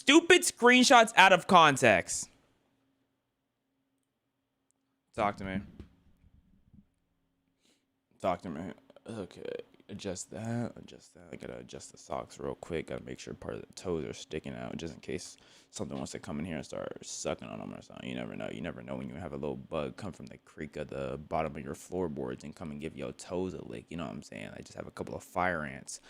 Stupid screenshots out of context. Talk to me. Talk to me. Okay. Adjust that. I gotta adjust the socks real quick. Gotta make sure part of the toes are sticking out just in case something wants to come in here and start sucking on them or something. You never know. You never know when you have a little bug come from the creak of the bottom of your floorboards and come and give your toes a lick. You know what I'm saying? I just have a couple of fire ants,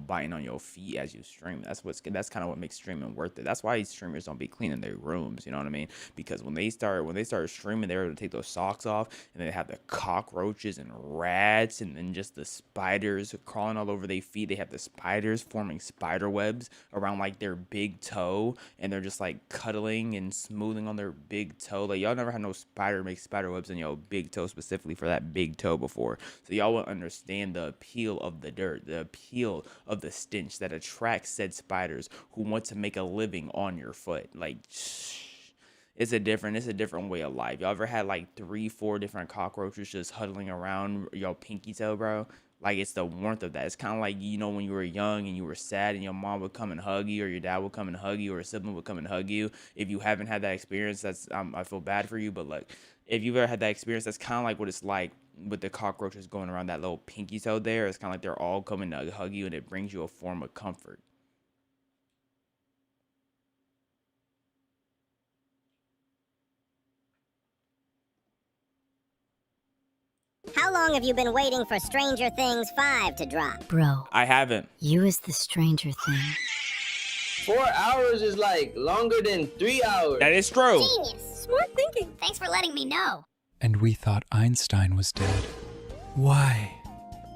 biting on your feet as you stream. That's kind of what makes streaming worth it. That's why these streamers don't be cleaning their rooms. You know what I mean? Because when they start streaming, they're able to take those socks off, and they have the cockroaches and rats, and then just the spiders crawling all over their feet. They have the spiders forming spider webs around like their big toe, and they're just like cuddling and smoothing on their big toe. Like, y'all never had no spider make spider webs on your big toe specifically for that big toe before, so y'all will understand the appeal of the dirt, the appeal of the stench that attracts said spiders who want to make a living on your foot. Like, it's a different way of life. Y'all ever had like 3-4 different cockroaches just huddling around your pinky toe, bro? Like, it's the warmth of that. It's kind of like, when you were young and you were sad and your mom would come and hug you, or your dad would come and hug you, or a sibling would come and hug you. If you haven't had that experience, I feel bad for you. But like, if you've ever had that experience, that's kind of like what it's like with the cockroaches going around that little pinky toe there. It's kind of like they're all coming to hug you, and it brings you a form of comfort. How long have you been waiting for Stranger Things 5 to drop? Bro, I haven't. you is the Stranger Thing. 4 hours is like longer than 3 hours. That is true. Genius. Smart thinking. Thanks for letting me know. And we thought Einstein was dead. Why?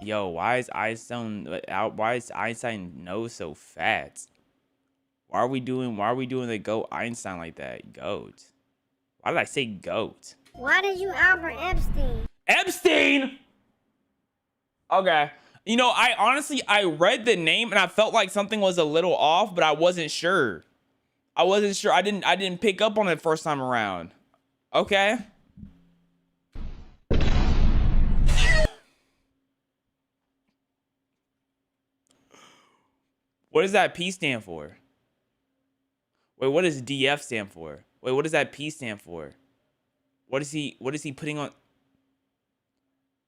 Yo, why is Einstein nose so fat? Why are we doing the goat Einstein like that? Goat. Why did I say goat? Why did you Albert Epstein? Epstein! Okay. I read the name and I felt like something was a little off, but I wasn't sure. I didn't pick up on it first time around. Okay. What does that P stand for? Wait, what does DF stand for? Wait, what does that P stand for? What is he putting on?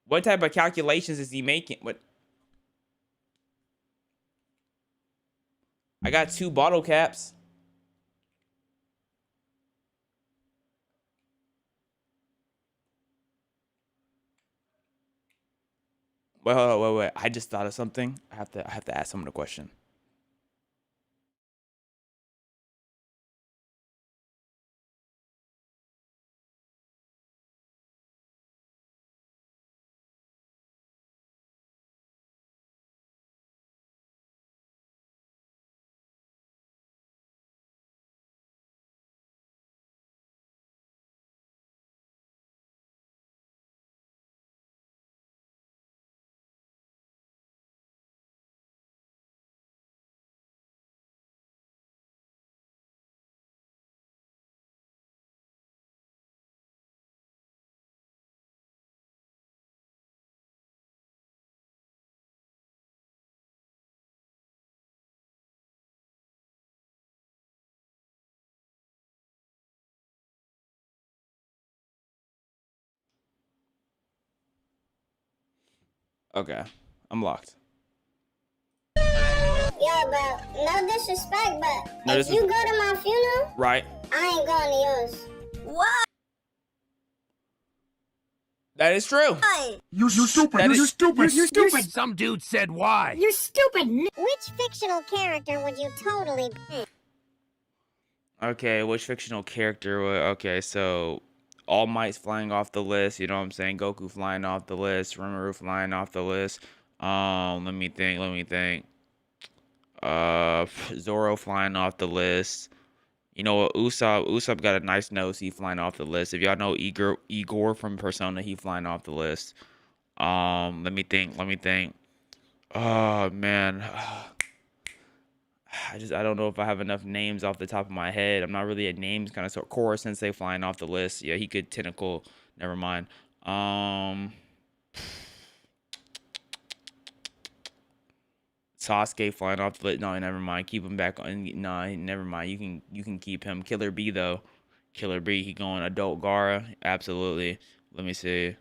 What type of calculations is he making? What? I got 2 bottle caps. Wait. I just thought of something. I have to ask someone a question. Okay, I'm locked. Yeah, but no disrespect, but No if you go to my funeral, Right. I ain't going to yours. What? That is true. You're stupid. That You're is- stupid. You're stupid. Some dude said why. You're stupid. Which fictional character would you totally pick? Okay, which fictional character? Okay, so All Might's flying off the list. You know what I'm saying? Goku flying off the list. Rimuru flying off the list. Let me think. Zoro flying off the list. You know what? Usopp got a nice nose. He flying off the list. If y'all know Igor from Persona, he flying off the list. Let me think. Oh man. I don't know if I have enough names off the top of my head. I'm not really a names kind of sort. Korra Sensei flying off the list. Yeah, he could tentacle. Never mind. Sasuke flying off the lit. No, never mind. Keep him back on. Nah, never mind. You can keep him. Killer B though. Killer B. He going adult Gara. Absolutely. Let me see.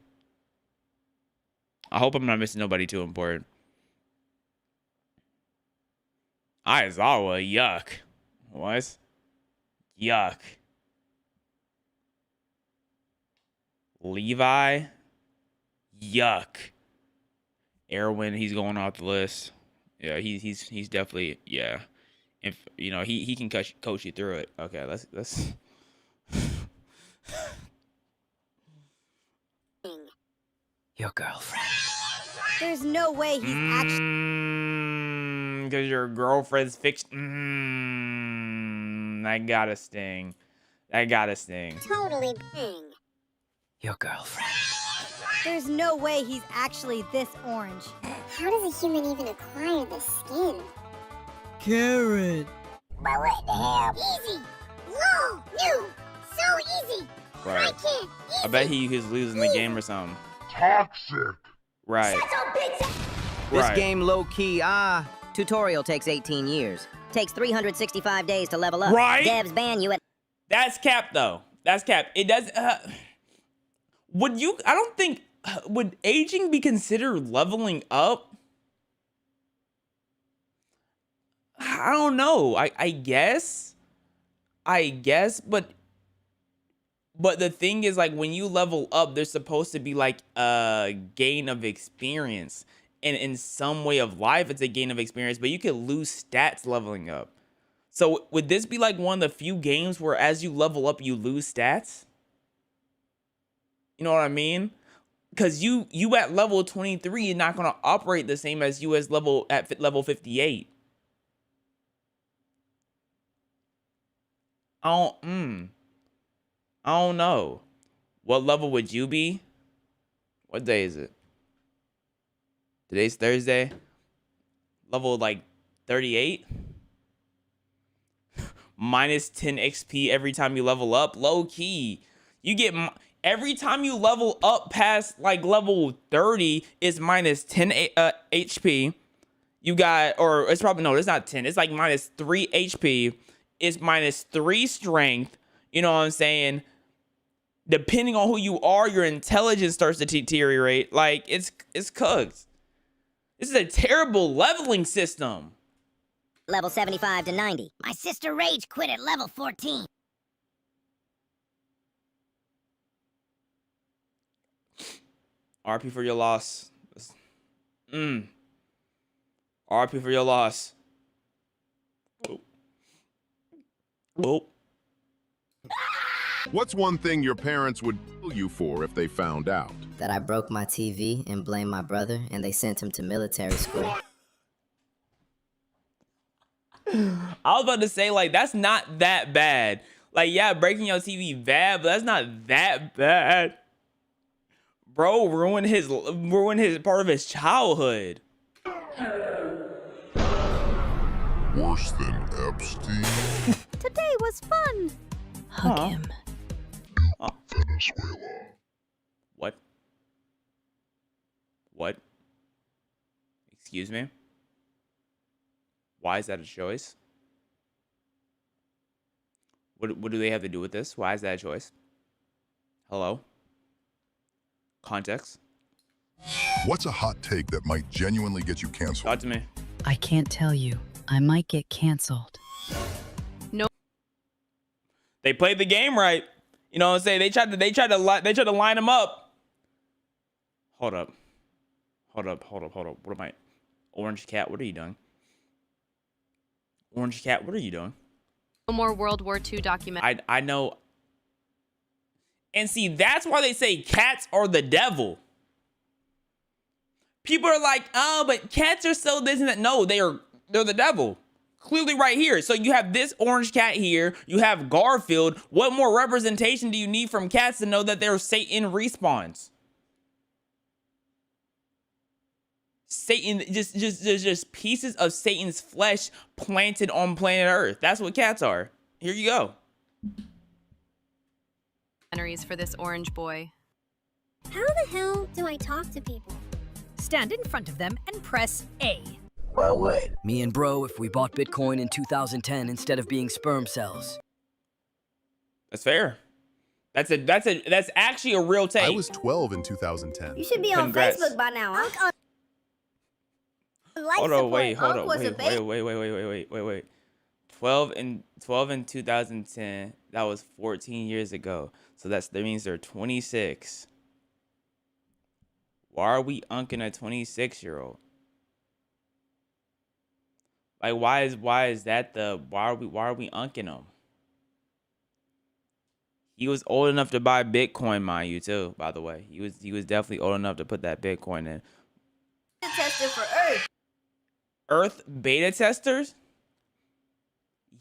I hope I'm not missing nobody too important. Aizawa. Yuck. What? Yuck. Levi. Yuck. Erwin. He's going off the list. Yeah, he's definitely, yeah. If you know, he can coach you through it. Okay, let's Your girlfriend. There's no way he's actually. Because your girlfriend's fixed. That gotta sting. That gotta sting. Totally bang. Your girlfriend. There's no way he's actually this orange. How does a human even acquire this skin? Carrot. But what the hell? Easy! Low! New! So easy! Right. I can't! I bet he was losing the game or something. Toxic. Right. This Right. game low-key, tutorial takes 18 years. Takes 365 days to level up. Right. Devs ban you at. That's cap though. That's cap. It does. Would you? I don't think. Would aging be considered leveling up? I don't know. I guess. But the thing is, like, when you level up, there's supposed to be like a gain of experience. And in some way of life, it's a gain of experience, but you could lose stats leveling up. So would this be like one of the few games where as you level up, you lose stats? You know what I mean? Because you at level 23, you're not going to operate the same as you as level 58. I don't know. What level would you be? What day is it? Today's Thursday. Level like 38. Minus 10 XP every time you level up. Low key. You get every time you level up past like level 30 is minus 10 HP. You got, or it's probably, no, it's not 10. It's like minus 3 HP. It's minus 3 strength. You know what I'm saying? Depending on who you are, your intelligence starts to deteriorate. Like, it's cooked. This is a terrible leveling system. Level 75 to 90. My sister Rage quit at level 14. RP for your loss. RP for your loss. Oh. What's one thing your parents would kill you for if they found out? That I broke my TV and blamed my brother, and they sent him to military school. I was about to say, like, that's not that bad. Like, yeah, breaking your TV bad, but that's not that bad. Bro, ruined his part of his childhood. Worse than Epstein? Today was fun. Hug him. Venezuela. What? What? Excuse me? Why is that a choice? What do they have to do with this? Why is that a choice? Hello? Context? What's a hot take that might genuinely get you canceled? Talk to me. I can't tell you. I might get canceled. They played the game right. You know what I'm saying? They tried to line them up. Hold up. What am I? Orange Cat, what are you doing? Orange Cat, what are you doing? No more World War II documentary. I know. And see, that's why they say cats are the devil. People are like, oh, but cats are so this and that. No, they're the devil. Clearly right here. So you have this orange cat here. You have Garfield. What more representation do you need from cats to know that they're Satan respawns? Satan, just pieces of Satan's flesh planted on planet Earth. That's what cats are. Here you go. For this orange boy. How the hell do I talk to people? Stand in front of them and press A. Well, what? Me and bro, if we bought Bitcoin in 2010 instead of being sperm cells. That's fair. That's actually a real take. I was 12 in 2010. You should be Congrats. on Facebook by now. Hold on, wait. 12 in 2010. That was 14 years ago. So that means they're 26. Why are we unking a 26-year-old? Like, why are we unking him? He was old enough to buy Bitcoin, mind you, too. By the way, he was definitely old enough to put that Bitcoin in. Tested for Earth. Earth beta testers?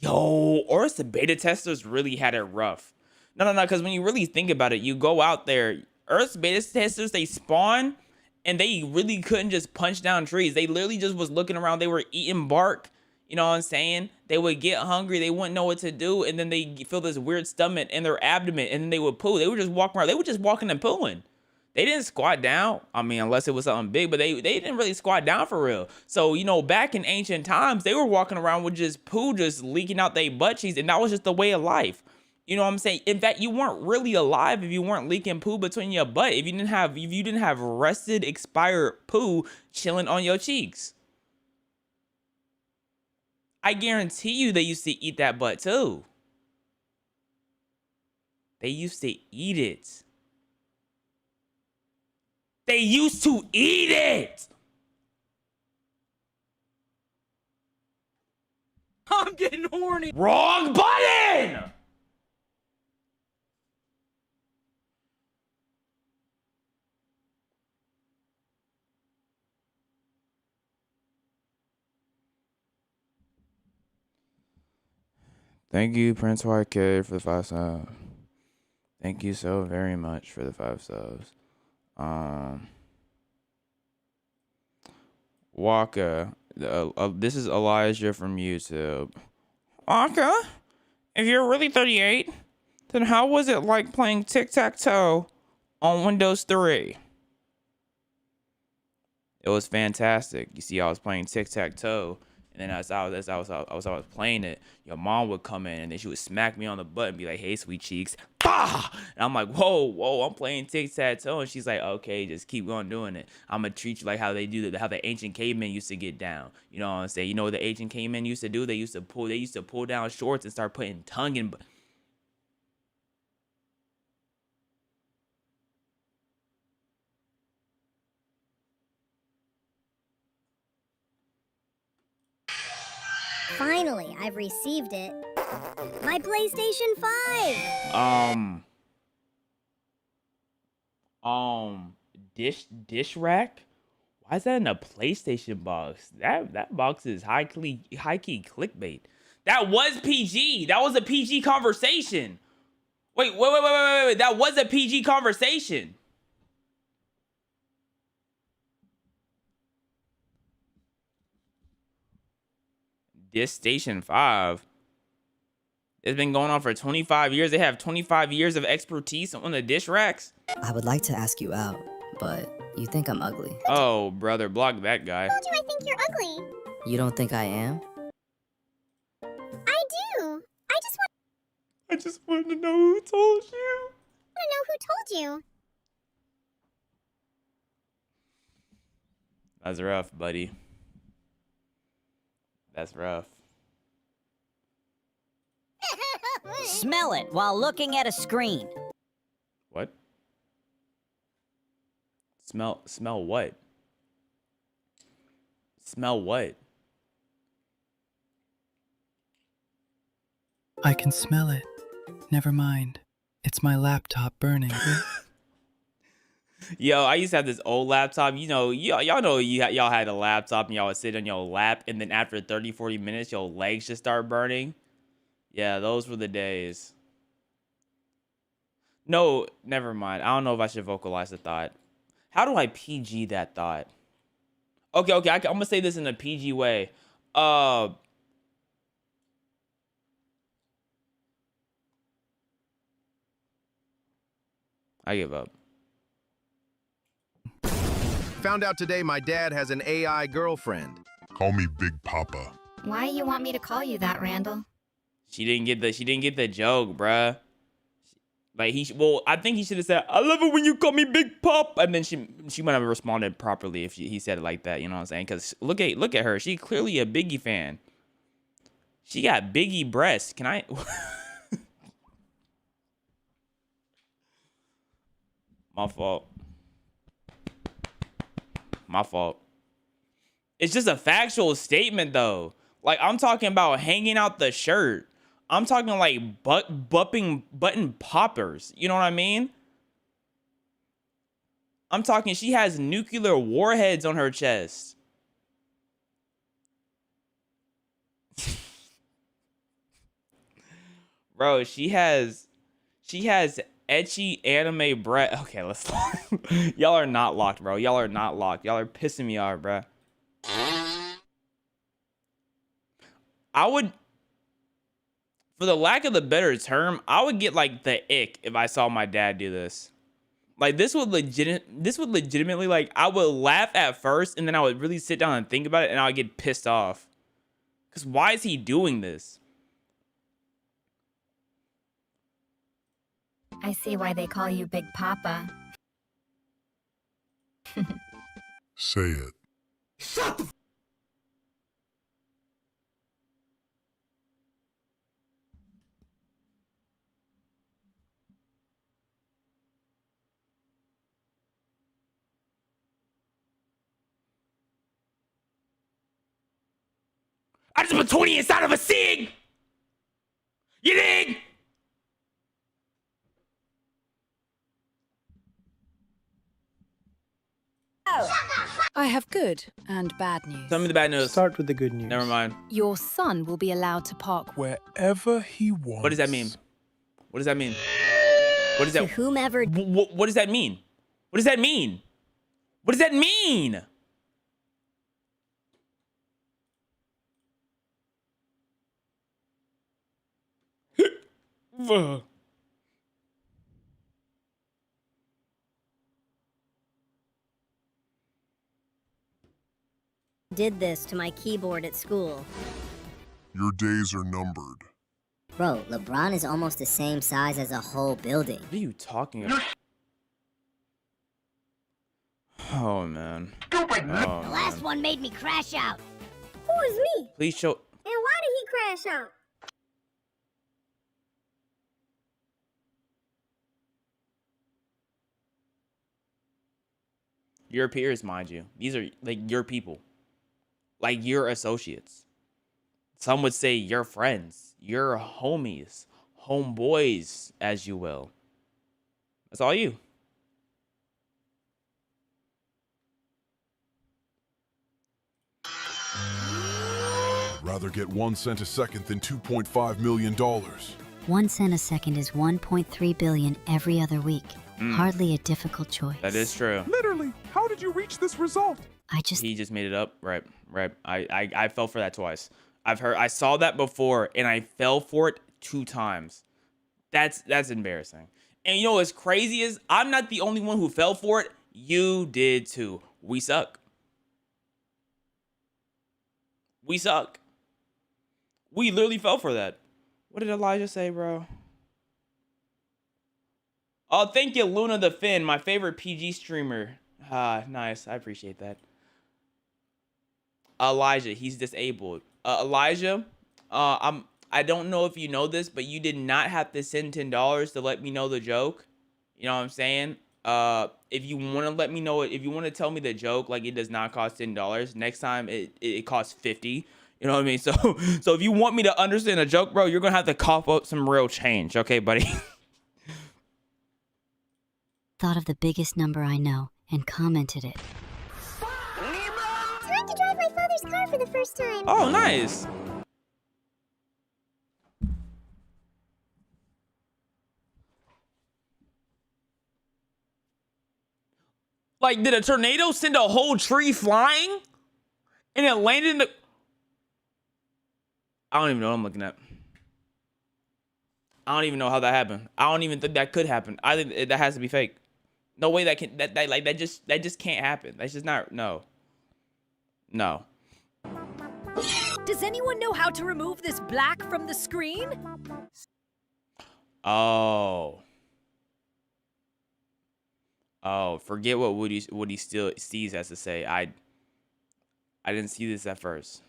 Yo, Earth beta testers really had it rough. No, because when you really think about it, you go out there, Earth's beta testers, they spawn, and they really couldn't just punch down trees. They literally just was looking around. They were eating bark. You know what I'm saying? They would get hungry. They wouldn't know what to do. And then they feel this weird stomach in their abdomen. And then they would poo. They would just walk around. They were just walking and pooing. They didn't squat down. I mean, unless it was something big. But they didn't really squat down for real. So, you know, back in ancient times, they were walking around with just poo just leaking out their butt cheeks. And that was just the way of life. You know what I'm saying? In fact, you weren't really alive if you weren't leaking poo between your butt. If you didn't have rested, expired poo chilling on your cheeks. I guarantee you they used to eat that butt too. They used to eat it. They used to eat it. I'm getting horny. Wrong button. Thank you, Prince YK, for the 5 subs. Thank you so very much for the 5 subs. Waka, this is Elijah from YouTube. Waka, if you're really 38, then how was it like playing tic-tac-toe on Windows 3? It was fantastic. You see, I was playing tic-tac-toe. And then as I was playing it, your mom would come in and then she would smack me on the butt and be like, "Hey, sweet cheeks." Bah! And I'm like, whoa, I'm playing tic-tac-toe. And she's like, "Okay, just keep going doing it. I'm going to treat you like how they do how the ancient cavemen used to get down." You know what I'm saying? You know what the ancient cavemen used to do? They used to pull down shorts and start putting tongue in. Finally, I've received it. My PlayStation 5. Dish rack? Why is that in a PlayStation box? That box is high key clickbait. That was PG. That was a PG conversation. Wait. That was a PG conversation. This Station 5. It's been going on for 25 years. They have 25 years of expertise on the dish racks. I would like to ask you out, but you think I'm ugly. Oh, brother, block that guy. I told you I think you're ugly. You don't think I am? I do. I just wanted to know who told you. I want to know who told you. That's rough, buddy. That's rough. Smell it while looking at a screen. What? Smell what? Smell what? I can smell it. Never mind. It's my laptop burning. Yo, I used to have this old laptop. You know, y'all know y'all had a laptop and y'all would sit on your lap, and then after 30-40 minutes, your legs just start burning. Yeah, those were the days. No, never mind. I don't know if I should vocalize the thought. How do I PG that thought? Okay, I'm gonna say this in a PG way. I give up. Found out today my dad has an AI girlfriend. Call me Big Papa. Why you want me to call you that, Randall? She didn't get the joke, bruh. Like I think he should have said, "I love it when you call me Big Pop," and then she might have responded properly if he said it like that. You know what I'm saying? Because look at her. She clearly a Biggie fan. She got Biggie breasts. Can I? My fault. My fault. It's just a factual statement though. Like I'm talking about hanging out the shirt. I'm talking like button poppers. You know what I mean? I'm talking she has nuclear warheads on her chest. Bro, she has etchy anime breath. Okay, let's y'all are not locked, bro. Y'all are not locked. Y'all are pissing me off, bro. I would, for the lack of the better term, I would get like the ick if I saw my dad do this. Like this would legitimately, like, I would laugh at first and then I would really sit down and think about it and I would get pissed off. Cause why is he doing this? I see why they call you Big Papa. Say it. Shut the I just put 20 inside of a cig! You dig? I have good and bad news. Tell me the bad news. Start with the good news. Never mind. Your son will be allowed to park Wherever he wants. What does that mean? What does that mean? What does To that? whomever. What does that mean? What does that mean? What does that mean? Did this to my keyboard at school. Your days are numbered. Bro, LeBron is almost the same size as a whole building. What are you talking about? Oh man. Oh, The last man. one made me crash out. Who is me? Please show. And why did he crash out? Your peers, mind you. These are like your people. Like your associates. Some would say your friends, your homies, homeboys, as you will. That's all you. Rather get 1 cent a second than $2.5 million. 1 cent a second is 1.3 billion every other week. Hardly a difficult choice. That is true. Literally, how did you reach this result? He just made it up. Right. I fell for that twice. I saw that before and I fell for it 2 times. That's embarrassing. And you know what's crazy is I'm not the only one who fell for it. You did too. We suck. We suck. We literally fell for that. What did Elijah say, bro? Oh, thank you, Luna the Finn, my favorite PG streamer. Nice. I appreciate that. Elijah, he's disabled. Elijah, I don't know if you know this, but you did not have to send $10 to let me know the joke. You know what I'm saying? If you want to let me know it, if you want to tell me the joke, like, it does not cost $10. Next time it costs $50. You know what I mean? So if you want me to understand a joke, bro, you're gonna have to cough up some real change, okay, buddy? Thought of the biggest number I know and commented it. Time to drive my father's car for the first time. Oh, nice. Like, did a tornado send a whole tree flying? And it landed in the... I don't even know what I'm looking at. I don't even know how that happened. I don't even think that could happen. I think that has to be fake. No way that can... That just can't happen. That's just not... No. Does anyone know how to remove this black from the screen? Oh. Oh, forget what Woody still sees has to say. I didn't see this at first.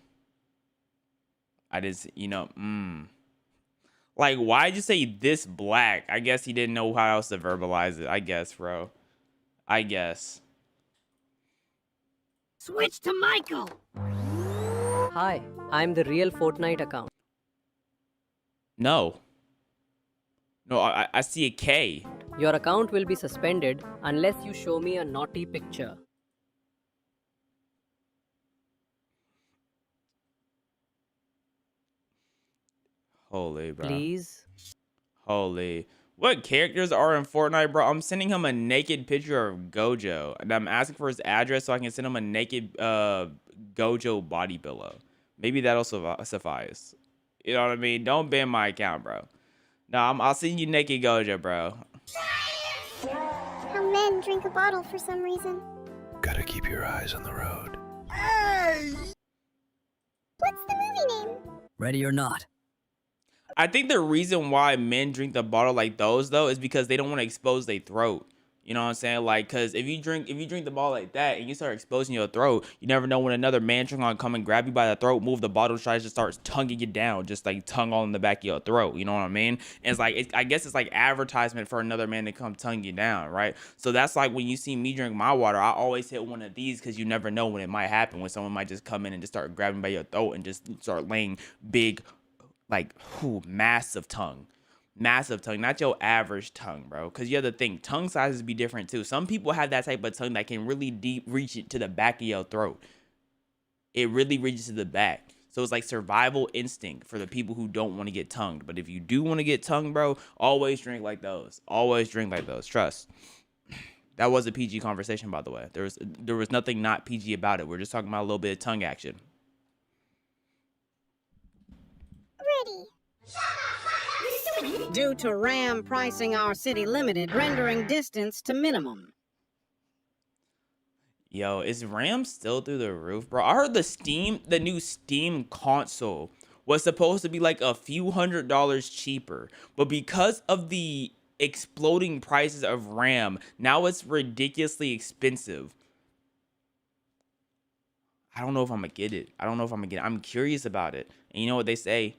I didn't, Like, why'd you say this black? I guess he didn't know how else to verbalize it. I guess, bro. I guess. Switch to Michael. Hi, I'm the real Fortnite account. No. No, I see a K. Your account will be suspended unless you show me a naughty picture. Holy, bro. Please? Holy. What characters are in Fortnite, bro? I'm sending him a naked picture of Gojo. And I'm asking for his address so I can send him a naked Gojo body pillow. Maybe that'll suffice. You know what I mean? Don't ban my account, bro. No, I'll send you naked Gojo, bro. How men drink a bottle for some reason. Gotta keep your eyes on the road. What's the movie name? Ready or not? I think the reason why men drink the bottle like those though is because they don't want to expose their throat. You know what I'm saying? Like, cause if you drink the bottle like that and you start exposing your throat, you never know when another man gonna come and grab you by the throat, move the bottle, tries to start tonguing you down, just like tongue all in the back of your throat. You know what I mean? And it's like, I guess it's like advertisement for another man to come tongue you down, right? So that's like when you see me drink my water, I always hit one of these because you never know when it might happen, when someone might just come in and just start grabbing by your throat and just start laying big, like, massive tongue, not your average tongue, bro. Because you have to think, tongue sizes be different too. Some people have that type of tongue that can really deep reach it to the back of your throat. It really reaches to the back. So it's like survival instinct for the people who don't want to get tongued. But if you do want to get tongued, bro, always drink like those. Always drink like those. Trust. That was a PG conversation, by the way. There was nothing not PG about it. We're just talking about a little bit of tongue action. Ready. Due to RAM pricing our city limited, rendering distance to minimum. Yo, is RAM still through the roof, bro? I heard the new Steam console was supposed to be like a few $100s cheaper, but because of the exploding prices of RAM, now it's ridiculously expensive. I don't know if I'm gonna get it. I'm curious about it. And you know what they say?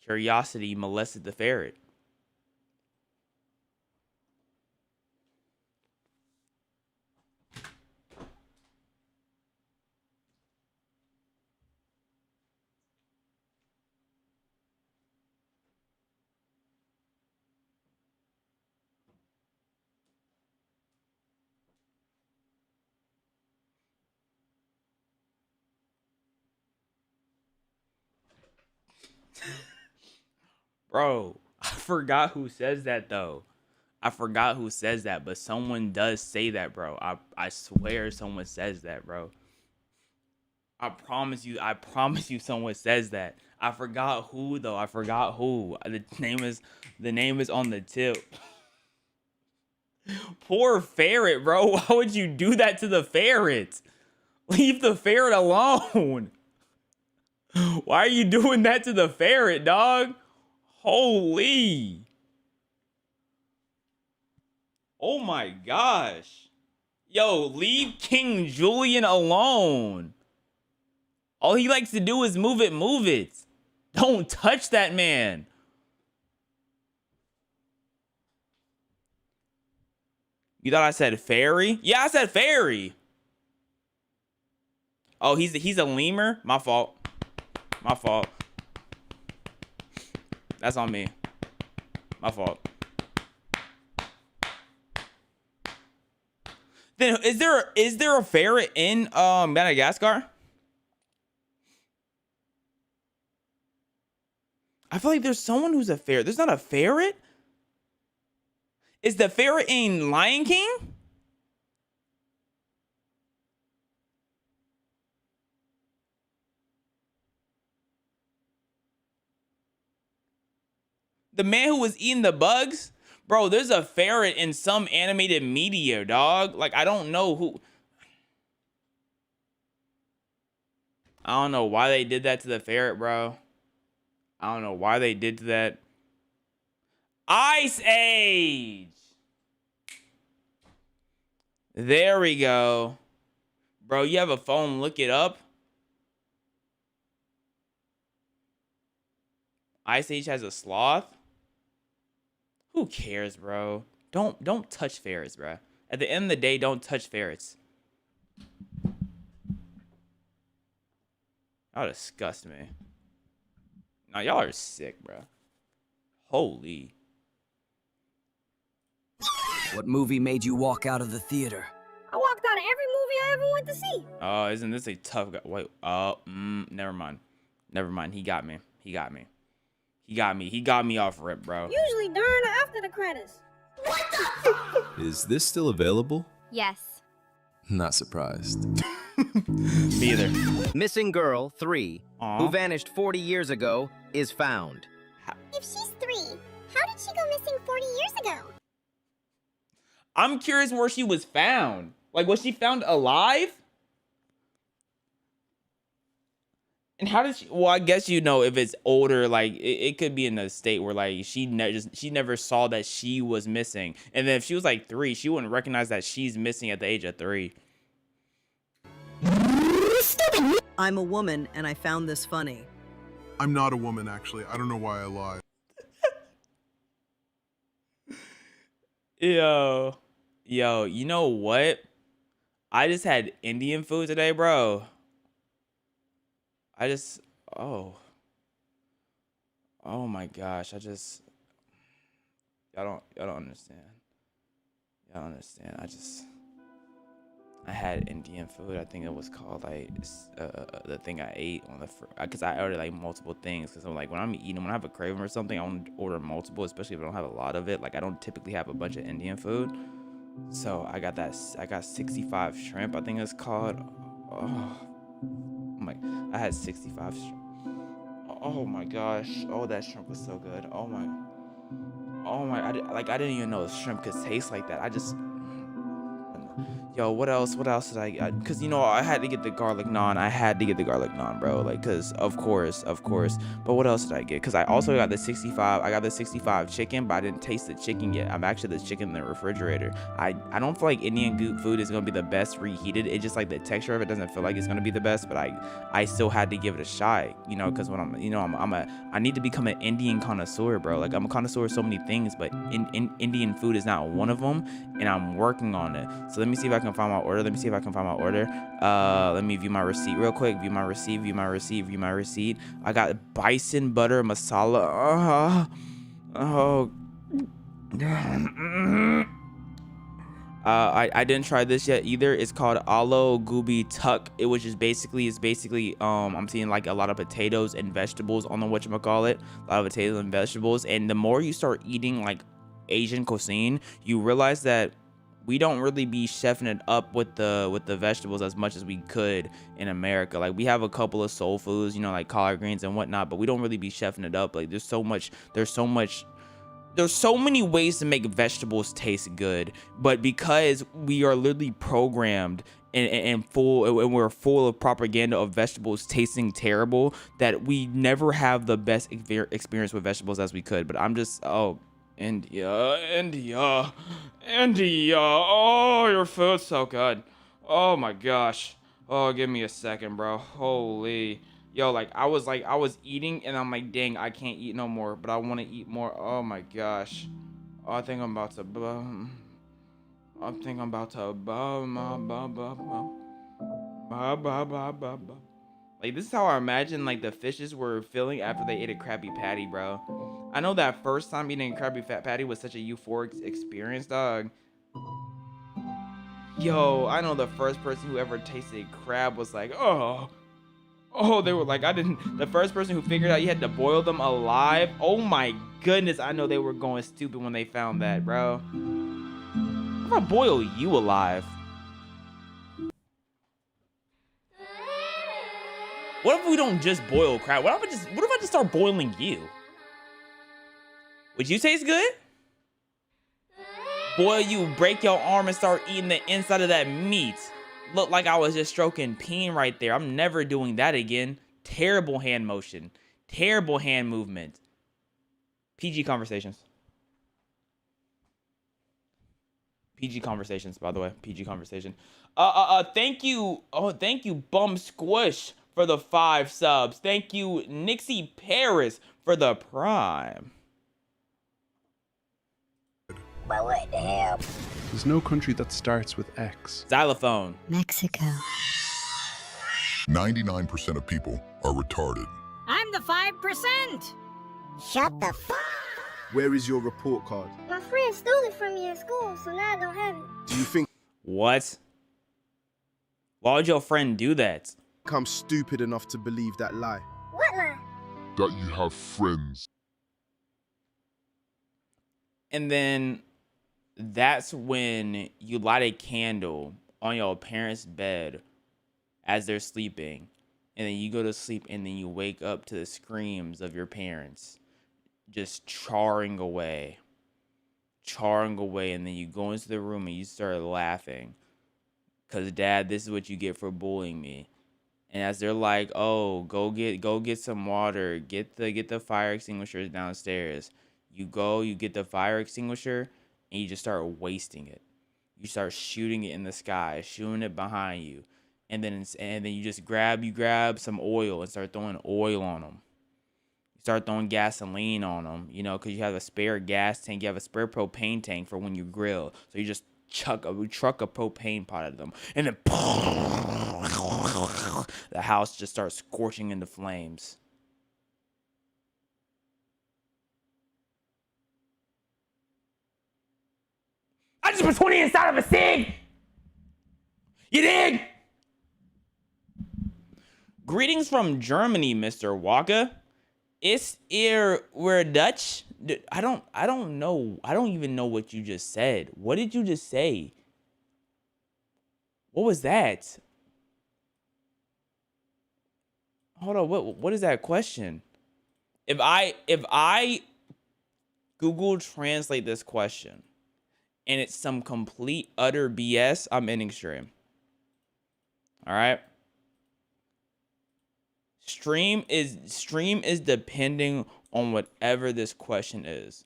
Curiosity molested the ferret. Bro, I forgot who says that though. But someone does say that, bro. I swear someone says that, bro. I promise you someone says that. I forgot who though. The name is on the tip. Poor ferret, bro. Why would you do that to the ferret? Leave the ferret alone. Why are you doing that to the ferret, dog? Holy. Oh my gosh. Yo, leave King Julian alone. All he likes to do is move it. Don't touch that man. You thought I said fairy? Yeah, I said fairy. Oh, he's a lemur? My fault. That's on me. My fault. Then is there a ferret in Madagascar? I feel like there's someone who's a ferret. There's not a ferret? Is the ferret in Lion King? The man who was eating the bugs? Bro, there's a ferret in some animated media, dog. Like, I don't know who. I don't know why they did that to the ferret, bro. I don't know why they did that. Ice Age. There we go. Bro, you have a phone, look it up. Ice Age has a sloth? Who cares, bro? Don't touch ferrets, bro. At the end of the day, don't touch ferrets. Y'all disgust me. Nah, y'all are sick, bro. Holy. What movie made you walk out of the theater? I walked out of every movie I ever went to see. Oh, isn't this a tough guy? Wait, never mind. Never mind. He got me. He got me. He got me. He got me off rip, bro. Usually during or after the credits. Is this still available? Yes. Not surprised. Me either. Missing Girl 3, Aw. who vanished 40 years ago, is found. If she's 3, how did she go missing 40 years ago? I'm curious where she was found. Like, was she found alive? And how did she? Well, I guess you know if it's older, like it could be in a state where like she never saw that she was missing, and then if she was like 3, she wouldn't recognize that she's missing at the age of 3. I'm a woman and I found this funny. I'm not a woman, actually. I don't know why I lied. Yo, you know what? I just had Indian food today, bro. Oh my gosh, y'all don't understand. Y'all don't understand. I had Indian food. I think it was called like the thing I ate on the because I ordered like multiple things because I'm like when I'm eating, when I have a craving or something, I want to order multiple, especially if I don't have a lot of it. Like I don't typically have a bunch of Indian food, so I got 65 shrimp, I think it's called. I had 65 shrimp. Oh my gosh. Oh, that shrimp was so good. Oh my. I didn't even know shrimp could taste like that. Yo, what else did I because you know I had to get the garlic naan, bro, like because of course, but what else did I get? Because I also got the 65 chicken, but I didn't taste the chicken yet. I'm actually the chicken in the refrigerator. I don't feel like Indian food is gonna be the best reheated. It's just like the texture of it doesn't feel like it's gonna be the best, but I still had to give it a shot, you know, because when I need to become an Indian connoisseur, bro. Like I'm a connoisseur of so many things, but Indian food is not one of them, and I'm working on it. So let me see if I can find my order. Let me view my receipt real quick. View my receipt. I got bison butter masala. I didn't try this yet either. It's called Aloo Gobi Tuck. Which is basically I'm seeing like a lot of potatoes and vegetables on the whatchamacallit. A lot of potatoes and vegetables. And the more you start eating like Asian cuisine, you realize that we don't really be chefing it up with the vegetables as much as we could in America. Like we have a couple of soul foods, you know, like collard greens and whatnot, but we don't really be chefing it up. Like there's so many ways to make vegetables taste good, but because we are literally programmed and we're full of propaganda of vegetables tasting terrible, that we never have the best experience with vegetables as we could. But I'm just India. Oh, your food's so good. Oh my gosh. Oh, give me a second, bro. Holy. Yo, I was eating and I'm like, dang, I can't eat no more, but I want to eat more. Oh my gosh. Oh, I think I'm about to Like, this is how I imagine, like, the fishes were feeling after they ate a Krabby Patty, bro. I know that first time eating a Krabby Patty was such a euphoric experience, dog. Yo, I know the first person who ever tasted crab was like, oh, they were like, the first person who figured out you had to boil them alive. Oh my goodness, I know they were going stupid when they found that, bro. If I boil you alive? What if we don't just boil crab? What if I just start boiling you? Would you taste good? Boil you, break your arm and start eating the inside of that meat. looked like I was just stroking peen right there. I'm never doing that again. Terrible hand motion. Terrible hand movement. PG conversations. PG conversations, by the way. PG conversation. Thank you. Oh, thank you, Bum Squish, for the 5 subs. Thank you, Nixie Paris, for the Prime. But what the hell? There's no country that starts with X. Xylophone. Mexico. 99% of people are retarded. I'm the 5%. Shut the fuck. Where is your report card? My friend stole it from me at school, so now I don't have it. Do you think What? Why would your friend do that? I'm stupid enough to believe that lie? What lie? That you have friends. And then that's when you light a candle on your parents' bed as they're sleeping. And then you go to sleep and then you wake up to the screams of your parents just charring away. And then you go into the room and you start laughing. Because, Dad, this is what you get for bullying me. And as they're like, oh, go get some water. Get the fire extinguishers downstairs. You go, you get the fire extinguisher, and you just start wasting it. You start shooting it in the sky, shooting it behind you. And then you just grab some oil and start throwing oil on them. You start throwing gasoline on them, you know, because you have a spare gas tank. You have a spare propane tank for when you grill. So you just truck a propane pot at them. And then the house just starts scorching into flames. I just put 20 inside of a cig! You dig? Greetings from Germany, Mr. Walker. Is we're Dutch? I don't know. I don't even know what you just said. What did you just say? What was that? Hold on. What is that question? If I Google translate this question and it's some complete utter BS, I'm ending stream. All right. Stream is depending on whatever this question is.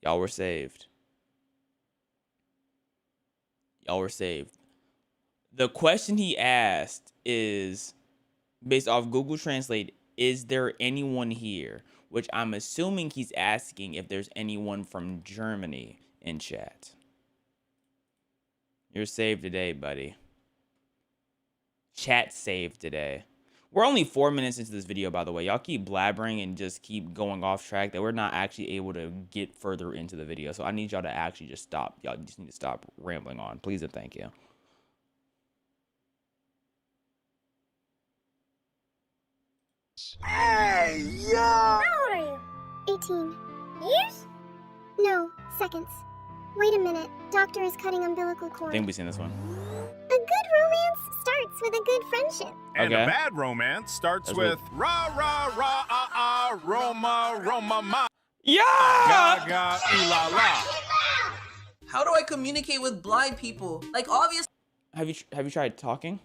Y'all were saved. Y'all were saved. The question he asked is based off Google Translate, is there anyone here? Which I'm assuming he's asking if there's anyone from Germany in chat. You're saved today, buddy. Chat saved today. We're only 4 minutes into this video, by the way. Y'all keep blabbering and just keep going off track that we're not actually able to get further into the video. So I need y'all to actually just stop. Y'all just need to stop rambling on. Please and thank you. Hey, yo! How old are you? 18. Years? No, seconds. Wait a minute. Doctor is cutting umbilical cord. I think we've seen this one. A good romance starts with a good friendship. And a bad romance starts with rah, rah, rah, ah, ah, Roma, Roma, ma. Yeah! Gaga, ooh la la. How do I communicate with blind people? Like, obviously. Have you tried talking?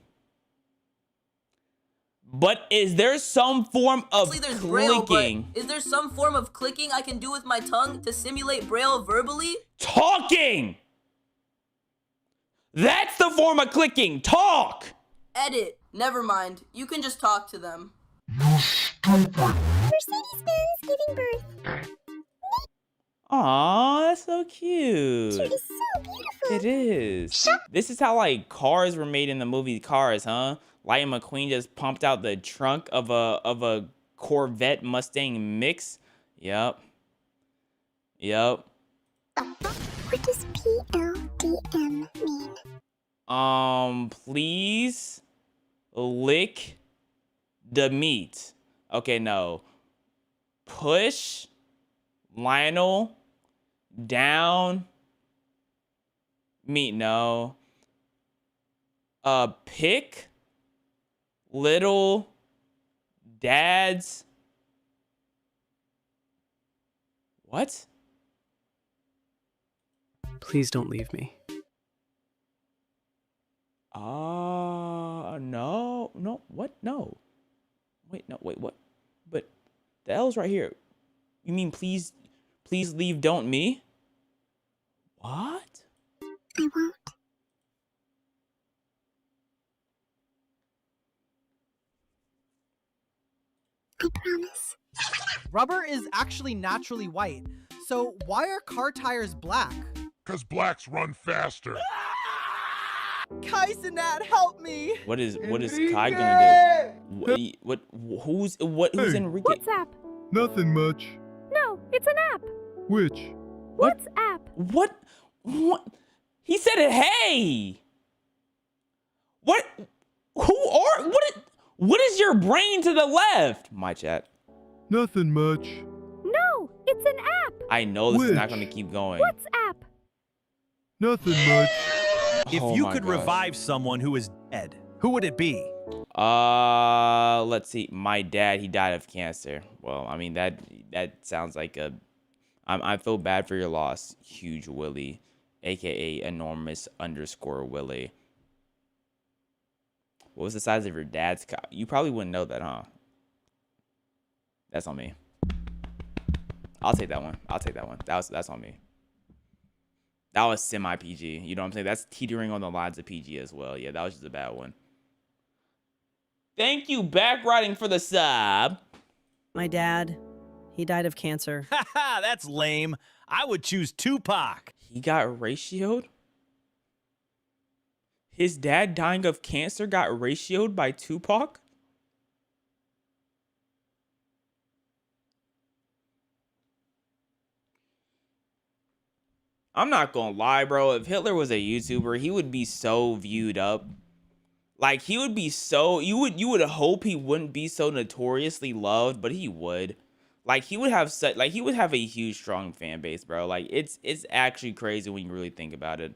But is there some form of clicking? Is there some form of clicking I can do with my tongue to simulate Braille verbally? Talking! That's the form of clicking. Talk! Edit. Never mind. You can just talk to them. Mercedes-Benz giving birth. Aw, that's so cute. It is so beautiful. It is. This is how, like, cars were made in the movie Cars, huh? Lightning McQueen just pumped out the trunk of a Corvette Mustang mix. Yep. What does PLDM mean? Please lick the meat. Okay, no. Push Lionel down meat. No. Pick little dad's what? Please don't leave me. No. No. What? No. Wait, no. Wait, what? But the L's right here. You mean please leave, don't me? What? I won't. I promise. Rubber is actually naturally white. So why are car tires black? Cause blacks run faster. Kaizenat, help me! What is Kai gonna do? Who's Hey. Enrique? WhatsApp. Nothing much. No, it's an app. Which? WhatsApp. What? He said it. Hey. What? What is your brain to the left? My chat. Nothing much. No, it's an app. I know this is not Which? gonna keep going. WhatsApp. Nothing much. If Oh you my could gosh. revive someone who is dead, who would it be? Let's see. My dad, he died of cancer. Well, I mean that sounds like I feel bad for your loss, Huge Willie, aka enormous _ Willie. What was the size of your dad's cock? You probably wouldn't know that, huh? That's on me. I'll take that one. That's on me. That was semi-PG. You know what I'm saying? That's teetering on the lines of PG as well. Yeah, that was just a bad one. Thank you, Backriding, for the sub. My dad, he died of cancer. Haha, that's lame. I would choose Tupac. He got ratioed? His dad dying of cancer got ratioed by Tupac? I'm not gonna lie, bro. If Hitler was a YouTuber, he would be so viewed up. Like, he would be so... You would hope he wouldn't be so notoriously loved, but he would. Like, he would have such... Like, he would have a huge, strong fan base, bro. Like, it's actually crazy when you really think about it.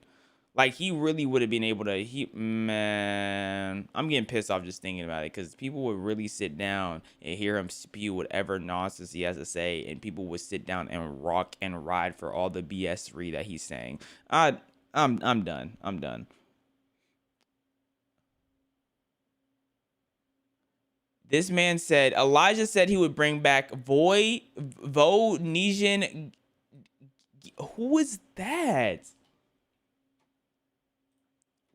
Like, he really would have been able to... Man, I'm getting pissed off just thinking about it, because people would really sit down and hear him spew whatever nonsense he has to say, and people would sit down and rock and ride for all the BS3 that he's saying. I'm done. I'm done. This man said, Elijah said he would bring back Vonesian. Who is that?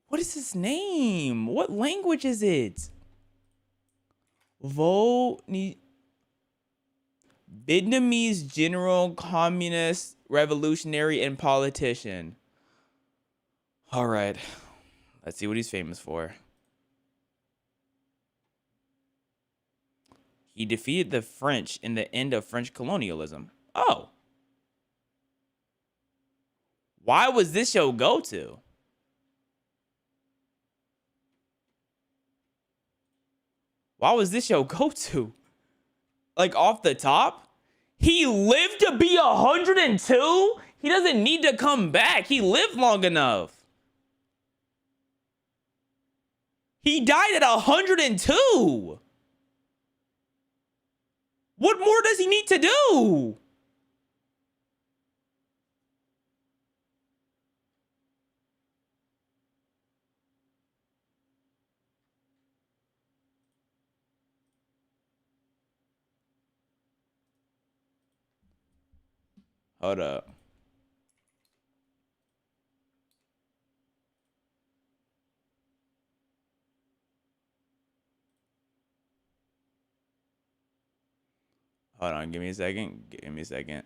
What is his name? What language is it? Vietnamese general, communist, revolutionary, and politician. All right. Let's see what he's famous for. He defeated the French in the end of French colonialism. Oh. Why was this show go to? Why was this show go to? Like, off the top? He lived to be 102? He doesn't need to come back. He lived long enough. He died at 102. What more does he need to do? Hold up. Hold on, give me a second. Give me a second.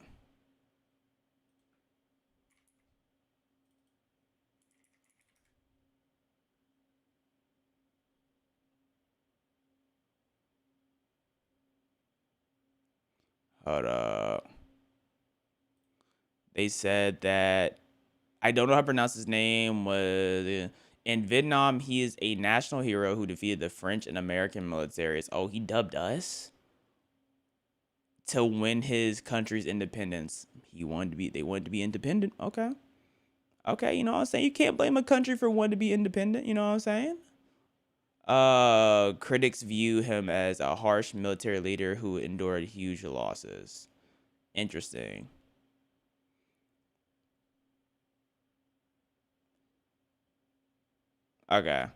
Hold up. They said that, I don't know how to pronounce his name, was in Vietnam, he is a national hero who defeated the French and American militaries. Oh, he dubbed us to win his country's independence. They wanted to be independent. Okay. Okay, you know what I'm saying? You can't blame a country for wanting to be independent, you know what I'm saying? Critics view him as a harsh military leader who endured huge losses. Interesting. Okay.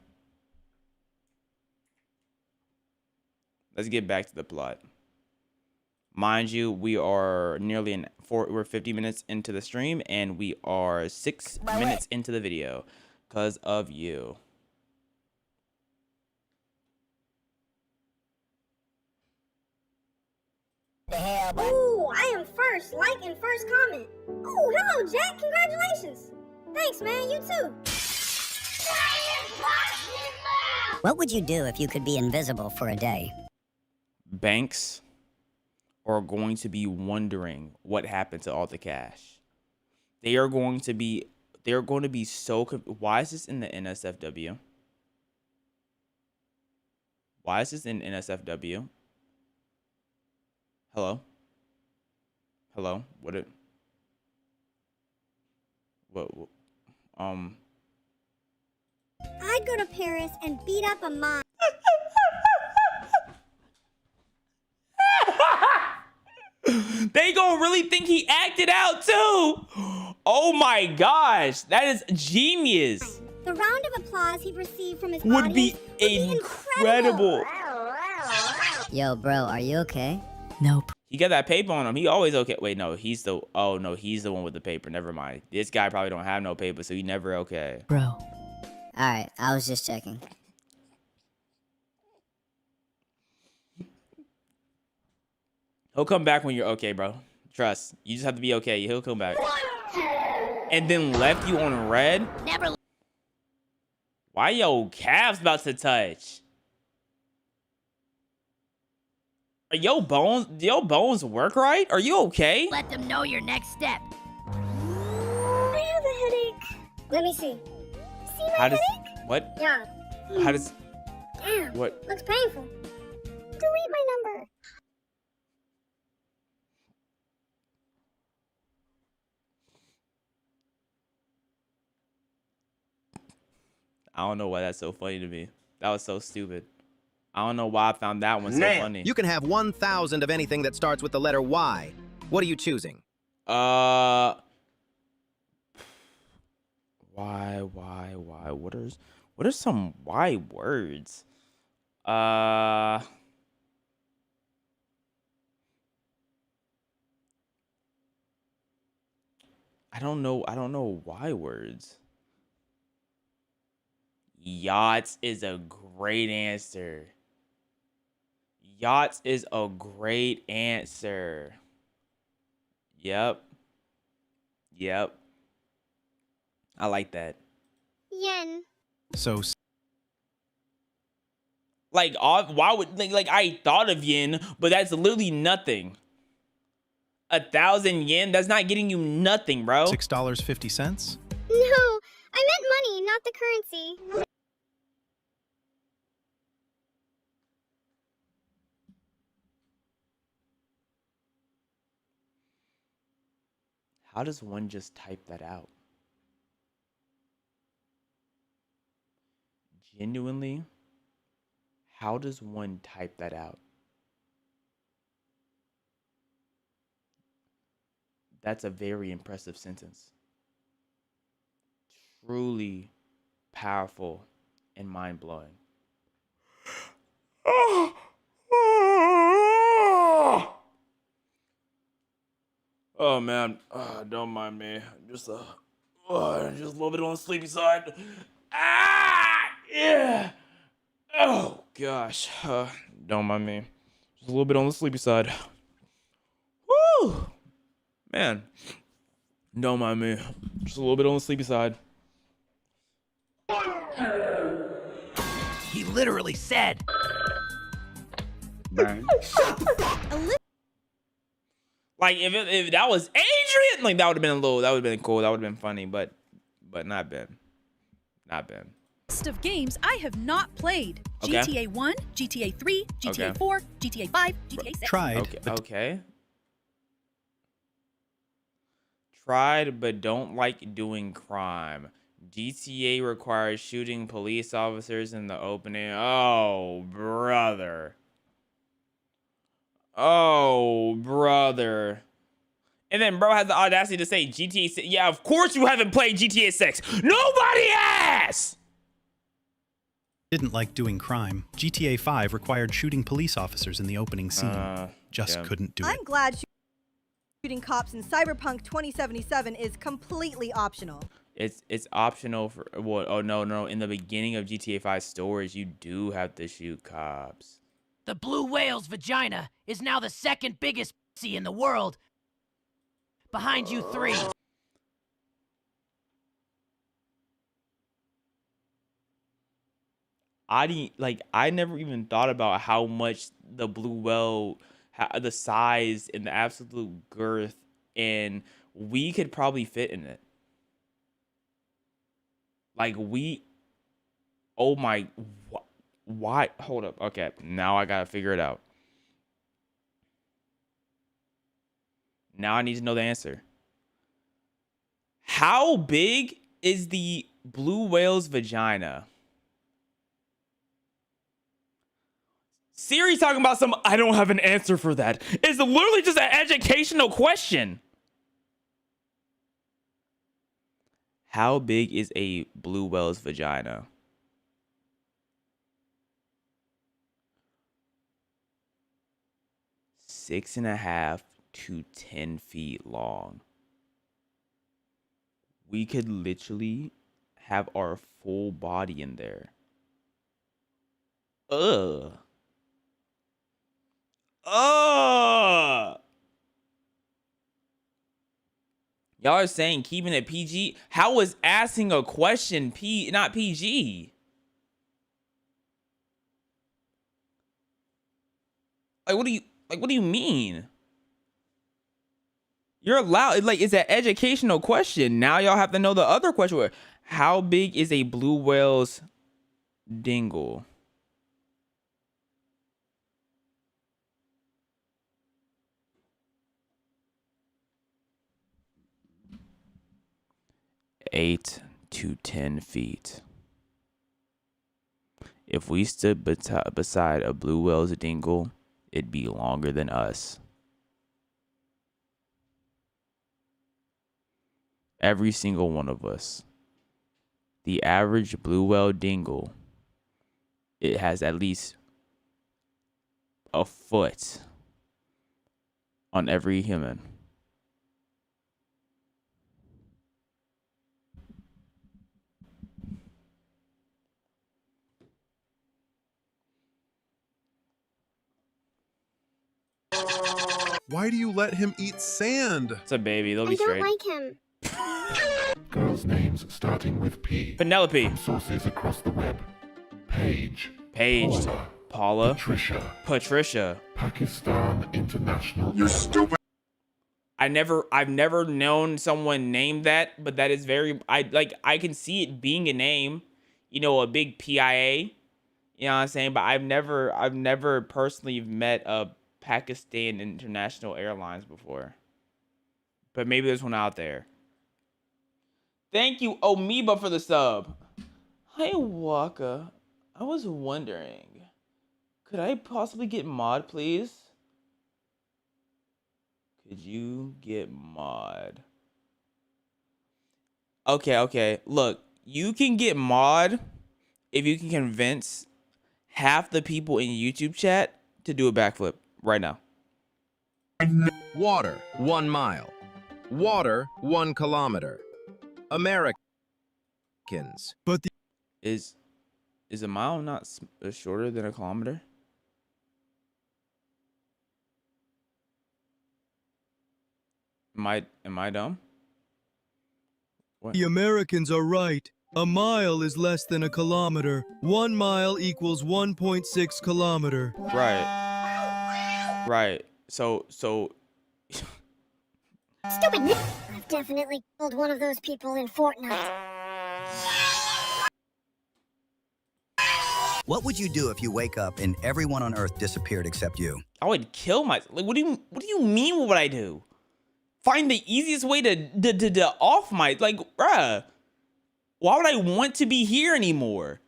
Let's get back to the plot. Mind you, we are nearly we're 50 minutes into the stream, and we are 6 minutes into the video because of you. Ooh, I am first like and first comment. Ooh, hello, Jack. Congratulations. Thanks, man. You too. What would you do if you could be invisible for a day? Banks are going to be wondering what happened to all the cash. They are going to be so why is this in the NSFW? Why is this in NSFW? Hello? Hello? What I'd go to Paris and beat up a mom. They gonna really think he acted out too. Oh my gosh, that is genius. The round of applause he'd receive from his Would be audience incredible. Yo, bro, are you okay? Nope. He got that paper on him. He always okay. Wait, no, he's the one with the paper. Never mind. This guy probably don't have no paper, so he never okay. Bro. Alright, I was just checking. He'll come back when you're okay, bro. Trust. You just have to be okay. He'll come back. And then left you on red? Never. Why your calves about to touch? Are your bones work right? Are you okay? Let them know your next step. I have a headache. Let me see. See my headache? What? Yeah. How does Damn. what? Looks painful. Delete my number. I don't know why that's so funny to me. That was so stupid. I don't know why I found that one so funny. You can have 1,000 of anything that starts with the letter Y. What are you choosing? Why? What are some Y words? I don't know Y words. Yachts is a great answer. Yachts is a great answer. Yep. I like that. Yen. So. Like, why would like I thought of yen, but that's literally nothing. 1,000 yen, that's not getting you nothing, bro. $6.50? No, I meant money, not the currency. How does one just type that out? Genuinely, how does one type that out? That's a very impressive sentence. Truly powerful and mind-blowing. Oh man, don't mind me. Just a little bit on the sleepy side. Yeah. Oh gosh, don't mind me. Just a little bit on the sleepy side. Woo, man. Don't mind me. Just a little bit on the sleepy side. He literally said. Burn. Like if that was Adrian, like that would have been cool, that would have been funny, but not Ben. List of games I have not played. Okay. GTA 1, GTA 3, GTA 4, GTA 5, GTA 6. Tried. Okay. Tried but don't like doing crime. GTA requires shooting police officers in the opening. Oh, brother. And then bro has the audacity to say GTA 6. Yeah, of course you haven't played GTA 6. Nobody has! didn't like doing crime. GTA 5 required shooting police officers in the opening scene. Just couldn't do it. I'm glad shooting cops in Cyberpunk 2077 is completely optional. It's optional for what? Oh no. In the beginning of GTA 5 stories, you do have to shoot cops. The blue whale's vagina is now the second biggest pussy in the world. Behind you 3. I never even thought about how much the blue whale, the size and the absolute girth, and we could probably fit in it. Like oh my, why? Hold up. Okay, now I gotta figure it out. Now I need to know the answer. How big is the blue whale's vagina? Siri's talking about some, I don't have an answer for that. It's literally just an educational question. How big is a blue whale's vagina? Six and a half to 10 feet long. We could literally have our full body in there. Ugh. Y'all are saying keeping it PG? How is asking a question not PG? What do you mean? You're allowed, it's an educational question. Now y'all have to know the other question. How big is a blue whale's dingle? Eight to 10 feet. If we stood beside a blue whale's dingle, it'd be longer than us. Every single one of us. The average blue whale dingle, it has at least a foot on every human. Why do you let him eat sand? It's a baby. They'll be straight. I don't like him. Girls' names starting with P. Penelope. From sources across the web. Paige. Paula. Patricia. Pakistan International. You stupid. I've never known someone named that, but that is very, I can see it being a name, a big PIA, you know what I'm saying? But I've never personally met a Pakistan International Airlines before. But maybe there's one out there. Thank you, Omiba, for the sub. Hi, Waka. I was wondering, could I possibly get mod, please? Could you get mod? Okay. Look, you can get mod if you can convince half the people in YouTube chat to do a backflip right now. Water, 1 mile. Water, 1 kilometer. Americans. But is a mile not shorter than a kilometer? Am I dumb? What? The Americans are right. A mile is less than a kilometer. 1 mile equals 1.6 kilometer. Right. So. Stupid. I've definitely killed one of those people in Fortnite. What would you do if you wake up and everyone on Earth disappeared except you? I would kill myself. What do you mean? What would I do? Find the easiest way to off bruh. Why would I want to be here anymore?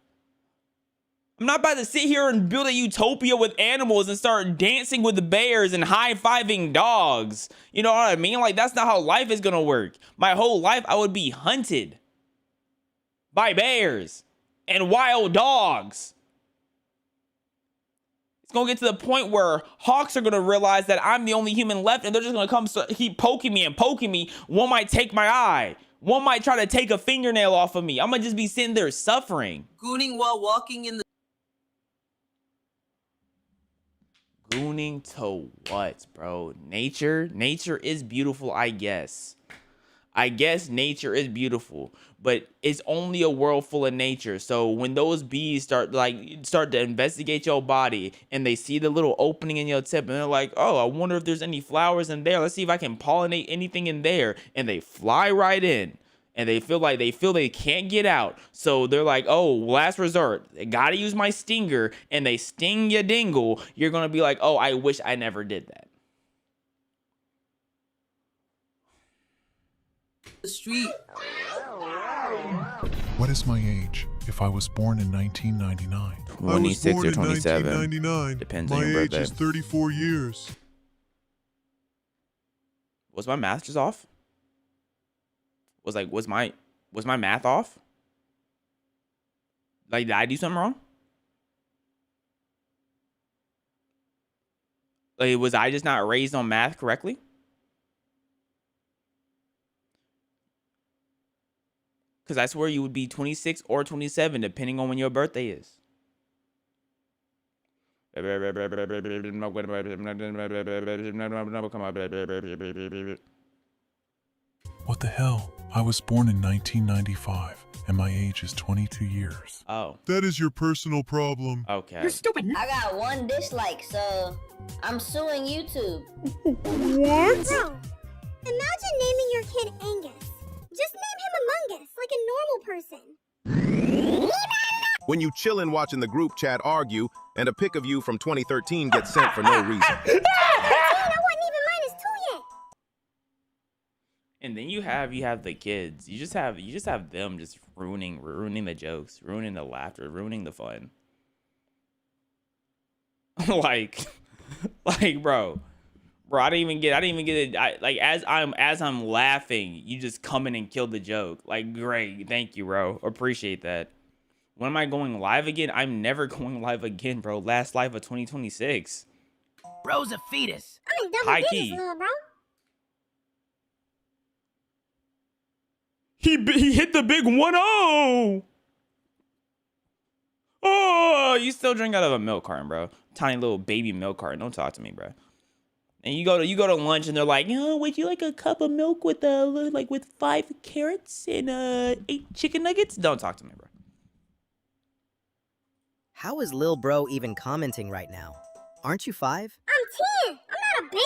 I'm not about to sit here and build a utopia with animals and start dancing with the bears and high-fiving dogs. You know what I mean? That's not how life is gonna work. My whole life, I would be hunted by bears and wild dogs. gonna get to the point where hawks are gonna realize that I'm the only human left, and they're just gonna come keep poking me and poking me. One might take my eye. One might try to take a fingernail off of me. I'm gonna just be sitting there suffering. Gooning while walking in the. Gooning to what, bro? Nature is beautiful, I guess. Nature is beautiful, but it's only a world full of nature. So when those bees start to investigate your body and they see the little opening in your tip and they're like, oh, I wonder if there's any flowers in there. Let's see if I can pollinate anything in there. And they fly right in. And they feel they can't get out. So they're like, oh, last resort. I gotta use my stinger. And they sting ya dingle. You're gonna be like, oh, I wish I never did that. The street. What is my age if I was born in 1999? 26 or 27. 1999. Depends my on your age birthday. is 34 years. Was my math just off? Was my math off? Like, did I do something wrong? Like, was I just not raised on math correctly? Because I swear you would be 26 or 27, depending on when your birthday is. What the hell? I was born in 1995, and my age is 22 years. Oh. That is your personal problem. Okay. You're stupid. I got 1 dislike, so I'm suing YouTube. What? Bro, imagine naming your kid Angus. Just name him Among Us, like a normal person. When you chillin' watching the group chat argue, and a pic of you from 2013 gets sent for no reason. I wasn't even -2 yet. And then you have the kids. You just have them just ruining the jokes, ruining the laughter, ruining the fun. like, bro, I didn't even get it. As I'm laughing, you just come in and kill the joke. Like, great, thank you, bro. Appreciate that. When am I going live again? I'm never going live again, bro. Last live of 2026. Bro's a fetus. I'm in double High digits, key. little bro. He hit the big 1-0. Oh, you still drink out of a milk carton, bro. Tiny little baby milk carton. Don't talk to me, bro. And you go to lunch and they're like, would you like a cup of milk with with 5 carrots and 8 chicken nuggets? Don't talk to me, bro. How is Lil Bro even commenting right now? Aren't you 5? I'm 10. I'm not a baby.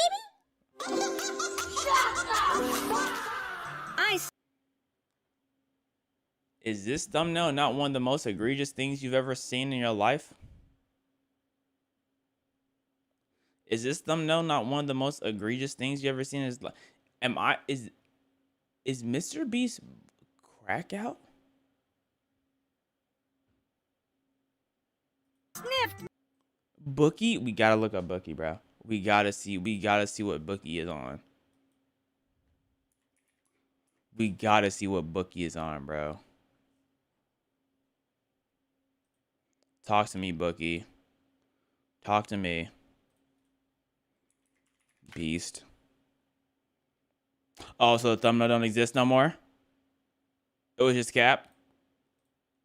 Is this thumbnail not one of the most egregious things you've ever seen in your life? Is this thumbnail not one of the most egregious things you ever seen? Is Mr. Beast crack out? Sniffed. Bookie, we gotta look up Bookie, bro. We gotta see what Bookie is on. We gotta see what Bookie is on, bro. Talk to me, Bookie. Talk to me. Beast. Oh, so the thumbnail don't exist no more? It was just cap?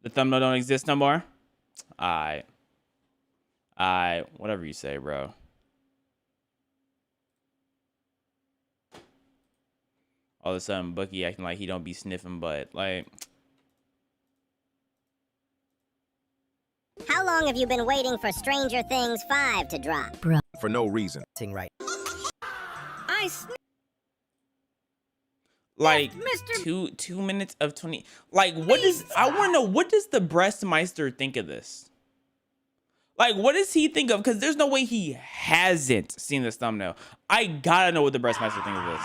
The thumbnail don't exist no more? Alright. Whatever you say, bro. All of a sudden, Bookie acting like he don't be sniffing butt. Like... How long have you been waiting for Stranger Things 5 to drop? Bro. For no reason. Right. Like, 2 minutes of 20... Like, what is... I want to know, what does the Breastmeister think of this? Like, what does he think of? Because there's no way he hasn't seen this thumbnail. I gotta know what the Breastmeister thinks of this.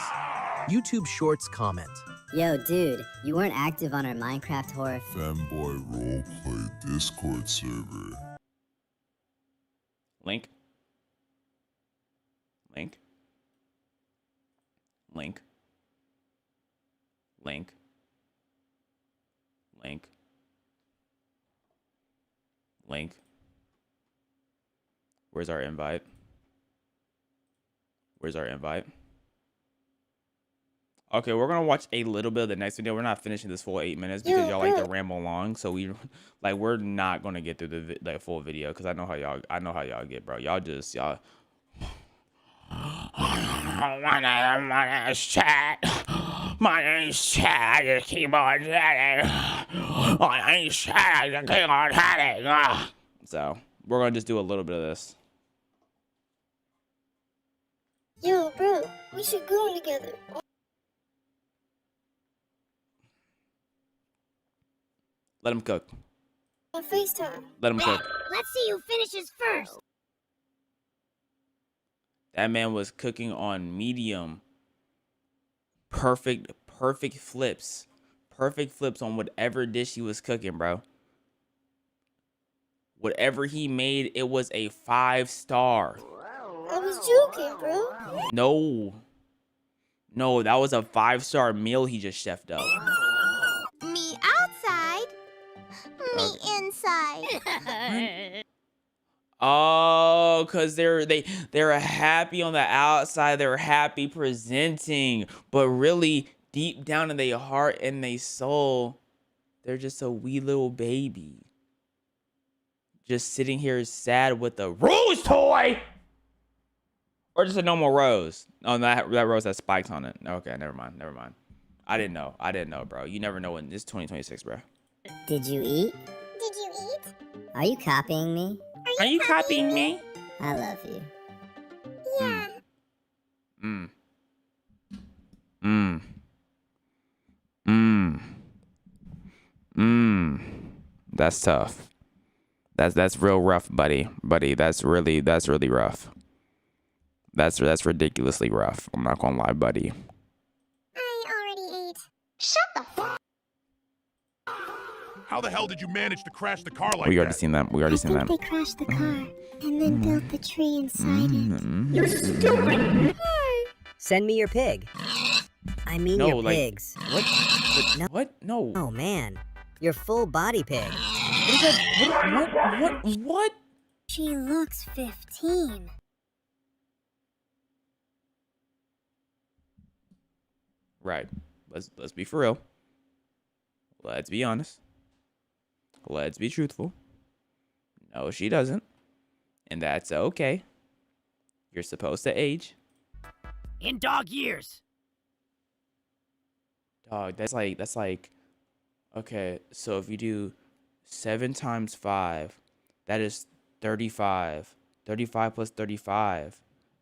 YouTube Shorts comment. Yo, dude, you weren't active on our Minecraft horror. Fanboy Roleplay Discord server. Link. Link. Link. Link. Link. Link. Where's our invite? Where's our invite? Okay, we're gonna watch a little bit of the next video. We're not finishing this full 8 minutes because y'all like to ramble long. So we're not gonna get through the full video because I know how y'all get, bro. My name's Chad. My name's Chad. I just keep on chatting. My name's Chad. I just keep on chatting. So we're gonna just do a little bit of this. Yo, bro, we should go together. Let him cook. On FaceTime. Let him cook. Let's see who finishes first. That man was cooking on medium. Perfect flips. Perfect flips on whatever dish he was cooking, bro. Whatever he made, it was a 5-star. I was joking, bro. No, that was a 5-star meal he just chefed up. Me outside, me inside. Oh, cause they're happy on the outside, they're happy presenting, but really deep down in their heart and their soul, they're just a wee little baby. Just sitting here sad with a rose toy. Or just a normal rose. Oh, that rose has spikes on it. Okay, never mind. I didn't know, bro. You never know when it's 2026, bro. Did you eat? Did you eat? Are you copying me? Are you copying me? I love you. Yeah. That's tough. That's real rough, buddy. That's really rough. That's ridiculously rough. I'm not gonna lie, buddy. I already ate. Shut the fuck. How the hell did you manage to crash the car like We already that? seen that. We already seen that. They crashed the car and then built the tree inside it. You're stupid. Send me your pig. I mean No, your like, pigs. What? No. What? No. Oh man, your full body pig. What? She looks 15. Right. Let's be for real. Let's be honest. Let's be truthful. No, she doesn't. And that's okay. You're supposed to age. In dog years. Dog, that's like okay, so if you do 7 times 5, that is 35. 35 plus 35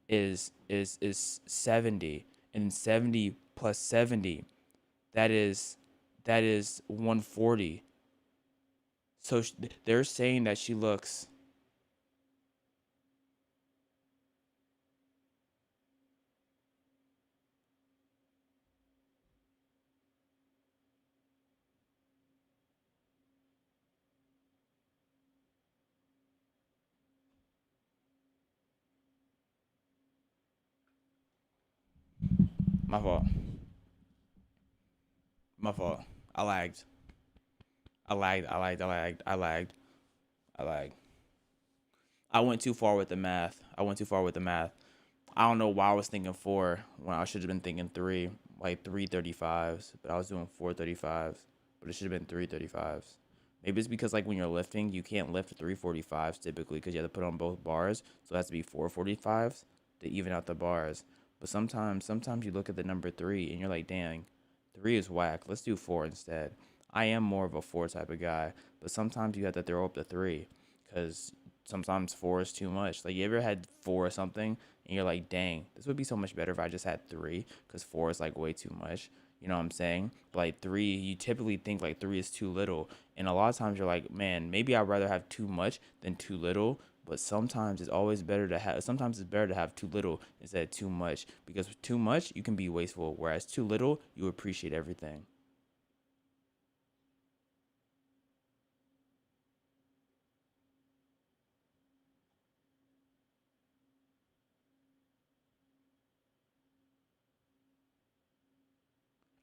is 70. And 70 plus 70, that is 140. So they're saying that she looks My fault. I lagged. I went too far with the math. I don't know why I was thinking 4 when I should have been thinking 3, like 335s, but I was doing 435s, but it should have been 335s. Maybe it's because like when you're lifting, you can't lift 345s typically because you have to put on both bars, so it has to be 445s to even out the bars. But sometimes you look at the number 3 and you're like, dang, 3 is whack. Let's do 4 instead. I am more of a 4 type of guy, but sometimes you have to throw up the 3 because sometimes 4 is too much. Like, you ever had 4 or something and you're like, dang, this would be so much better if I just had 3 because 4 is like way too much. You know what I'm saying? But like 3, you typically think like 3 is too little. And a lot of times you're like, man, maybe I'd rather have too much than too little. But sometimes it's better to have too little instead of too much, because with too much you can be wasteful, whereas too little you appreciate everything.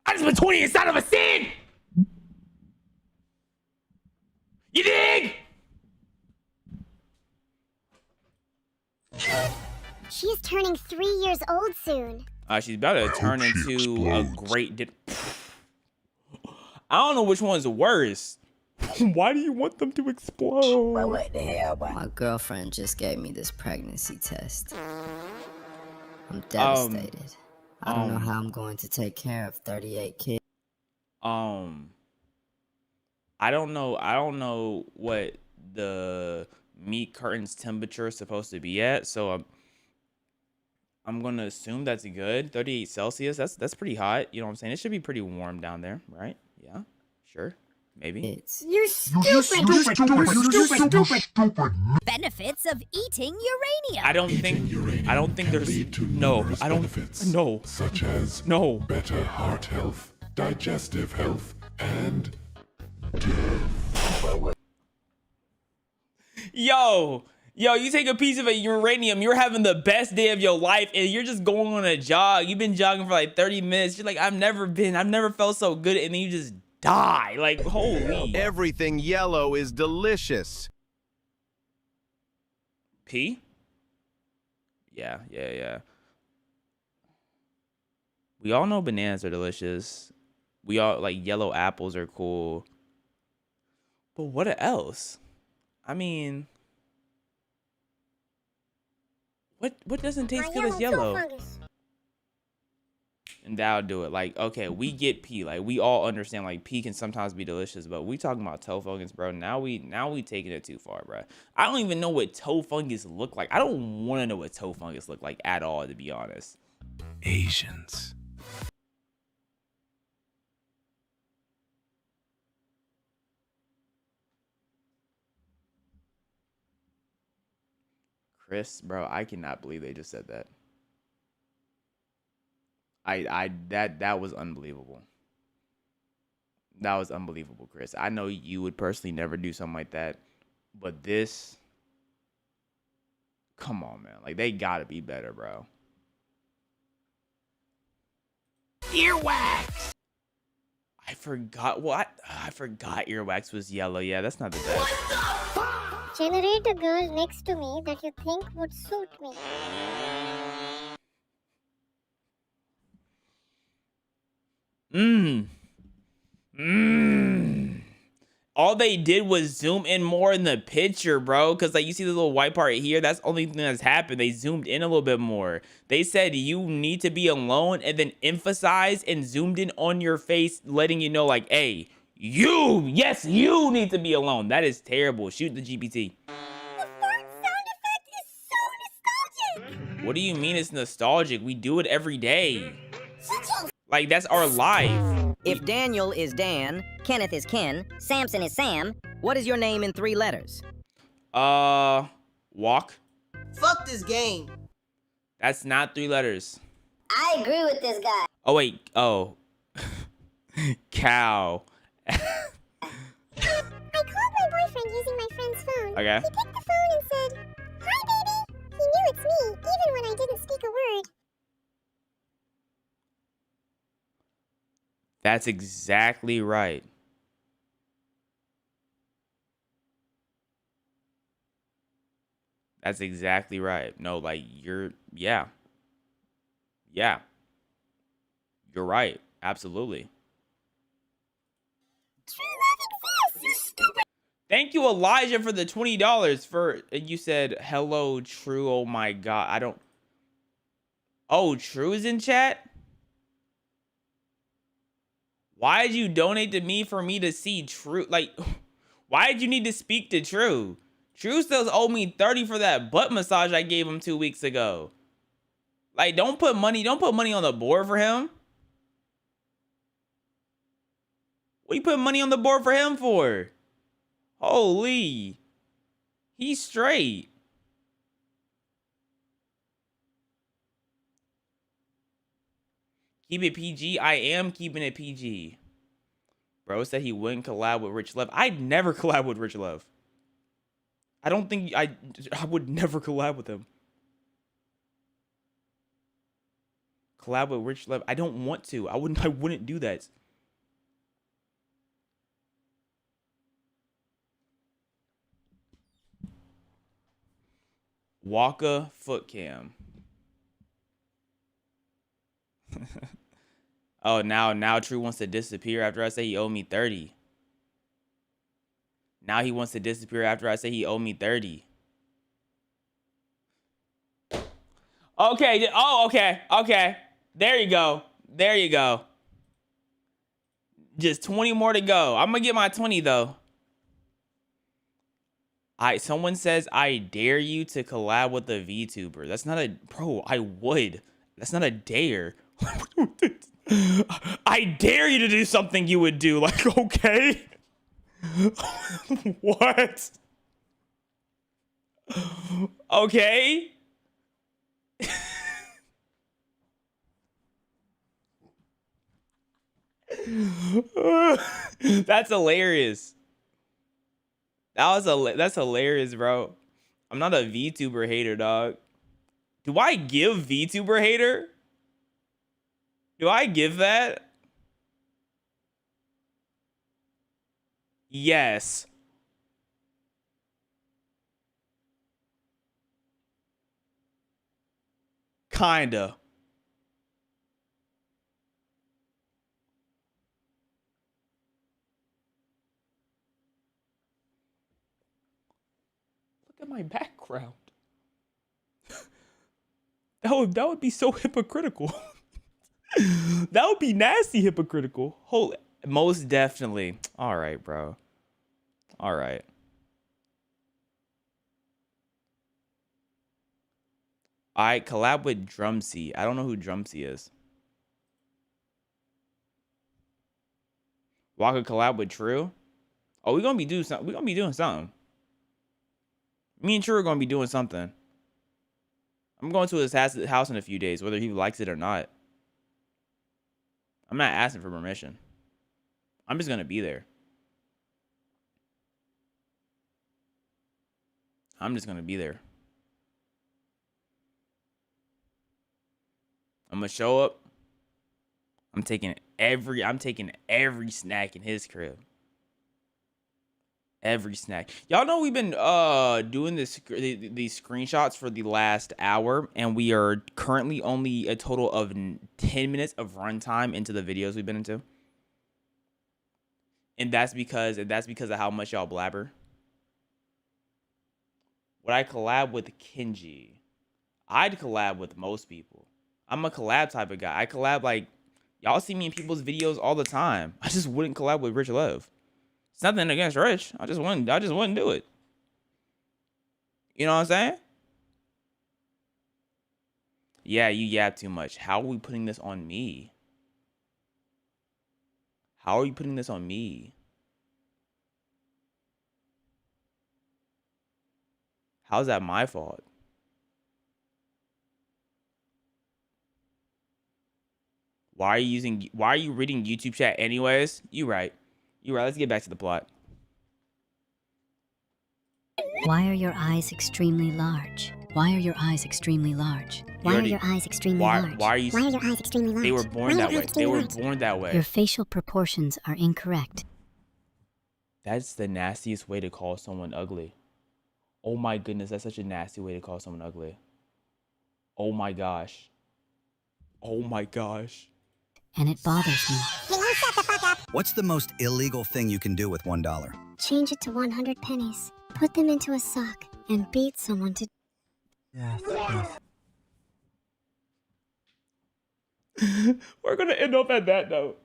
I just put 20 inside of a sin. You dig? She is turning 3 years old soon. She's about to turn into a great. I don't know which one's worse. Why do you want them to explode? What the hell? My girlfriend just gave me this pregnancy test. I'm devastated. I don't know how I'm going to take care of 38 kids. I don't know what the meat curtain's temperature is supposed to be at, so I'm gonna assume that's good. 38 Celsius. That's pretty hot. You know what I'm saying? It should be pretty warm down there, right? Yeah, sure, maybe. You're stupid. Benefits of eating uranium. I don't think there's no. I don't no. Such as no better heart health, digestive health, and Yo, you take a piece of a uranium, you're having the best day of your life, and you're just going on a jog. You've been jogging for like 30 minutes. You're like, I've never felt so good, and then you just die. Like, holy. Everything yellow is delicious. P? Yeah. We all know bananas are delicious. We all like yellow apples are cool. But what else? I mean, what doesn't taste good as yellow? And that'll do it. Like, okay, we get pea. Like, we all understand, like, pea can sometimes be delicious, but we talking about toe fungus, bro. Now we taking it too far, bro. I don't even know what toe fungus look like. I don't want to know what toe fungus look like at all, to be honest. Asians. Chris, bro, I cannot believe they just said that. That was unbelievable. That was unbelievable, Chris. I know you would personally never do something like that, but this, come on, man. Like, they gotta be better, bro. Earwax. I forgot what? I forgot earwax was yellow. Yeah, that's not the best. Generate a girl next to me that you think would suit me. All they did was zoom in more in the picture, bro. Because, like, you see the little white part here? That's the only thing that's happened. They zoomed in a little bit more. They said you need to be alone and then emphasized and zoomed in on your face, letting you know, like, hey, you need to be alone. That is terrible. Shoot the GPT. The fart sound effect is so nostalgic. What do you mean it's nostalgic? We do it every day. Like, that's our life. If Daniel is Dan, Kenneth is Ken, Samson is Sam, what is your name in 3 letters? Walk. Fuck this game. That's not 3 letters. I agree with this guy. Oh, wait. Oh. Cow. I called my boyfriend using my friend's phone. Okay. He picked the phone and said, "Hi, baby." He knew it's me, even when I didn't speak a word. That's exactly right. That's exactly right. No, like, yeah. You're right. Absolutely. True love exists, you stupid. Thank you, Elijah, for the $20 for, you said, hello, True. Oh my God. Oh, True is in chat? Why did you donate to me for me to see True? Like, why did you need to speak to True? True still owed me 30 for that butt massage I gave him 2 weeks ago. Like, don't put money on the board for him. What are you putting money on the board for him for? Holy. He's straight. Keep it PG. I am keeping it PG. Bro said he wouldn't collab with Rich Love. I'd never collab with Rich Love. I don't think I would never collab with him. Collab with Rich Love. I don't want to. I wouldn't do that. Waka foot cam. Oh, now True wants to disappear after I say he owed me 30. Now he wants to disappear after I say he owed me 30. Okay. Oh, okay. Okay. There you go. There you go. Just 20 more to go. I'm going to get my 20, though. Someone says, I dare you to collab with a VTuber. That's not a... Bro, I would. That's not a dare. I dare you to do something you would do. Like, okay. What? Okay. That's hilarious. That's hilarious, bro. I'm not a VTuber hater, dog. Do I give VTuber hater? Do I give that? Yes. Kinda. Look at my background. That would be so hypocritical. That would be nasty hypocritical. Holy, most definitely. All right, bro. All right. I collab with Drumsy. I don't know who Drumsy is. Waka collab with True. Oh, we're gonna be doing something. We're gonna be doing something. Me and True are gonna be doing something. I'm going to his house in a few days, whether he likes it or not. I'm not asking for permission. I'm just gonna be there. I'm just gonna be there. I'm gonna show up. I'm taking every snack in his crib. Every snack. Y'all know we've been doing these screenshots for the last hour, and we are currently only a total of 10 minutes of runtime into the videos we've been into. And that's because of how much y'all blabber. Would I collab with Kenji? I'd collab with most people. I'm a collab type of guy. I collab, like, y'all see me in people's videos all the time. I just wouldn't collab with Rich Love. It's nothing against Rich. I just wouldn't do it. You know what I'm saying? Yeah, you yap too much. How are we putting this on me? How are you putting this on me? How's that my fault? Why are you reading YouTube chat anyways? You right. Let's get back to the plot. Why are your eyes extremely large? Why are your eyes extremely large? Why are your eyes extremely large? Why are your eyes extremely large? They were born that way. They were born that way. Your facial proportions are incorrect. That's the nastiest way to call someone ugly. Oh my goodness, that's such a nasty way to call someone ugly. Oh my gosh. Oh my gosh. And it bothers me. What's the most illegal thing you can do with $1? Change it to 100 pennies. Put them into a sock and beat someone to... Yes. We're gonna end up at that note.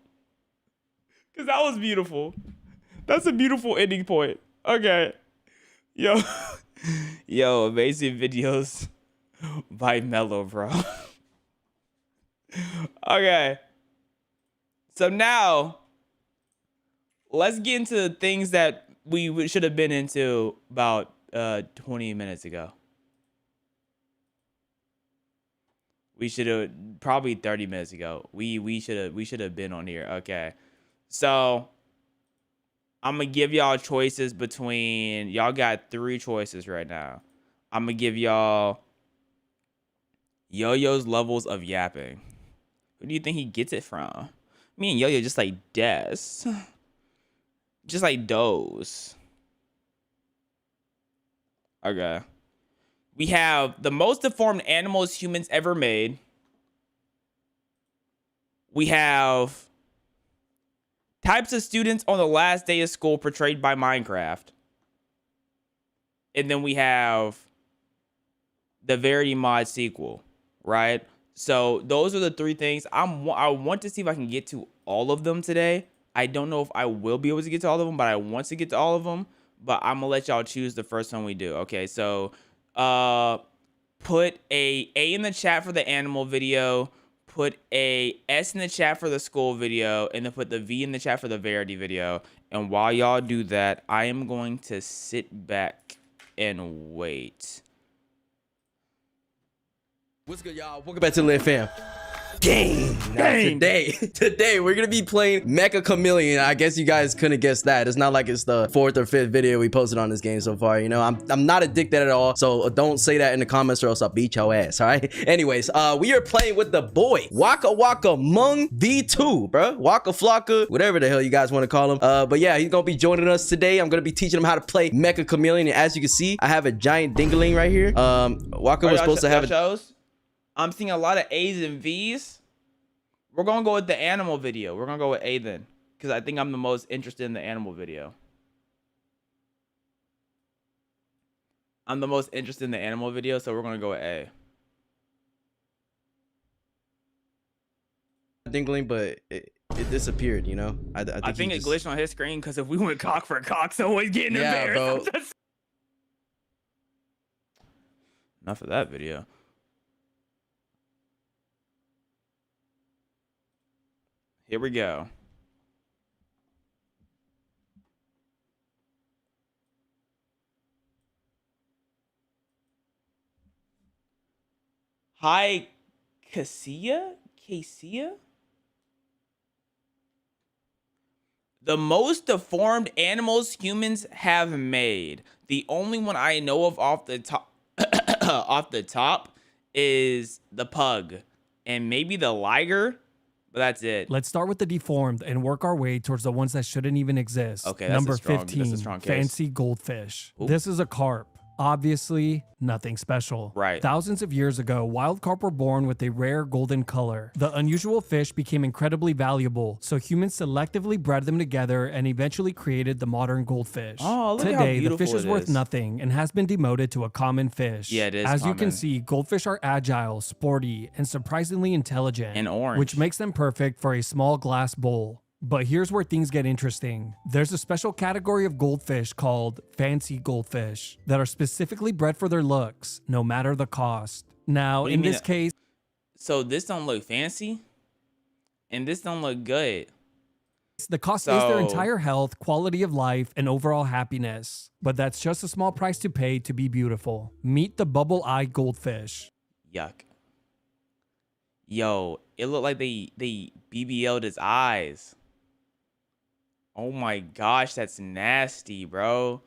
Because that was beautiful. That's a beautiful ending point. Okay. Yo, amazing videos by Mellow, bro. Okay. So now, let's get into the things that we should have been into about 20 minutes ago. We should have probably 30 minutes ago. We should have been on here. Okay. So I'm gonna give y'all choices between y'all got 3 choices right now. I'm gonna give y'all Yo-Yo's levels of yapping. Who do you think he gets it from? Me and Yo-Yo just like Des. Just like those. Okay. We have the most deformed animals humans ever made. We have types of students on the last day of school portrayed by Minecraft. And then we have the Verity mod sequel, right? So those are the three things. I want to see if I can get to all of them today. I don't know if I will be able to get to all of them, but I want to get to all of them. But I'm gonna let y'all choose the first one we do. Okay, so put a in the chat for the animal video, put a S in the chat for the school video, and then put the V in the chat for the Verity video. And while y'all do that, I am going to sit back and wait. What's good, y'all? Welcome back to Lit Fam. Game. Today we're gonna be playing Mecha Chameleon. I guess you guys couldn't guess that. It's not like it's the 4th or 5th video we posted on this game so far. You know, I'm not addicted at all, so don't say that in the comments or else I'll beat your ass. All right. Anyways, we are playing with the boy Waka Waka Mung V2, bro. Waka Flocka, whatever the hell you guys want to call him. But yeah, he's gonna be joining us today. I'm gonna be teaching him how to play Mecha Chameleon, and as you can see, I have a giant dingaling right here. Waka was supposed to have a. I'm seeing a lot of A's and V's. We're going to go with the animal video. We're going to go with A then, because I think I'm the most interested in the animal video. I'm the most interested in the animal video, so we're going to go with A. Dingling, but it disappeared, you know? I think it glitched on his screen, because if we went cock for cock, someone's getting embarrassed. Bro. Enough of that video. Here we go. Hi, Cassia? The most deformed animals humans have made. The only one I know of off the top is the pug and maybe the liger. But that's it. Let's start with the deformed and work our way towards the ones that shouldn't even exist. Okay, Number 15, fancy goldfish. Ooh. This is a carp. Obviously, nothing special. Right. Thousands of years ago, wild carp were born with a rare golden color. The unusual fish became incredibly valuable, so humans selectively bred them together and eventually created the modern goldfish. Oh, look how Today, the beautiful fish is it worth is. nothing and has been demoted to a common fish. Yeah, it is As you common. can see, goldfish are agile, sporty, and surprisingly intelligent. And orange. Which makes them perfect for a small glass bowl. But here's where things get interesting. There's a special category of goldfish called fancy goldfish that are specifically bred for their looks, no matter the cost. Now, What do you in mean this case... So this don't look fancy? And this don't look good? The cost is their entire health, quality of life, and overall happiness. But that's just a small price to pay to be beautiful. Meet the bubble-eyed goldfish. Yuck. Yo, it looked like they BBL'd his eyes. Oh my gosh, that's nasty, bro.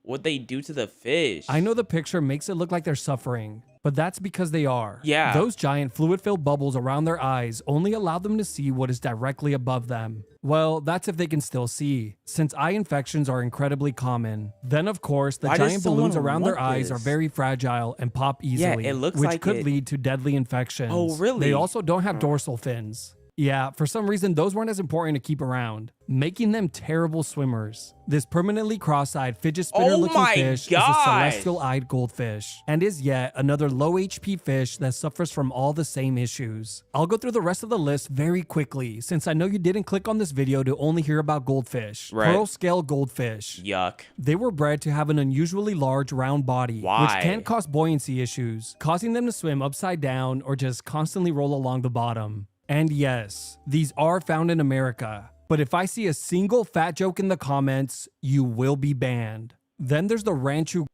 What'd they do to the fish? I know the picture makes it look like they're suffering, but that's because they are. Yeah. Those giant fluid-filled bubbles around their eyes only allow them to see what is directly above them. Well, that's if they can still see, since eye infections are incredibly common. Then, of course, the Why does giant balloons someone around their want eyes are this? very fragile and pop easily, it looks which like could it. lead to deadly infections. Oh, really? They also don't have dorsal fins. Yeah, for some reason, those weren't as important to keep around, making them terrible swimmers. This permanently cross-eyed fidget spinner-looking fish is a celestial-eyed goldfish, and is yet another low-HP fish that suffers from all the same issues. I'll go through the rest of the list very quickly, since I know you didn't click on this video to only hear about goldfish. Right. Pearl scale goldfish. Yuck. They were bred to have an unusually large round body, Why? which can cause buoyancy issues, causing them to swim upside down or just constantly roll along the bottom. And yes, these are found in America, but if I see a single fat joke in the comments, you will be banned. Then there's the Ranchu.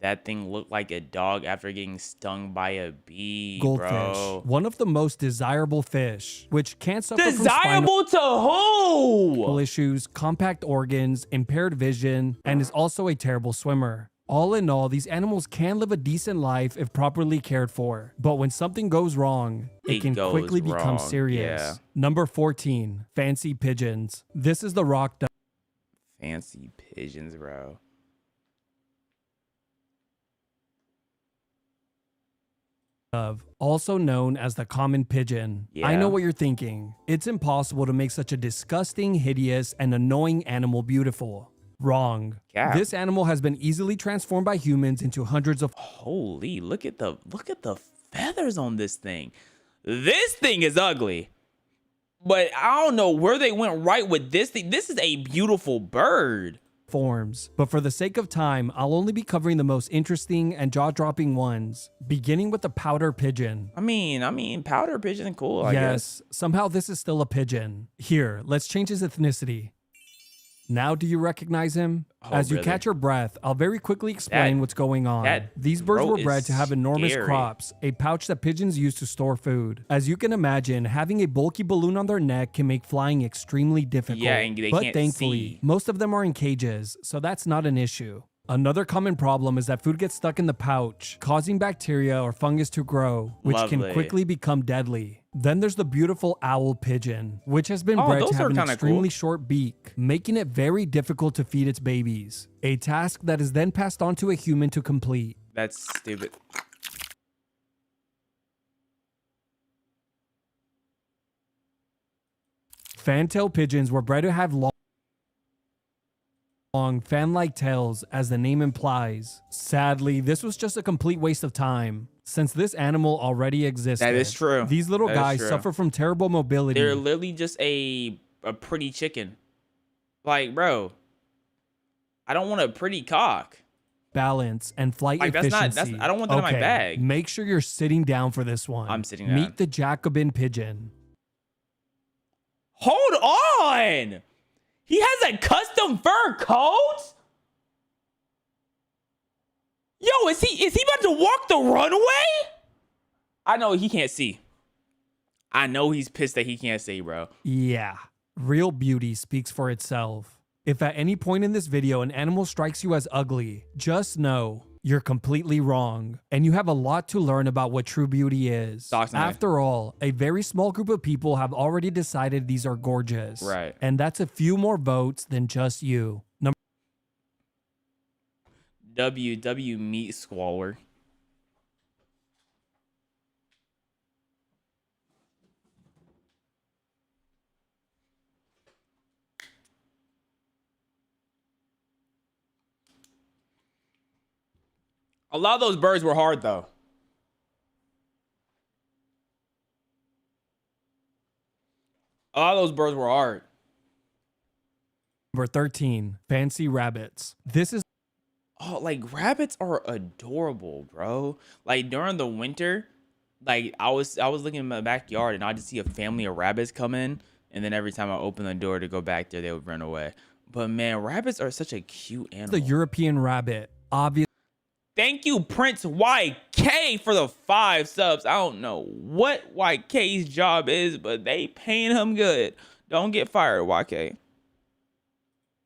That thing looked like a dog after getting stung by a bee, Goldfish, bro. one of the most desirable fish, which can suffer from Desirable to who? issues, compact organs, impaired vision, and is also a terrible swimmer. All in all, these animals can live a decent life if properly cared for, but when something goes wrong, it can goes quickly become wrong, serious. yeah. Number 14, fancy pigeons. This is the rock duck. Fancy pigeons, bro. also known as the common pigeon. I Yeah. know what you're thinking. It's impossible to make such a disgusting, hideous, and annoying animal beautiful. Wrong. Cap. This animal has been easily transformed by humans into hundreds of— Holy, look at the feathers on this thing. This thing is ugly. But I don't know where they went right with this thing. This is a beautiful bird. forms, but for the sake of time, I'll only be covering the most interesting and jaw-dropping ones, beginning with the powder pigeon. I mean, powder pigeon, cool, I guess. Yes, somehow this is still a pigeon. Here, let's change his ethnicity. Now, do you recognize him? Oh, As you really? catch your breath, I'll very quickly explain what's going on. These birds throat were bred is to have enormous scary. crops, a pouch that pigeons use to store food. As you can imagine, having a bulky balloon on their neck can make flying extremely difficult. Yeah, and they but can't thankfully, see. most of them are in cages, so that's not an issue. Another common problem is that food gets stuck in the pouch, causing bacteria or fungus to grow, which can Lovely. quickly become deadly. Then there's the beautiful owl pigeon, which has been bred those to have are an kinda extremely cool. short beak, making it very difficult to feed its babies, a task that is then passed on to a human to complete. That's stupid. Fantail pigeons were bred to have long fan-like tails, as the name implies. Sadly, this was just a complete waste of time, since this animal already existed. That is true. These little That is guys true. suffer from terrible mobility. They're literally just a pretty chicken. Like, bro, I don't want a pretty cock. Balance and flight Like, that's efficiency. not- I don't want that in my Okay, bag. Make sure you're sitting down for this one. I'm sitting down. Meet the Jacobin pigeon. Hold on! He has a custom fur coat? Yo, is he about to walk the runway? I know he can't see. I know he's pissed that he can't see, bro. Yeah, real beauty speaks for itself. If at any point in this video an animal strikes you as ugly, just know you're completely wrong, and you have a lot to learn about what true beauty is. Docs and I. After all, a very small group of people have already decided these are gorgeous. Right. And that's a few more votes than just you. WW meat squalor. A lot of those birds were hard though. A lot of those birds were hard. Number 13, fancy rabbits. This is Oh, like rabbits are adorable, bro. Like during the winter, like I was looking in my backyard and I just see a family of rabbits come in, and then every time I open the door to go back there, they would run away. But man, rabbits are such a cute animal. the European rabbit. Obviously, Thank you, Prince YK, for the 5 subs. I don't know what YK's job is, but they paying him good. Don't get fired, YK.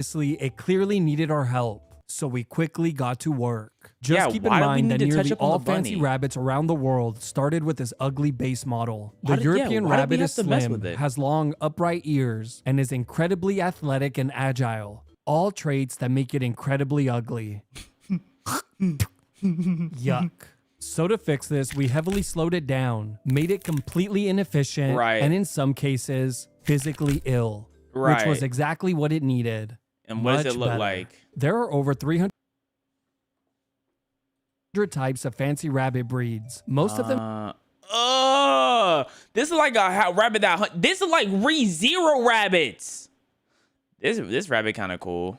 it clearly needed our help, so we quickly got to work. Just Yeah, keep in why do we mind need that to touch nearly up on all the fancy bunny? rabbits around the world started with this ugly base model. Why The did- yeah, European why do we rabbit have is to mess slim, with it? has long, upright ears, and is incredibly athletic and agile. All traits that make it incredibly ugly. Yuck. So to fix this, we heavily slowed it down, made it completely inefficient, Right. and in some cases, physically ill, which was Right. exactly what it needed. And what does Much it look better. like? There are over 300 types of fancy rabbit breeds. Most of them This is like a rabbit that hunt. This is like ReZero rabbits. This rabbit kind of cool.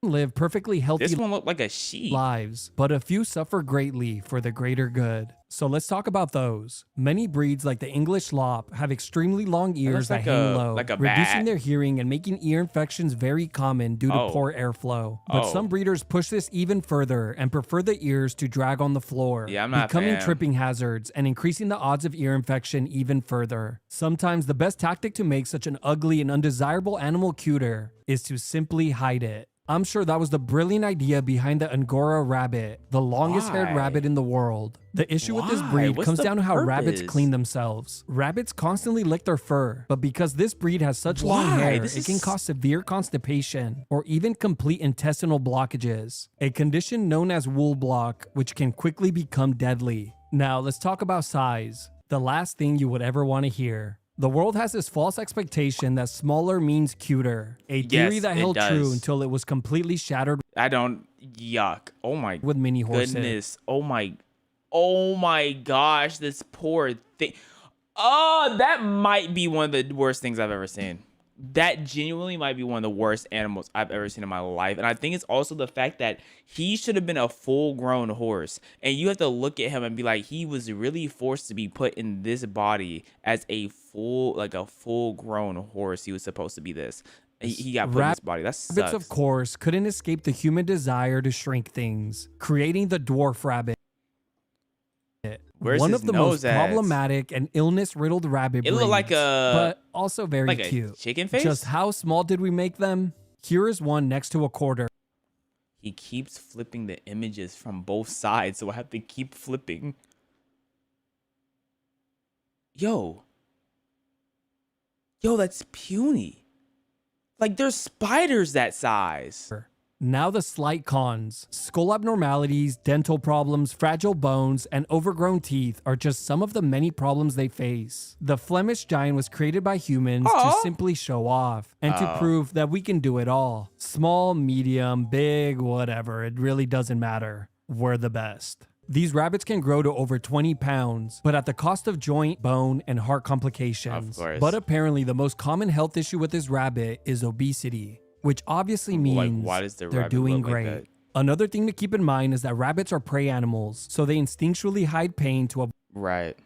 live perfectly healthy This one looked like a sheep. lives, but a few suffer greatly for the greater good. So let's talk about those. Many breeds like the English Lop have extremely long ears that like hang a- low, like a reducing bat. their hearing and making ear infections very common due to Oh. poor airflow. But Oh. some breeders push this even further and prefer the ears to drag on the floor, Yeah, I'm not a becoming fan. tripping hazards and increasing the odds of ear infection even further. Sometimes the best tactic to make such an ugly and undesirable animal cuter is to simply hide it. I'm sure that was the brilliant idea behind the Angora rabbit, the longest haired Why? rabbit in the world. The issue with this Why? breed What's comes the down to how rabbits purpose? clean themselves. Rabbits constantly lick their fur, but because this breed has such long Why? hair, This it can is- cause severe constipation or even complete intestinal blockages, a condition known as wool block, which can quickly become deadly. Now, let's talk about size. The last thing you would ever want to hear. The world has this false expectation that smaller means cuter, a theory Yes, that it held true does. until it was completely shattered I don't. Yuck. Oh my with mini horses. goodness. Oh my gosh. This poor thing. Oh, that might be one of the worst things I've ever seen. That genuinely might be one of the worst animals I've ever seen in my life. And I think it's also the fact that he should have been a full-grown horse. And you have to look at him and be like, he was really forced to be put in this body as a full-grown horse. He was supposed to be this. He got put in this body. That Rabbits, sucks. of course, couldn't escape the human desire to shrink things, creating the dwarf rabbit. Where's One his of the nose most at? problematic and illness-riddled rabbit It looked like breeds, a- but also very like a cute. chicken face? Just how small did we make them? Here is one next to a quarter. He keeps flipping the images from both sides, so I have to keep flipping. Yo, that's puny. Like, there's spiders that size. Now the slight cons. Skull abnormalities, dental problems, fragile bones, and overgrown teeth are just some of the many problems they face. The Flemish Giant was created by humans to simply show off and to Oh. prove that we can do it all. Small, medium, big, whatever, it really doesn't matter. We're the best. These rabbits can grow to over 20 pounds, but at the cost of joint, bone, and heart complications. Of course. But apparently the most common health issue with this rabbit is obesity, which obviously means why does the they're rabbit doing look like great. that? Another thing to keep in mind is that rabbits are prey animals, so they instinctually hide pain to Right.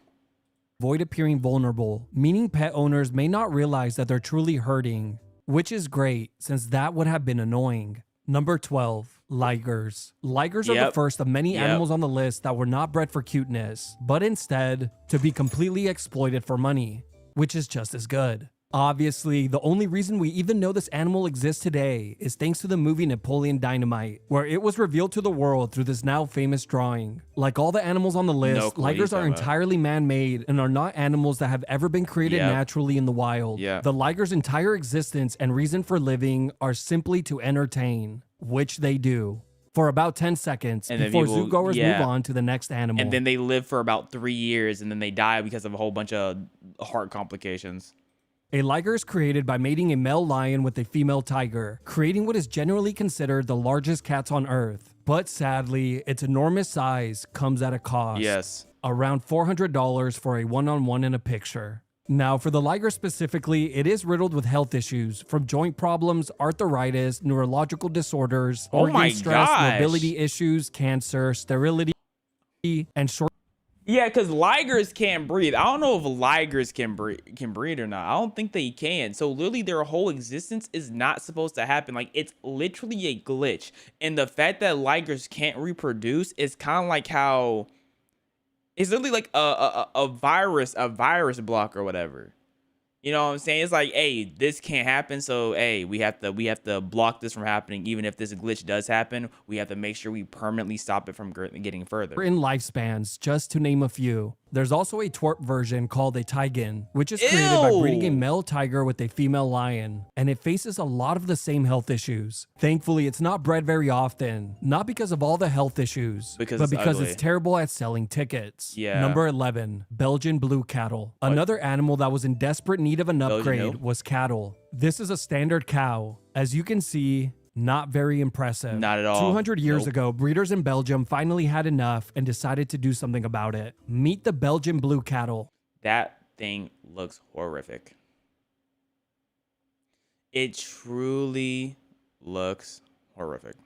avoid appearing vulnerable, meaning pet owners may not realize that they're truly hurting, which is great since that would have been annoying. Number 12, ligers. Ligers are the Yep. first of many Yep. animals on the list that were not bred for cuteness, but instead to be completely exploited for money, which is just as good. Obviously, the only reason we even know this animal exists today is thanks to the movie Napoleon Dynamite, where it was revealed to the world through this now famous drawing. Like all the animals on the list, clue what you're ligers are talking about. entirely man-made and are not animals that have ever been created Yep. naturally in the wild. Yeah. The liger's entire existence and reason for living are simply to entertain, which they do. For about 10 seconds And then before people- zoogoers yeah. move on to the next animal. And then they live for about 3 years, and then they die because of a whole bunch of heart complications. A liger is created by mating a male lion with a female tiger, creating what is generally considered the largest cats on Earth. But sadly, its enormous size comes at a cost. Yes. Around $400 for a one-on-one in a picture. Now, for the liger specifically, it is riddled with health issues, from joint problems, arthritis, neurological disorders, Oh organ my stress, gosh. mobility issues, cancer, sterility, and short. Yeah, because ligers can't breathe. I don't know if ligers can breathe or not. I don't think they can. So literally their whole existence is not supposed to happen. Like, it's literally a glitch. And the fact that ligers can't reproduce is kind of like how it's literally like a virus block or whatever. You know what I'm saying? It's like, hey, this can't happen, so hey, we have to block this from happening. Even if this glitch does happen, we have to make sure we permanently stop it from getting further. In lifespans, just to name a few. There's also a twerp version called a Tigan, which is created by breeding a Ew. male tiger with a female lion, and it faces a lot of the same health issues. Thankfully, it's not bred very often, not because of all the health issues, Because but it's because ugly. it's terrible at selling tickets. Yeah. Number 11, Belgian blue cattle. Another animal that was in desperate need of an Belgian upgrade who? was cattle. This is a standard cow. As you can see, not very impressive. Not at all. 200 years Nope. ago, breeders in Belgium finally had enough and decided to do something about it. Meet the Belgian blue cattle. That thing looks horrific. It truly looks horrific.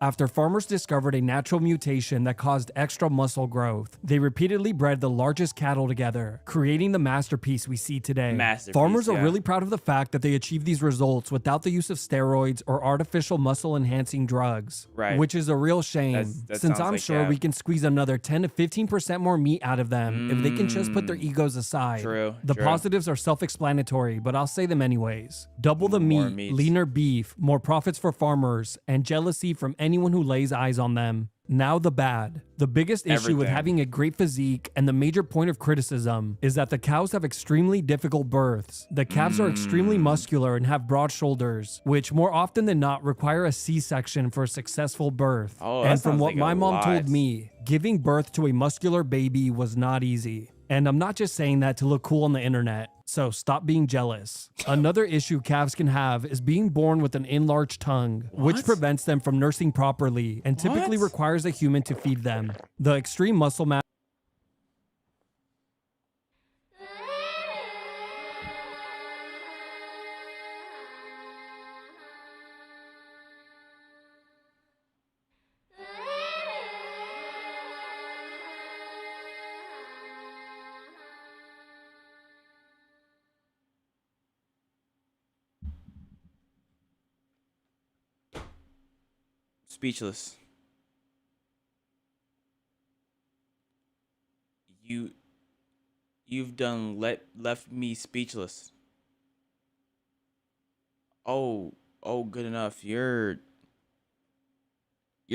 After farmers discovered a natural mutation that caused extra muscle growth, they repeatedly bred the largest cattle together, creating the masterpiece we see today. Farmers are really proud of the fact that they achieved these results without the use of steroids or artificial muscle-enhancing drugs, which is a real shame, since I'm sure we can squeeze another 10 to 15% more meat out of them if they can just put their egos aside. The positives are self-explanatory, but I'll say them anyways. Double the meat, leaner beef, more profits for farmers, and jealousy from anyone who lays eyes on them. Now the bad. The biggest issue with having a great physique and the major point of criticism is that the cows have extremely difficult births. The calves are extremely muscular and have broad shoulders, which more often than not require a C-section for a successful birth. And from what my mom told me, giving birth to a muscular baby was not easy. And I'm not just saying that to look cool on the internet, so stop being jealous. Another issue calves can have is being born with an enlarged tongue, which prevents them from nursing properly and typically requires a human to feed them. The extreme muscle mass Speechless. You've done left me speechless. Oh, good enough. You're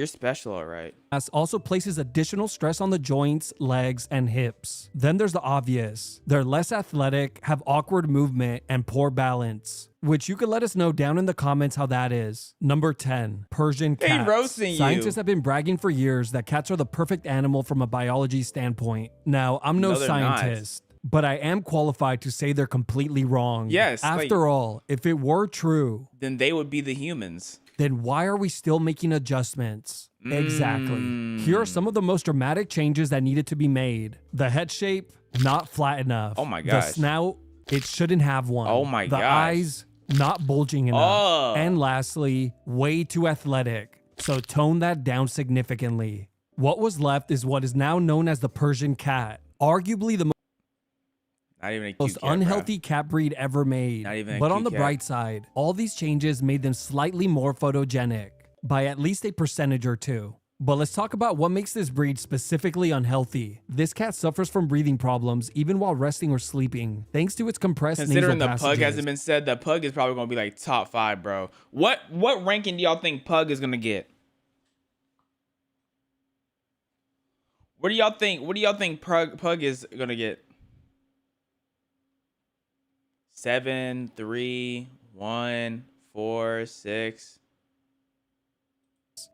special, all right. Also places additional stress on the joints, legs, and hips. Then there's the obvious. They're less athletic, have awkward movement, and poor balance, which you could let us know down in the comments how that is. Number 10, Persian cats. Roasting Scientists you. have been bragging for years that cats are the perfect animal from a biology standpoint. Now, I'm no scientist, but I am qualified to say they're completely wrong. Yes. After all, if it were true, then they would be the humans. Then why are we still making adjustments? Exactly. Here are some of the most dramatic changes that needed to be made. The head shape, not flat enough. Oh my gosh. The snout, it shouldn't have one. Oh my gosh. The eyes, not bulging enough. And lastly, way too athletic. So tone that down significantly. What was left is what is now known as the Persian cat. Arguably the most unhealthy cat breed ever made. But on the bright side, all these changes made them slightly more photogenic, by at least a percentage or two. But let's talk about what makes this breed specifically unhealthy. This cat suffers from breathing problems even while resting or sleeping, thanks to its compressed nasal Considering the passages. pug hasn't been said, the pug is probably gonna be like top 5, bro. What ranking do y'all think pug is gonna get? What do y'all think pug is gonna get? 7, 3, 1, 4, 6.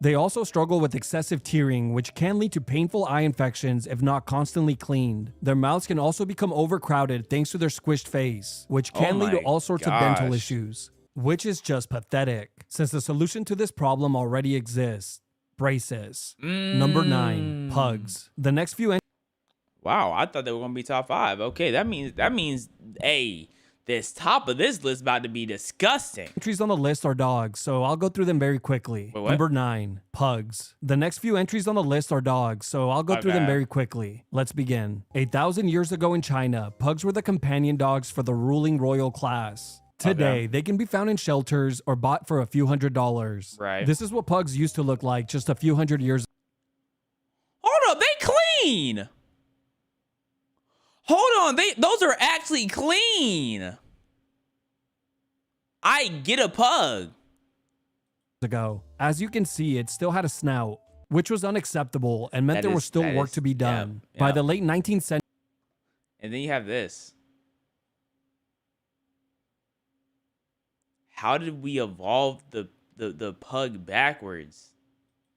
They also struggle with excessive tearing, which can lead to painful eye infections if not constantly cleaned. Their mouths can also become overcrowded thanks to their squished face, which can lead to all sorts of dental issues, which is just pathetic, since the solution to this problem already exists. Braces. Number 9, pugs. The next few Wow, I thought they were gonna be top 5. Okay, that means hey, this top of this list about to be disgusting. entries on the list are dogs, so I'll go through them very quickly. Wait, what? Number 9, pugs. The next few entries on the list are dogs, so I'll go through them very quickly. Let's begin. 1,000 years ago in China, pugs were the companion dogs for the ruling royal class. Today, they can be found in shelters or bought for a few $100s. Right. This is what pugs used to look like just a few hundred years. Hold up, they clean. Hold on, those are actually clean. I get a pug. Ago. As you can see, it still had a snout, which was unacceptable and meant there was still work to be done. By the late 19th century, And then you have this. How did we evolve the pug backwards?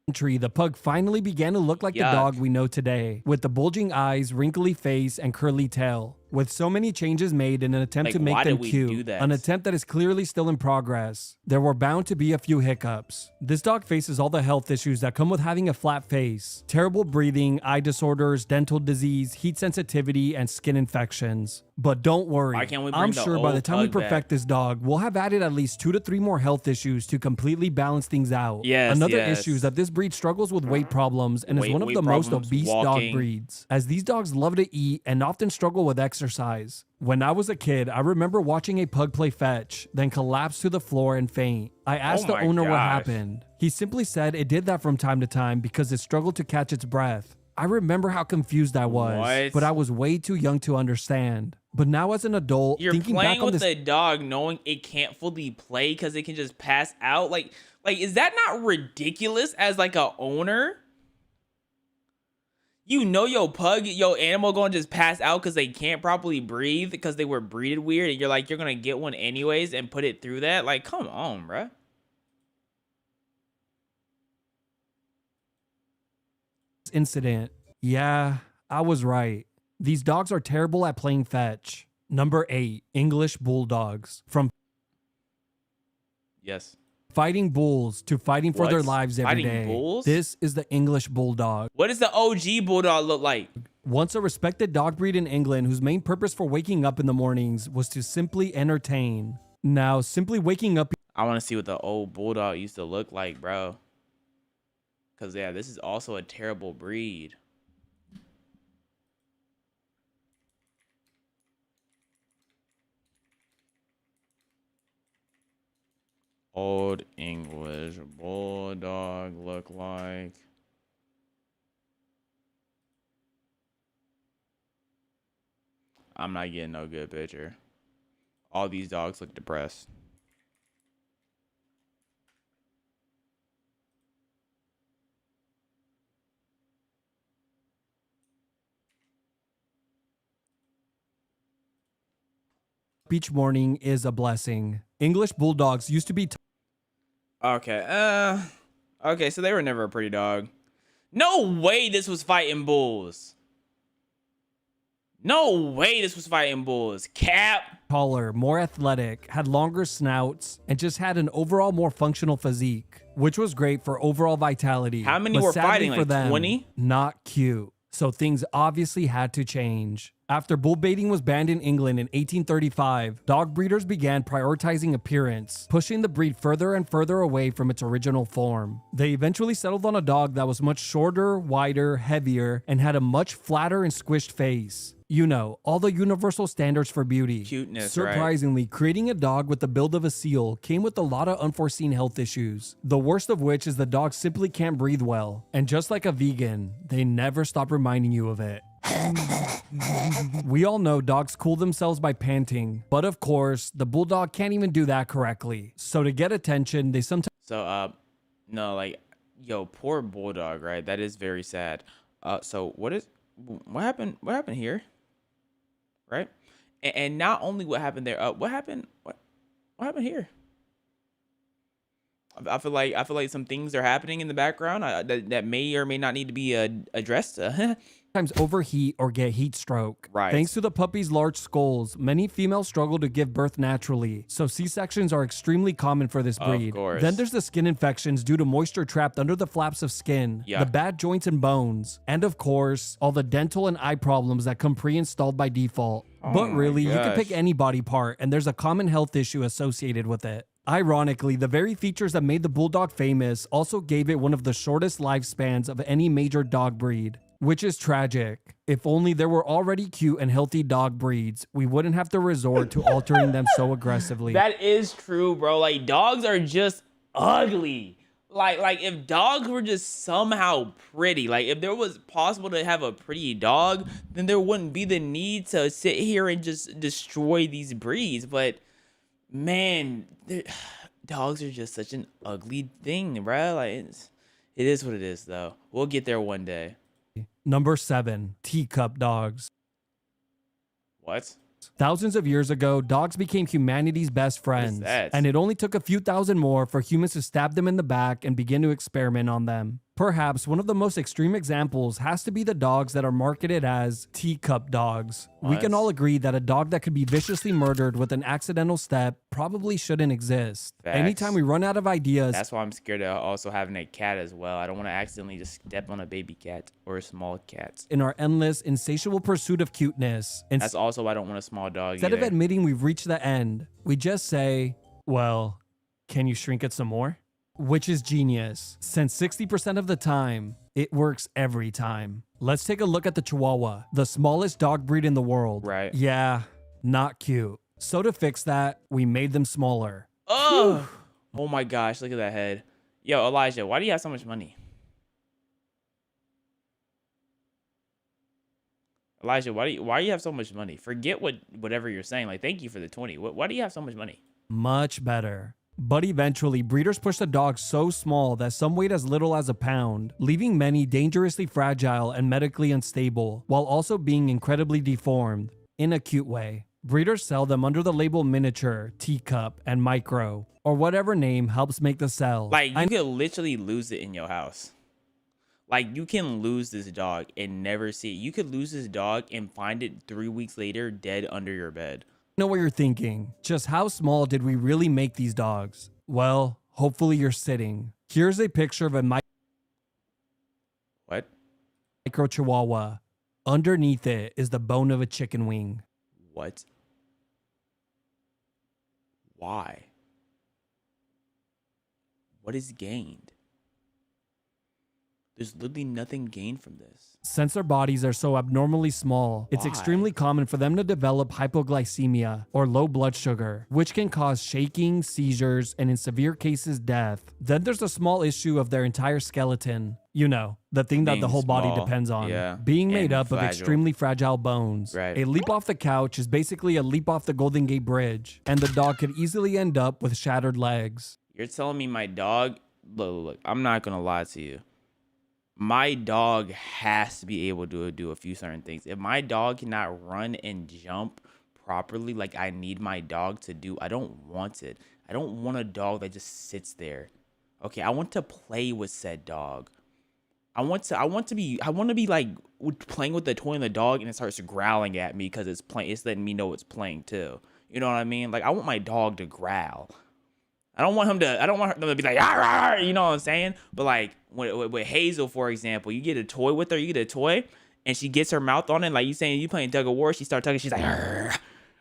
the pug finally began to look like the dog we know today, with the bulging eyes, wrinkly face, and curly tail. With so many changes made in an attempt Like, to make why them did we cute, do that? an attempt that is clearly still in progress, there were bound to be a few hiccups. This dog faces all the health issues that come with having a flat face, terrible breathing, eye disorders, dental disease, heat sensitivity, and skin infections. But don't worry, Why can't we bring I'm the sure by the old time we pug back? perfect this dog, we'll have added at least 2 to 3 more health issues to completely balance things out. Yes, Another yes. issue is that this breed struggles with weight problems and is one of Weight the most problems, obese dog walking. breeds, as these dogs love to eat and often struggle with exercise. When I was a kid, I remember watching a pug play fetch, then collapse to the floor and faint. I asked the my owner what gosh. happened. He simply said it did that from time to time because it struggled to catch its breath. I remember how confused I was, What? but I was way too young to understand. But now as an adult, You're thinking playing back on with this the dog knowing it can't fully play because it can just pass out. Like is that not ridiculous as like a owner? You know your animal gonna just pass out because they can't properly breathe because they were breeded weird, and you're like, you're gonna get one anyways and put it through that? Like, come on, bruh. incident. Yeah, I was right. These dogs are terrible at playing fetch. Number 8, English Bulldogs. From Yes. fighting bulls to fighting for their What? lives every Fighting day. bulls? This is the English Bulldog. What does the OG bulldog look like? Once a respected dog breed in England whose main purpose for waking up in the mornings was to simply entertain. Now, simply waking up I want to see what the old bulldog used to look like, bro. Because, yeah, this is also a terrible breed. Old English bulldog look like. I'm not getting no good picture. All these dogs look depressed. each morning is a blessing. English Bulldogs used to be Okay, okay, so they were never a pretty dog. No way this was fighting bulls. No way this was fighting bulls. Cap. taller, more athletic, had longer snouts, and just had an overall more functional physique, which was great for overall vitality. How many But were sadly fighting, for like them, 20? Not cute. So things obviously had to change. After bull baiting was banned in England in 1835, dog breeders began prioritizing appearance, pushing the breed further and further away from its original form. They eventually settled on a dog that was much shorter, wider, heavier, and had a much flatter and squished face. You know, all the universal standards for beauty. Cuteness, right? Surprisingly, creating a dog with the build of a seal came with a lot of unforeseen health issues. The worst of which is the dog simply can't breathe well. And just like a vegan, they never stop reminding you of it. We all know dogs cool themselves by panting, but of course, the bulldog can't even do that correctly. So to get attention, they sometimes So, no, like, yo, poor bulldog, right? That is very sad. So what happened? What happened here? Right? And not only what happened there, what happened happened here? I feel like some things are happening in the background that may or may not need to be addressed. overheat or get heat stroke. Right. Thanks to the puppy's large skulls, many females struggle to give birth naturally, so C-sections are extremely common for this breed. Of course. Then there's the skin infections due to moisture trapped under the flaps of skin, Yeah. the bad joints and bones, and of course, all the dental and eye problems that come pre-installed by default. Oh But my really, you can pick gosh. any body part, and there's a common health issue associated with it. Ironically, the very features that made the bulldog famous also gave it one of the shortest lifespans of any major dog breed, which is tragic. If only there were already cute and healthy dog breeds, we wouldn't have to resort to altering them so aggressively. That is true, bro. Like, dogs are just ugly. Like if dogs were just somehow pretty, like if there was possible to have a pretty dog, then there wouldn't be the need to sit here and just destroy these breeds. But man, dogs are just such an ugly thing, bro. Like it is what it is, though. We'll get there one day. Number 7, teacup dogs. What? Thousands of years ago, dogs became humanity's best friends, that? and it only took a few thousand more for humans to stab them in the back and begin to experiment on them. Perhaps one of the most extreme examples has to be the dogs that are marketed as teacup dogs. We can all agree that a dog that could be viciously murdered with an accidental step probably shouldn't exist. Facts. Anytime we run out of ideas, That's why I'm scared of also having a cat as well. I don't want to accidentally just step on a baby cat or a small cat. in our endless, insatiable pursuit of cuteness, That's also why I don't want a small dog instead either. of admitting we've reached the end, we just say, well, can you shrink it some more? Which is genius, since 60% of the time, it works every time. Let's take a look at the Chihuahua, the smallest dog breed in the world. Right. Yeah, not cute. So to fix that, we made them smaller. Oh, oh my gosh, look at that head. Yo, Elijah, why do you have so much money? Elijah, why do you have so much money? Forget whatever you're saying. Like, thank you for the 20. Why do you have so much money? Much better. But eventually, breeders pushed the dog so small that some weighed as little as a pound, leaving many dangerously fragile and medically unstable, while also being incredibly deformed, in a cute way. Breeders sell them under the label miniature, teacup, and micro, or whatever name helps make the sell. Like, you could literally lose it in your house. Like, you can lose this dog and never see it. You could lose this dog and find it 3 weeks later dead under your bed. Know what you're thinking. Just how small did we really make these dogs? Well, hopefully you're sitting. Here's a picture of a micro Chihuahua. Underneath it is the bone of a chicken wing. What? Why? What is gained? There's literally nothing gained from this. Since their bodies are so abnormally small, it's extremely common for them to develop hypoglycemia or low blood sugar, which can cause shaking, seizures, and in severe cases, death. Then there's the small issue of their entire skeleton. You know, the thing that the Being whole body small, depends on. yeah, Being made and up of fragile. extremely fragile bones. Right. A leap off the couch is basically a leap off the Golden Gate Bridge, and the dog could easily end up with shattered legs. You're telling me my dog... Look, I'm not going to lie to you. My dog has to be able to do a few certain things. If my dog cannot run and jump properly like I need my dog to do, I don't want it. I don't want a dog that just sits there. Okay, I want to play with said dog. I want to be like playing with the toy and the dog and it starts growling at me because it's letting me know it's playing too. You know what I mean? Like, I want my dog to growl. I don't want them to be like, "Arr, arr," you know what I'm saying? But like with Hazel, for example, you get a toy with her, and she gets her mouth on it, like you saying you playing tug of war, she starts tugging, she's like, "Arr,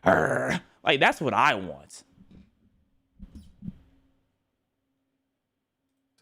arr." Like, that's what I want.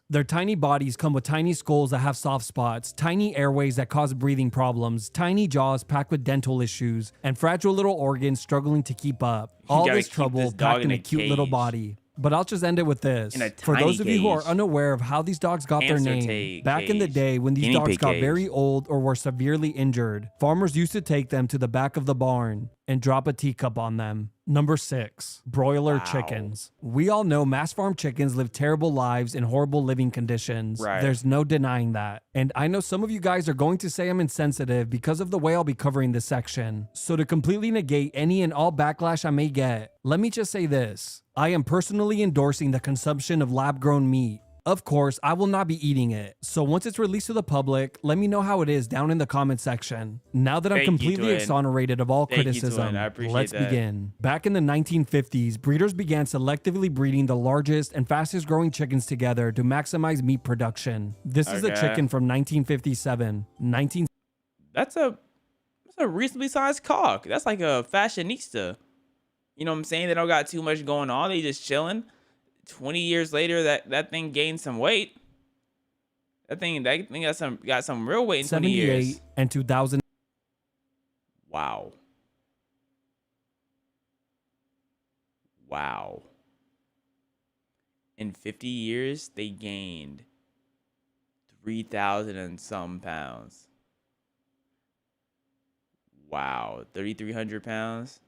Their tiny bodies come with tiny skulls that have soft spots, tiny airways that cause breathing problems, tiny jaws packed with dental issues, and fragile little organs struggling to keep up. All gotta this keep trouble this dog packed in in a a cute little cage. body. But I'll just end it with this. In a For tiny those of you who are cage. unaware of how these dogs got their Hamster name, back in the cage. day when these Guinea dogs pig got cage. very old or were severely injured, farmers used to take them to the back of the barn and drop a teacup on them. Number 6, broiler chickens. We all know mass farm chickens live terrible lives in horrible living conditions. Right. There's no denying that. And I know some of you guys are going to say I'm insensitive because of the way I'll be covering this section. So to completely negate any and all backlash I may get, let me just say this. I am personally endorsing the consumption of lab-grown meat. Of course, I will not be eating it. So once it's released to the public, let me know how it is down in the comment section. Now that I'm Thank you, completely Twin. exonerated of all Thank you, criticism, Twin. I appreciate let's that. begin. Back in the 1950s, breeders began selectively breeding the largest and fastest growing chickens together to maximize meat production. This is a Okay. chicken from 1957. That's a reasonably sized cock. That's like a fashionista. You know what I'm saying? They don't got too much going on. They just chilling. 20 years later, that thing gained some weight. That thing got some real weight in 20 78 years. and 2000. Wow. Wow. In 50 years, they gained 3,000 and some pounds. Wow. 3,300 pounds.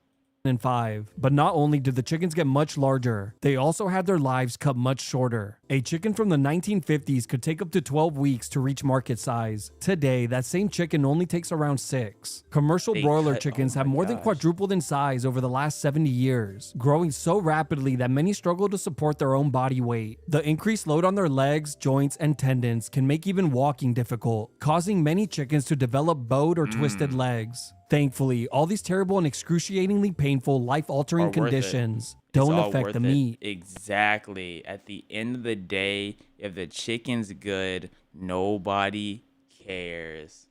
2005. But not only did the chickens get much larger, they also had their lives cut much shorter. A chicken from the 1950s could take up to 12 weeks to reach market size. Today, that same chicken only takes around 6. Commercial broiler chickens have more than quadrupled in size over the last 70 years, growing so rapidly that many struggle to support their own body weight. The increased load on their legs, joints, and tendons can make even walking difficult, causing many chickens to develop bowed or twisted legs. Thankfully, all these terrible and excruciatingly painful, life-altering conditions don't affect the meat. Exactly. At the end of the day, if the chicken's good, nobody cares.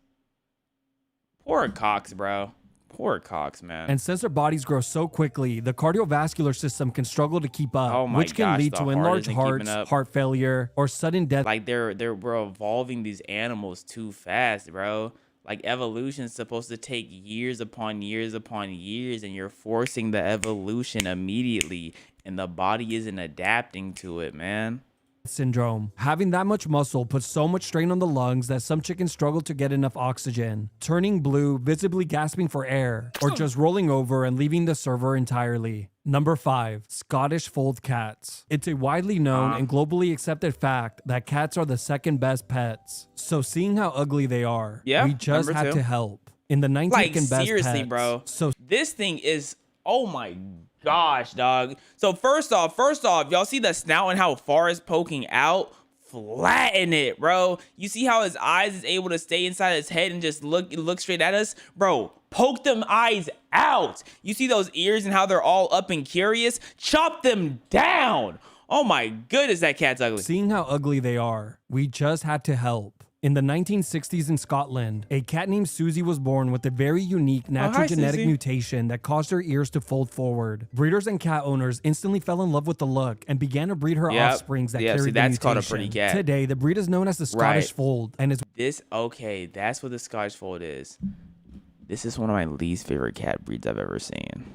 Poor cocks, bro. Poor cocks, man. And since their bodies grow so quickly, the cardiovascular system can struggle to keep up, which can lead to enlarged hearts, heart failure, or sudden death. Like we're evolving these animals too fast, bro. Like evolution's supposed to take years upon years upon years, and you're forcing the evolution immediately, and the body isn't adapting to it, man. Syndrome. Having that much muscle puts so much strain on the lungs that some chickens struggle to get enough oxygen, turning blue, visibly gasping for air, or just rolling over and leaving the server entirely. Number 5. Scottish Fold Cats. It's a widely known and globally accepted fact that cats are the second best pets. So seeing how ugly they are, we just had to help. In the 19th like, best seriously, pets. bro. So this thing is, oh my gosh, dog. So first off, y'all see the snout and how far it's poking out? Flatten it, bro. You see how his eyes is able to stay inside his head and just look straight at us? Bro, poke them eyes out. You see those ears and how they're all up and curious? Chop them down. Oh my goodness, that cat's ugly. Seeing how ugly they are, we just had to help. In the 1960s in Scotland, a cat named Susie was born with a very unique natural genetic mutation that caused her ears to fold forward. Breeders and cat owners instantly fell in love with the look and began to breed her offsprings that carried the mutation. That's called a pretty cat. Today, the breed is known as the Scottish Fold, and is that's what the Scottish Fold is. This is one of my least favorite cat breeds I've ever seen.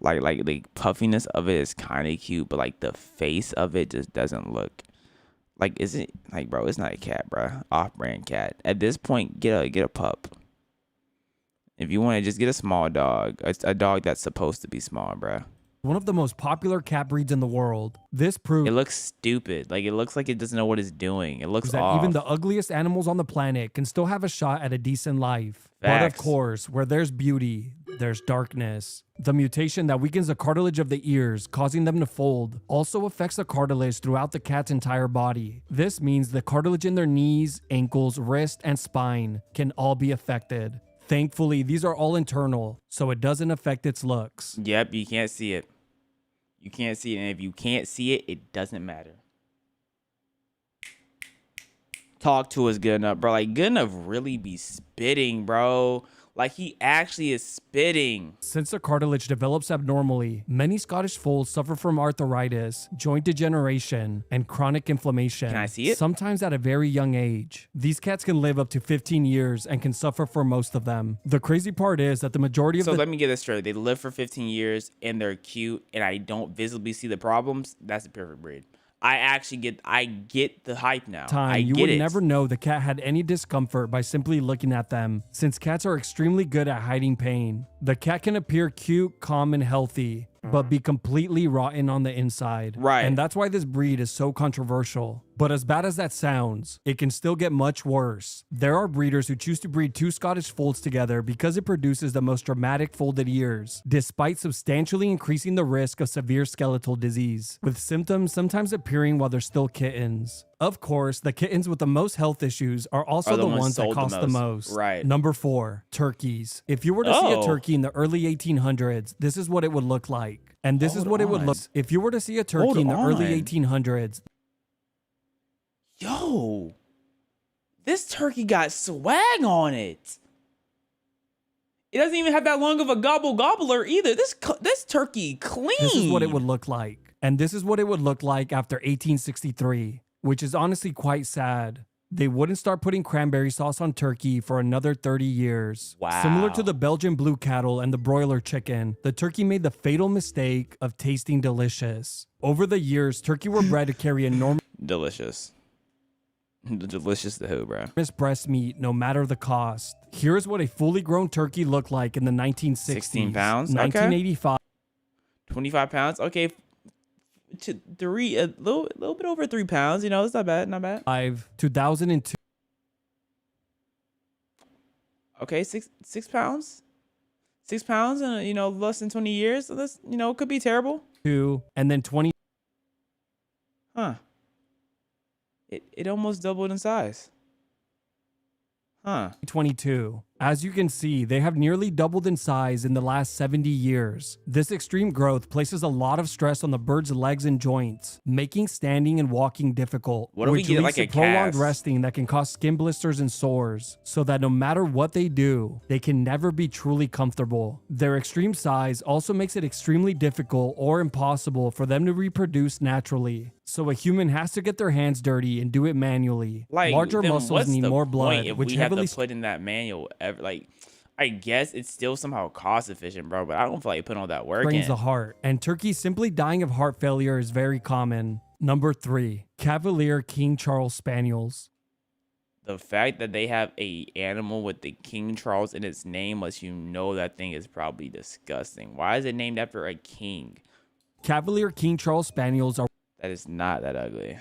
Like the puffiness of it is kind of cute, but like the face of it just doesn't look. Like, is it like, bro? It's not a cat, bro. Off-brand cat. At this point, get a pup. If you want to just get a small dog, a dog that's supposed to be small, bro. One of the most popular cat breeds in the world. This proves it looks stupid. Like, it looks like it doesn't know what it's doing. It looks that off. Even the ugliest animals on the planet can still have a shot at a decent life. But of course, where there's beauty, there's darkness. The mutation that weakens the cartilage of the ears, causing them to fold, also affects the cartilage throughout the cat's entire body. This means the cartilage in their knees, ankles, wrist, and spine can all be affected. Thankfully, these are all internal, so it doesn't affect its looks. Yep, you can't see it. You can't see it, and if you can't see it, it doesn't matter. Talk to us good enough, bro. Like, good enough really be spitting, bro. Like, he actually is spitting. Since the cartilage develops abnormally, many Scottish Folds suffer from arthritis, joint degeneration, and chronic inflammation. Can I see it? Sometimes at a very young age. These cats can live up to 15 years and can suffer for most of them. The crazy part is that the majority of let me get this straight. They live for 15 years and they're cute and I don't visibly see the problems. That's a perfect breed. I get the hype now. You would never know the cat had any discomfort by simply looking at them, since cats are extremely good at hiding pain. The cat can appear cute, calm, and healthy, but be completely rotten on the inside. Right. And that's why this breed is so controversial. But as bad as that sounds, it can still get much worse. There are breeders who choose to breed 2 Scottish Folds together because it produces the most dramatic folded ears, despite substantially increasing the risk of severe skeletal disease, with symptoms sometimes appearing while they're still kittens. Of course, the kittens with the most health issues are also the ones that cost the most. Right. Number 4, turkeys. If you were to see a turkey in the early 1800s, this is what it would look like. And this is what it would look if you were to see a turkey in the early 1800s. Yo, this turkey got swag on it. It doesn't even have that long of a gobbler either. This turkey clean. This is what it would look like. And this is what it would look like after 1863, which is honestly quite sad. They wouldn't start putting cranberry sauce on turkey for another 30 years. Wow. Similar to the Belgian blue cattle and the broiler chicken, the turkey made the fatal mistake of tasting delicious. Over the years, turkey were bred to carry enormous... Delicious. Delicious to who, bro? breast meat, no matter the cost. Here's what a fully grown turkey looked like in the 1960s. 16 pounds? 1985. 25 pounds? Okay. To three, a little bit over 3 pounds. You know, it's not bad. Not bad. 2002. Okay, 6 pounds. 6 pounds in, you know, less than 20 years. So that's, you know, could be terrible. And then 20. Huh. It almost doubled in size. Huh. 22. As you can see, they have nearly doubled in size in the last 70 years. This extreme growth places a lot of stress on the bird's legs and joints, making standing and walking difficult, What if we which get leads like to a prolonged cast? resting that can cause skin blisters and sores, so that no matter what they do, they can never be truly comfortable. Their extreme size also makes it extremely difficult or impossible for them to reproduce naturally. So a human has to get their hands dirty and do it manually. Like, Larger then muscles what's need the more point blood, if which we have heavily to put in that manual like, I guess it's still somehow cost efficient, bro, but I don't feel like putting all that work strains in. the heart, and turkeys simply dying of heart failure is very common. Number 3, Cavalier King Charles Spaniels. The fact that they have a animal with the King Charles in its name lets you know that thing is probably disgusting. Why is it named after a king? Cavalier King Charles Spaniels are That is not that ugly.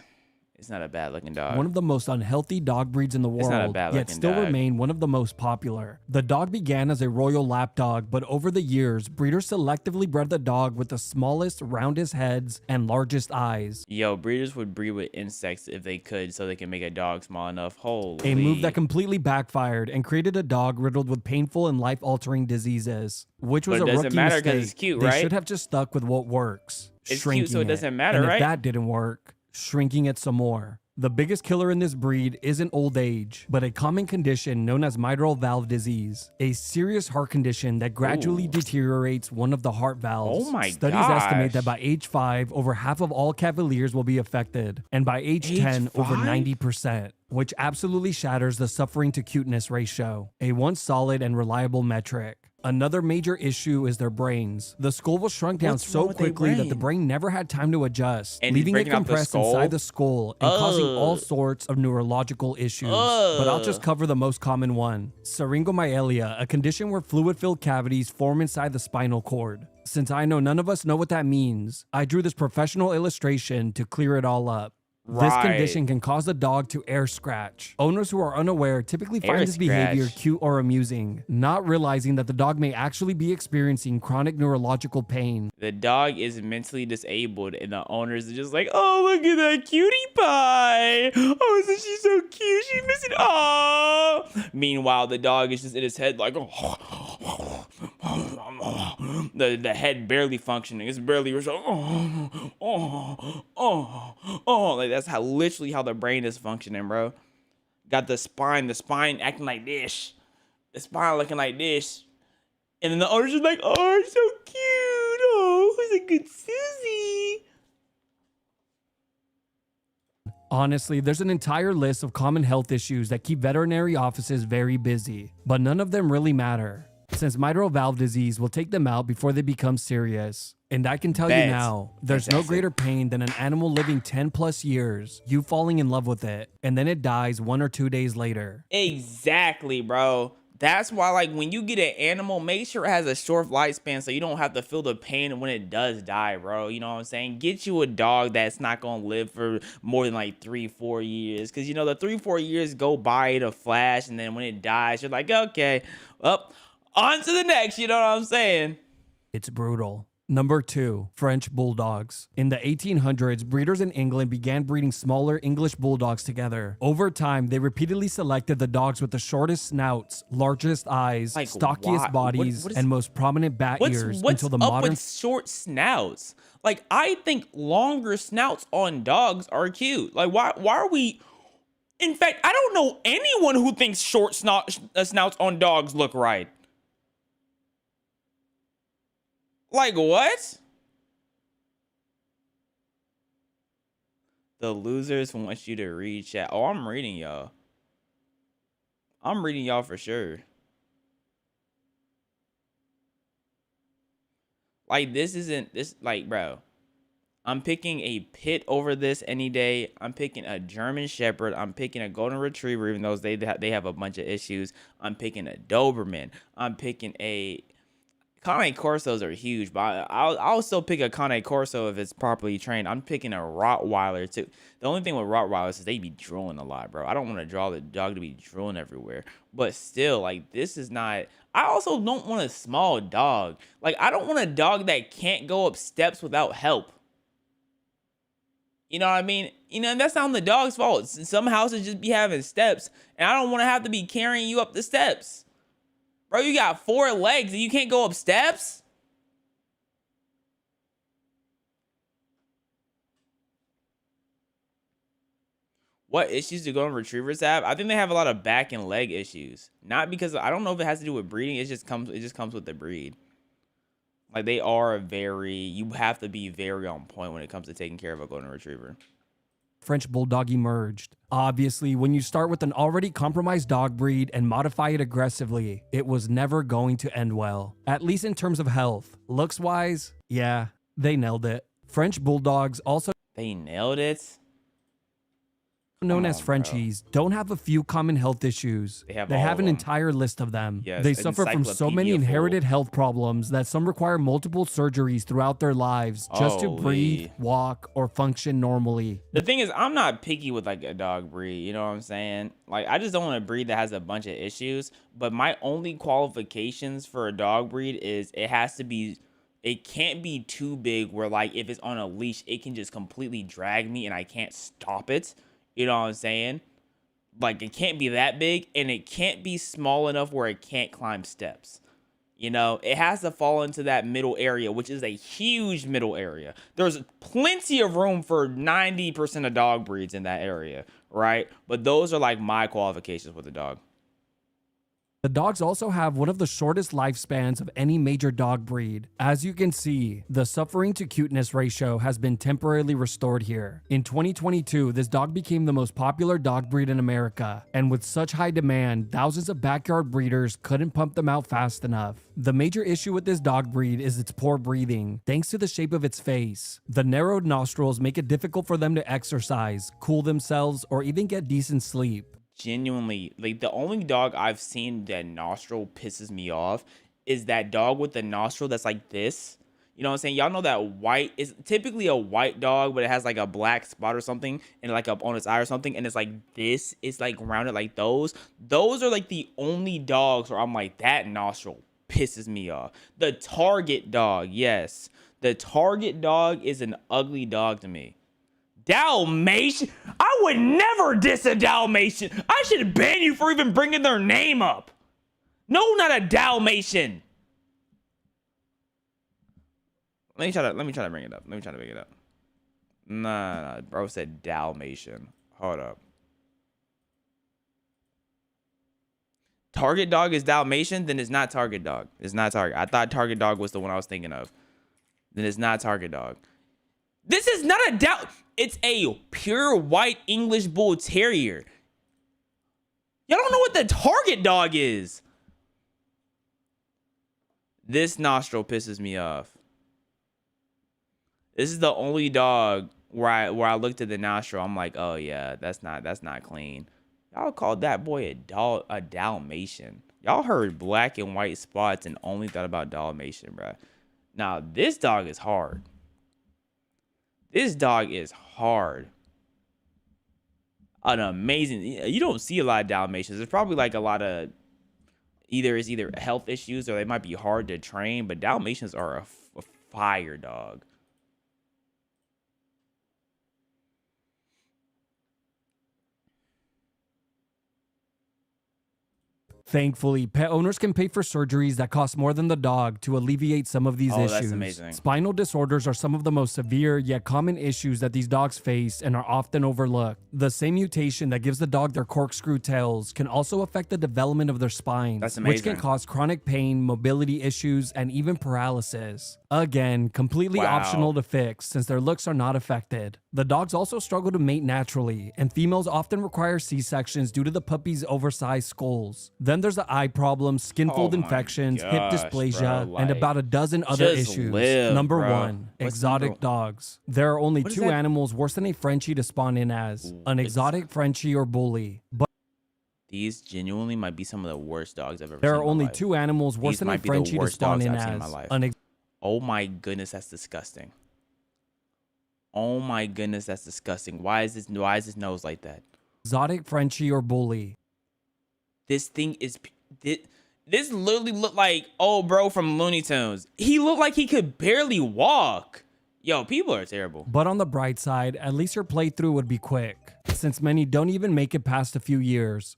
It's not a bad looking dog. one of the most unhealthy dog breeds in the It's not a world, bad yet looking still dog. remain one of the most popular. The dog began as a royal lap dog, but over the years, breeders selectively bred the dog with the smallest, roundest heads and largest eyes. Yo, breeders would breed with insects if they could so they can make a dog small enough. Holy. A move that completely backfired and created a dog riddled with painful and life-altering diseases, which was But it a doesn't rookie matter 'cause mistake. it's cute, They right? should have just stuck with what works. It's shrinking cute, so it doesn't matter, and right? if that didn't work, shrinking it some more. The biggest killer in this breed isn't old age, but a common condition known as mitral valve disease, a serious heart condition that gradually deteriorates one of the heart valves. Oh my Studies estimate gosh. that by age 5, over half of all Cavaliers will be affected, and by age 10, over 5? 90%, which absolutely shatters the suffering to cuteness ratio, a once solid and reliable metric. Another major issue is their brains. The skull was shrunk down What's wrong so with their quickly that the brain? brain never had time to adjust, And leaving it breaking out the compressed skull? inside the skull and causing all Ugh. sorts of neurological issues. But I'll just cover the most common one: syringomyelia, a condition where fluid-filled cavities form inside the spinal cord. Since I know none of us know what that means, I drew this professional illustration to clear it all up. This Right. condition can cause the dog to air scratch. Owners who are unaware typically Air find this behavior scratch. cute or amusing, not realizing that the dog may actually be experiencing chronic neurological pain. The dog is mentally disabled, and the owners are just like, oh, look at that cutie pie. Oh, isn't she so cute? She's missing. Oh. Meanwhile, the dog is just in his head like, the head barely functioning. It's barely like that's how literally how the brain is functioning, bro. Got the spine acting like this, the spine looking like this, and then the owner's just like, oh, so cute. Oh, who's a good Susie? Honestly, there's an entire list of common health issues that keep veterinary offices very busy, but none of them really matter, since mitral valve disease will take them out before they become serious. And I can tell you Bet. now, there's no Fantastic. greater pain than an animal living 10 plus years, you falling in love with it, and then it dies 1 or 2 days later. Exactly, bro. That's why, like, when you get an animal, make sure it has a short lifespan so you don't have to feel the pain when it does die, bro. You know what I'm saying? Get you a dog that's not going to live for more than like 3-4 years. Because, you know, the 3-4 years go by in a flash, and then when it dies, you're like, okay, up, on to the next. You know what I'm saying? It's brutal. Number 2, French Bulldogs. In the 1800s, breeders in England began breeding smaller English Bulldogs together. Over time, they repeatedly selected the dogs with the shortest snouts, largest eyes, Like, stockiest why? bodies, What is- and most prominent bat ears What's until the up modern with short snouts? Like, I think longer snouts on dogs are cute. Like, why are we... In fact, I don't know anyone who thinks short snouts on dogs look right. Like, what? The losers want you to read chat. Oh, I'm reading y'all. I'm reading y'all for sure. Like, this isn't, this, like, bro. I'm picking a Pit over this any day. I'm picking a German Shepherd. I'm picking a Golden Retriever, even though they have a bunch of issues. I'm picking a Doberman. I'm picking a... Cane Corsos are huge, but I'll still pick a Cane Corso if it's properly trained. I'm picking a Rottweiler too. The only thing with Rottweilers is they be drooling a lot, bro. I don't want to draw the dog to be drooling everywhere. But still, like, this is not... I also don't want a small dog. Like, I don't want a dog that can't go up steps without help. You know what I mean? You know, and that's not the dog's fault. Some houses just be having steps, and I don't want to have to be carrying you up the steps. Bro, you got 4 legs and you can't go up steps? What issues do Golden Retrievers have? I think they have a lot of back and leg issues. Not because, I don't know if it has to do with breeding. It just comes with the breed. Like, they are you have to be very on point when it comes to taking care of a Golden Retriever. French Bulldog emerged. Obviously, when you start with an already compromised dog breed and modify it aggressively, it was never going to end well. At least in terms of health. Looks-wise, yeah, they nailed it. French Bulldogs also... They nailed it? known as Frenchies, don't have a few common health issues. They have an entire list of them. Yes, they suffer from so many inherited health problems that some require multiple surgeries throughout their lives just to breathe, walk, or function normally. The thing is, I'm not picky with like a dog breed, you know what I'm saying? Like, I just don't want a breed that has a bunch of issues, but my only qualifications for a dog breed is it has to be, it can't be too big where like if it's on a leash, it can just completely drag me and I can't stop it. You know what I'm saying? Like, it can't be that big, and it can't be small enough where it can't climb steps. You know, it has to fall into that middle area, which is a huge middle area. There's plenty of room for 90% of dog breeds in that area, right? But those are like my qualifications with a dog. The dogs also have one of the shortest lifespans of any major dog breed. As you can see, the suffering to cuteness ratio has been temporarily restored here. In 2022, this dog became the most popular dog breed in America, and with such high demand, thousands of backyard breeders couldn't pump them out fast enough. The major issue with this dog breed is its poor breathing, thanks to the shape of its face. The narrowed nostrils make it difficult for them to exercise, cool themselves, or even get decent sleep. Genuinely, like, the only dog I've seen that nostril pisses me off is that dog with the nostril that's like this. You know what I'm saying? Y'all know that white is typically a white dog, but it has like a black spot or something and like up on its eye or something, and it's like this. It's like rounded like those. Those are like the only dogs where I'm like, that nostril pisses me off. The target dog, yes. The target dog is an ugly dog to me. Dalmatian? I would never diss a Dalmatian. I should ban you for even bringing their name up. No, not a Dalmatian. Let me try to bring it up. Let me try to bring it up. Nah, bro said Dalmatian. Hold up. Target dog is Dalmatian? Then it's not target dog. It's not target. I thought target dog was the one I was thinking of. Then it's not target dog. This is not a it's a pure white English Bull Terrier. Y'all don't know what the target dog is. This nostril pisses me off. This is the only dog where I looked at the nostril. I'm like, oh yeah, that's not clean. Y'all called that boy a Dalmatian. Y'all heard black and white spots and only thought about Dalmatian, bro. Now this dog is hard. This dog is hard. An amazing. You don't see a lot of Dalmatians. There's probably like a lot of either health issues or they might be hard to train. But Dalmatians are a fire dog. Thankfully, pet owners can pay for surgeries that cost more than the dog to alleviate some of these issues. That's amazing. Spinal disorders are some of the most severe yet common issues that these dogs face and are often overlooked. The same mutation that gives the dog their corkscrew tails can also affect the development of their spines, That's amazing. which can cause chronic pain, mobility issues, and even paralysis. Again, completely optional to fix since their looks are not affected. The dogs also struggle to mate naturally, and females often require C-sections due to the puppy's oversized skulls. Then there's the eye problems, skin fold infections, hip dysplasia, bro, and like, about a dozen other just issues. live, Number bro. 1, What's exotic number- dogs. There are only What is 2 that? animals worse than a Frenchie to spawn in as, an exotic Frenchie or bully. But These genuinely might be some of the worst dogs I've ever there seen are in my only life. 2 animals worse These than a might be the Frenchie to worst spawn dogs in I've seen in my as, life. an Oh my goodness, that's disgusting. Oh my goodness, that's disgusting. Why is this nose like that? exotic Frenchie or bully. This thing is this literally looked like old bro from Looney Tunes. He looked like he could barely walk. Yo, people are terrible. But on the bright side, at least your playthrough would be quick, since many don't even make it past a few years.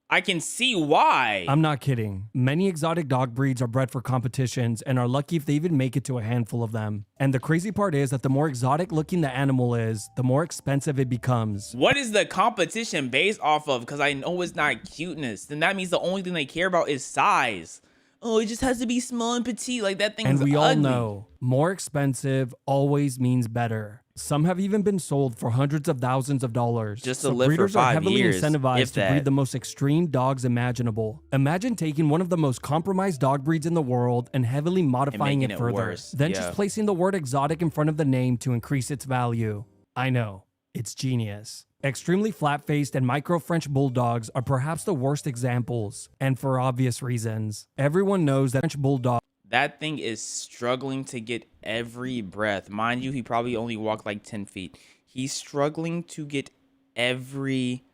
I can see why. I'm not kidding. Many exotic dog breeds are bred for competitions and are lucky if they even make it to a handful of them. And the crazy part is that the more exotic looking the animal is, the more expensive it becomes. What is the competition based off of? Because I know it's not cuteness. Then that means the only thing they care about is size. Oh, it just has to be small and petite. Like that thing's And we all ugly. know, more expensive always means better. Some have even been sold for hundreds of thousands of dollars. Just to so live for breeders are 5 heavily years, incentivized if to that. breed the most extreme dogs imaginable. Imagine taking one of the most compromised dog breeds in the world and heavily modifying making it it further. worse. Then Yeah. just placing the word exotic in front of the name to increase its value. I know, it's genius. Extremely flat-faced and micro-French bulldogs are perhaps the worst examples, and for obvious reasons. Everyone knows that French bulldog That thing is struggling to get every breath. Mind you, he probably only walked like 10 feet. He's struggling to get every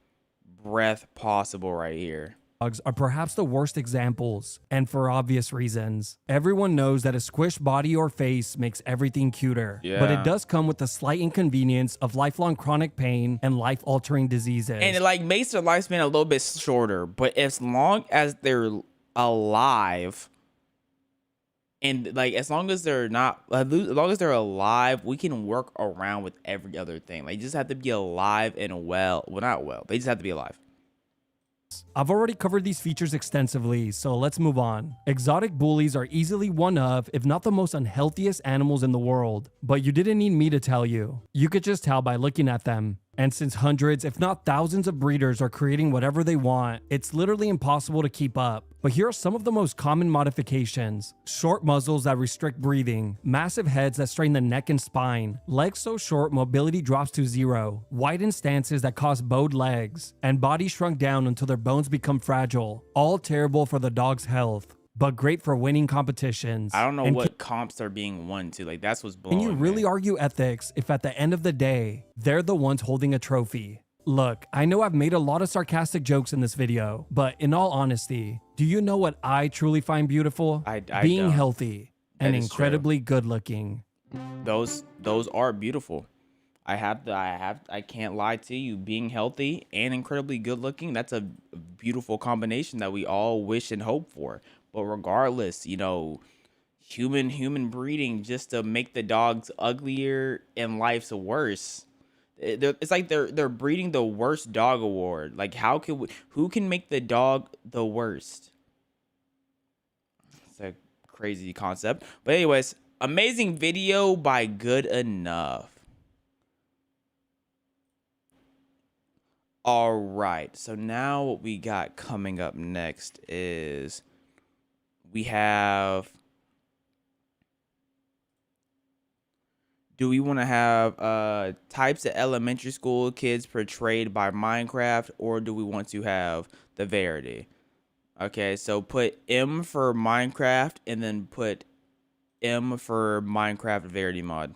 breath possible right here. dogs are perhaps the worst examples, and for obvious reasons. Everyone knows that a squished body or face makes everything cuter, but Yeah. it does come with the slight inconvenience of lifelong chronic pain and life-altering diseases. And it like makes their lifespan a little bit shorter. But as long as they're alive, and like as long as they're not, as long as they're alive, we can work around with every other thing. Like, you just have to be alive and well. Well, not well. They just have to be alive. I've already covered these features extensively, so let's move on. Exotic bullies are easily one of, if not the most unhealthiest animals in the world. But you didn't need me to tell you. You could just tell by looking at them. And since hundreds, if not thousands of breeders are creating whatever they want, it's literally impossible to keep up. But here are some of the most common modifications. Short muzzles that restrict breathing, massive heads that strain the neck and spine, legs so short mobility drops to 0, widened stances that cause bowed legs, and bodies shrunk down until their bones become fragile. All terrible for the dog's health, but great for winning competitions. I don't know And what comps are being won to. Like, that's what's blowing can you really argue ethics if at the end of the day, they're the ones holding a trophy? Look, I know I've made a lot of sarcastic jokes in this video, but in all honesty, do you know what I truly find beautiful? I Being don't. healthy and That is true. incredibly good looking. Those are beautiful. I can't lie to you. Being healthy and incredibly good looking, that's a beautiful combination that we all wish and hope for. But regardless, you know, human breeding just to make the dogs uglier and life's worse. It's like they're breeding the worst dog award. Like, who can make the dog the worst? It's a crazy concept. But anyways, amazing video by Good Enough. All right, so now what we got coming up next is we have, do we want to have types of elementary school kids portrayed by Minecraft, or do we want to have the Verity? Okay, so put M for Minecraft and then put M for Minecraft Verity mod.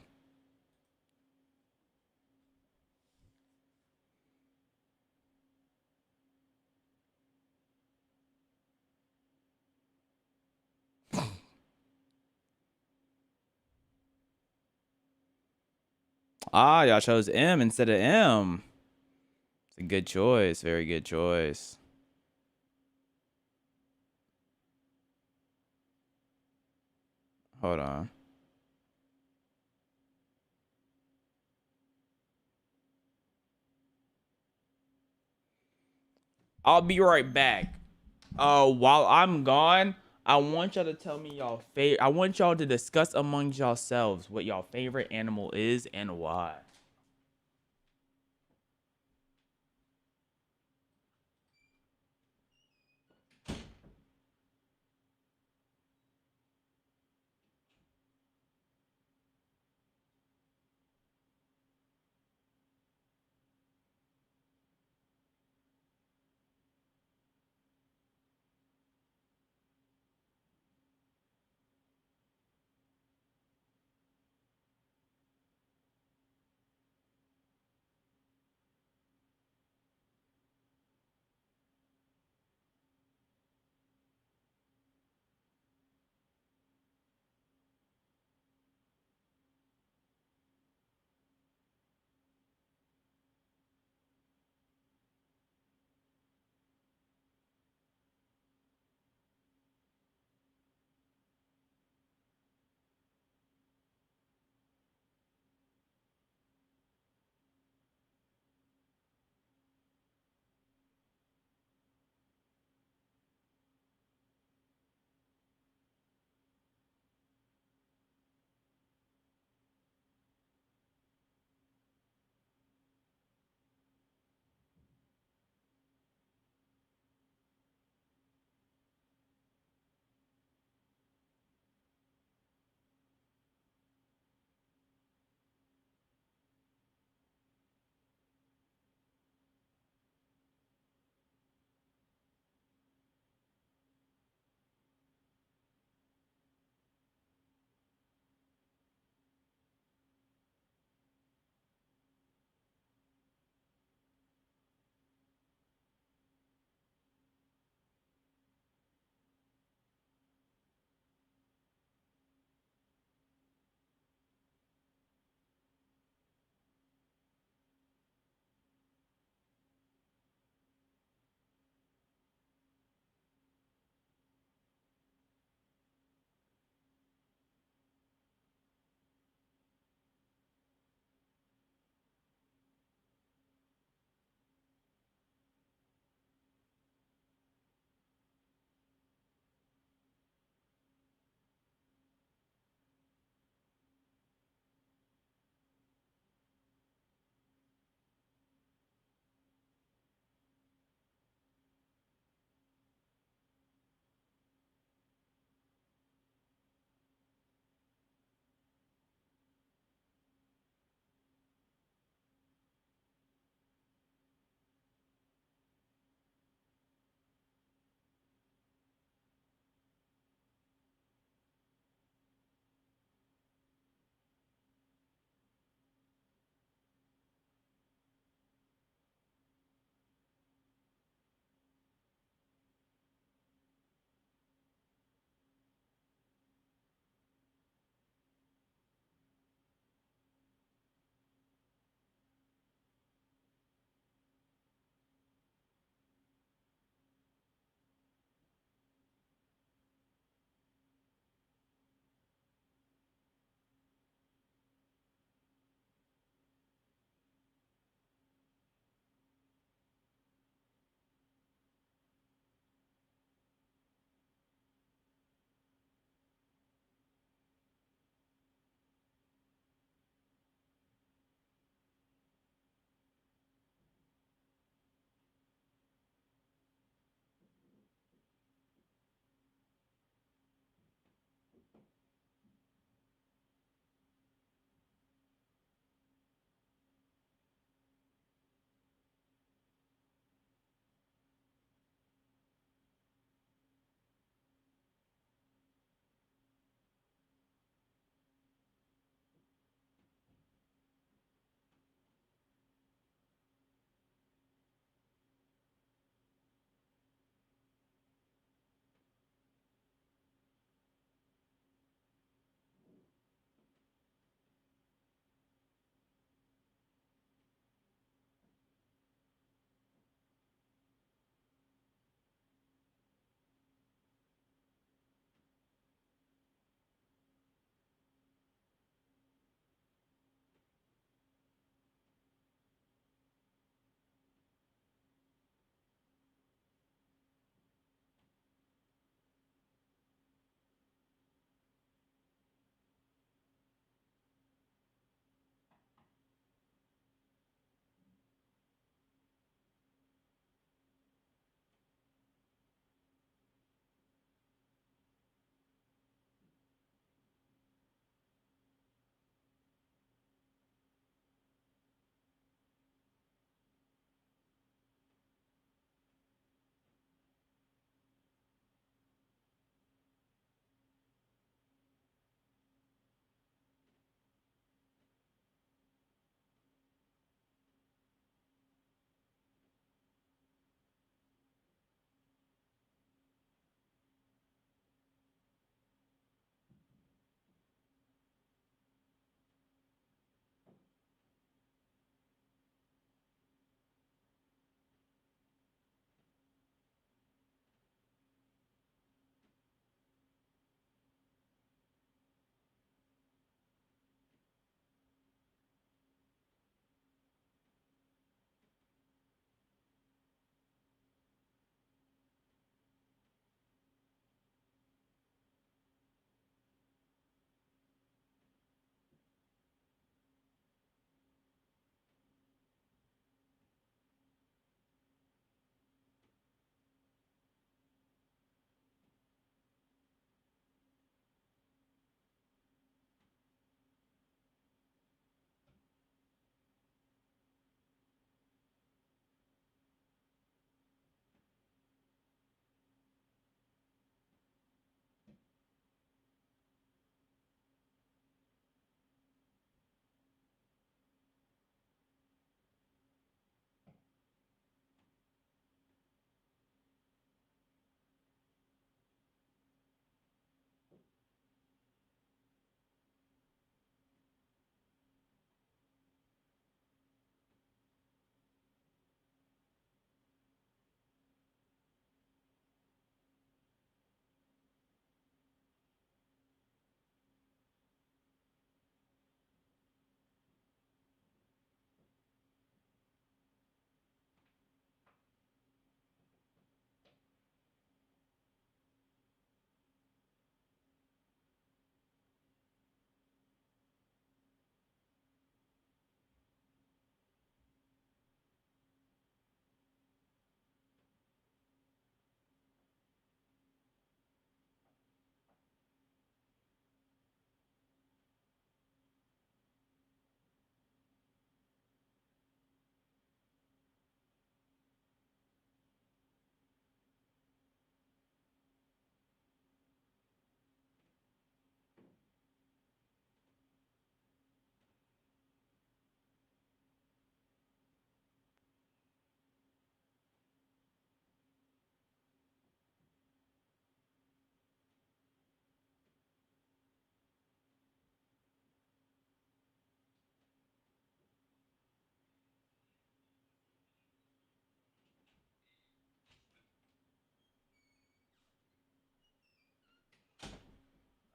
Ah, y'all chose M instead of M. It's a good choice. Very good choice. Hold on. I'll be right back. While I'm gone, I want y'all to tell me I want y'all to discuss among yourselves what y'all favorite animal is and why.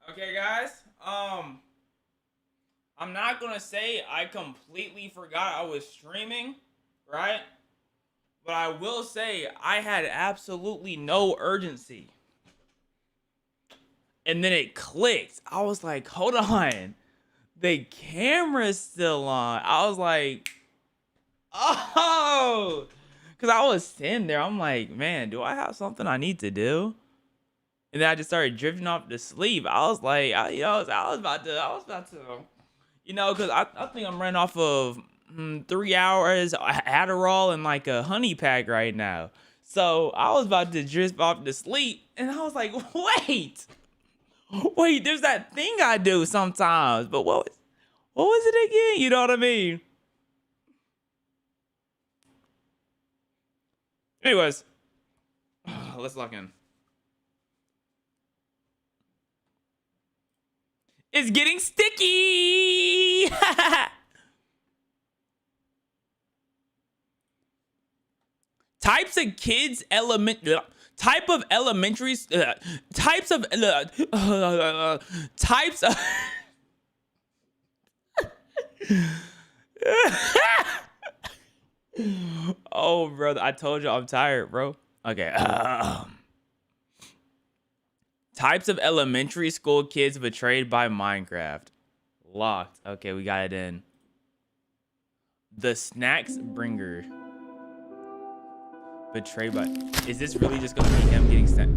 Okay, guys. I'm not gonna say I completely forgot I was streaming, right? But I will say I had absolutely no urgency. And then it clicked. I was like, hold on. The camera's still on. I was like, oh. Because I was sitting there. I'm like, man, do I have something I need to do? And then I just started drifting off to sleep. I was like, I was about to, you know, because I think I'm running off of 3 hours Adderall and like a honey pack right now. So I was about to drift off to sleep. And I was like, wait, there's that thing I do sometimes. But what was it again? You know what I mean? Anyways, let's lock in. It's getting sticky. Types of kids type of elementary types of types of oh, brother, I told you I'm tired, bro. Okay. Types of elementary school kids betrayed by Minecraft. Locked. Okay, we got it in. The snacks bringer. Betrayed by... Is this really just gonna be him getting snacks?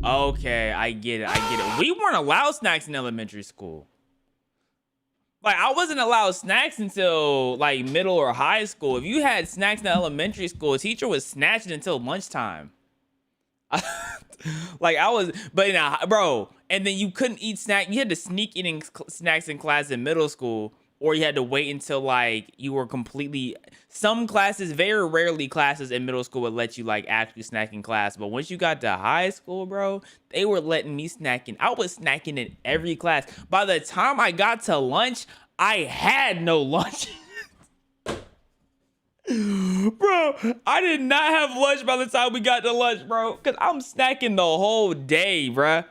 Okay, I get it. We weren't allowed snacks in elementary school. Like, I wasn't allowed snacks until, like, middle or high school. If you had snacks in elementary school, a teacher was snatching until lunchtime. Like, bro, and then you couldn't eat snack. You had to sneak eating snacks in class in middle school, or you had to wait until, like, you were completely... Some classes, very rarely classes in middle school would let you, like, actually snack in class. But once you got to high school, bro, they were letting me snack in. I was snacking in every class. By the time I got to lunch, I had no lunch. Bro, I did not have lunch by the time we got to lunch, bro. Because I'm snacking the whole day, bro.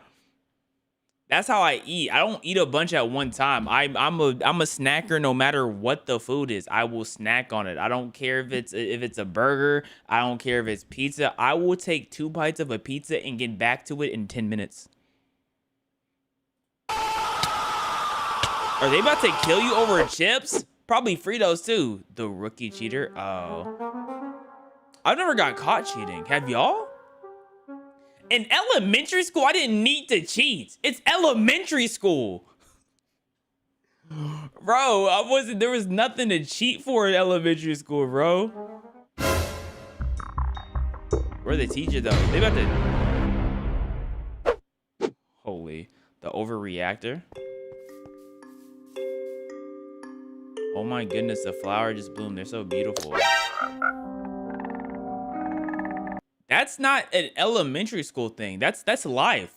That's how I eat. I don't eat a bunch at one time. I'm a snacker no matter what the food is. I will snack on it. I don't care if it's a burger. I don't care if it's pizza. I will take 2 bites of a pizza and get back to it in 10 minutes. Are they about to kill you over chips? Probably Fritos too. The rookie cheater. Oh. I've never got caught cheating. Have y'all? In elementary school, I didn't need to cheat. It's elementary school. Bro, there was nothing to cheat for in elementary school, bro. Where the teacher though? They about to... Holy. The overreactor. Oh my goodness, the flower just bloomed. They're so beautiful. That's not an elementary school thing. That's life.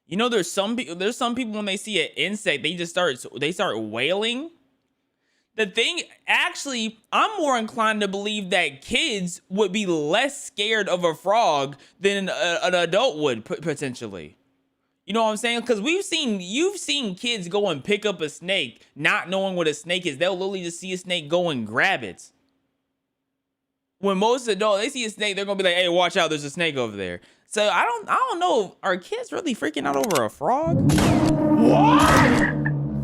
You know, there's some people when they see an insect, they start wailing. The thing, actually, I'm more inclined to believe that kids would be less scared of a frog than an adult would potentially. You know what I'm saying? Because you've seen kids go and pick up a snake, not knowing what a snake is. They'll literally just see a snake go and grab it. When most adults, they see a snake, they're gonna be like, "Hey, watch out! There's a snake over there." So I don't know. Are kids really freaking out over a frog? What?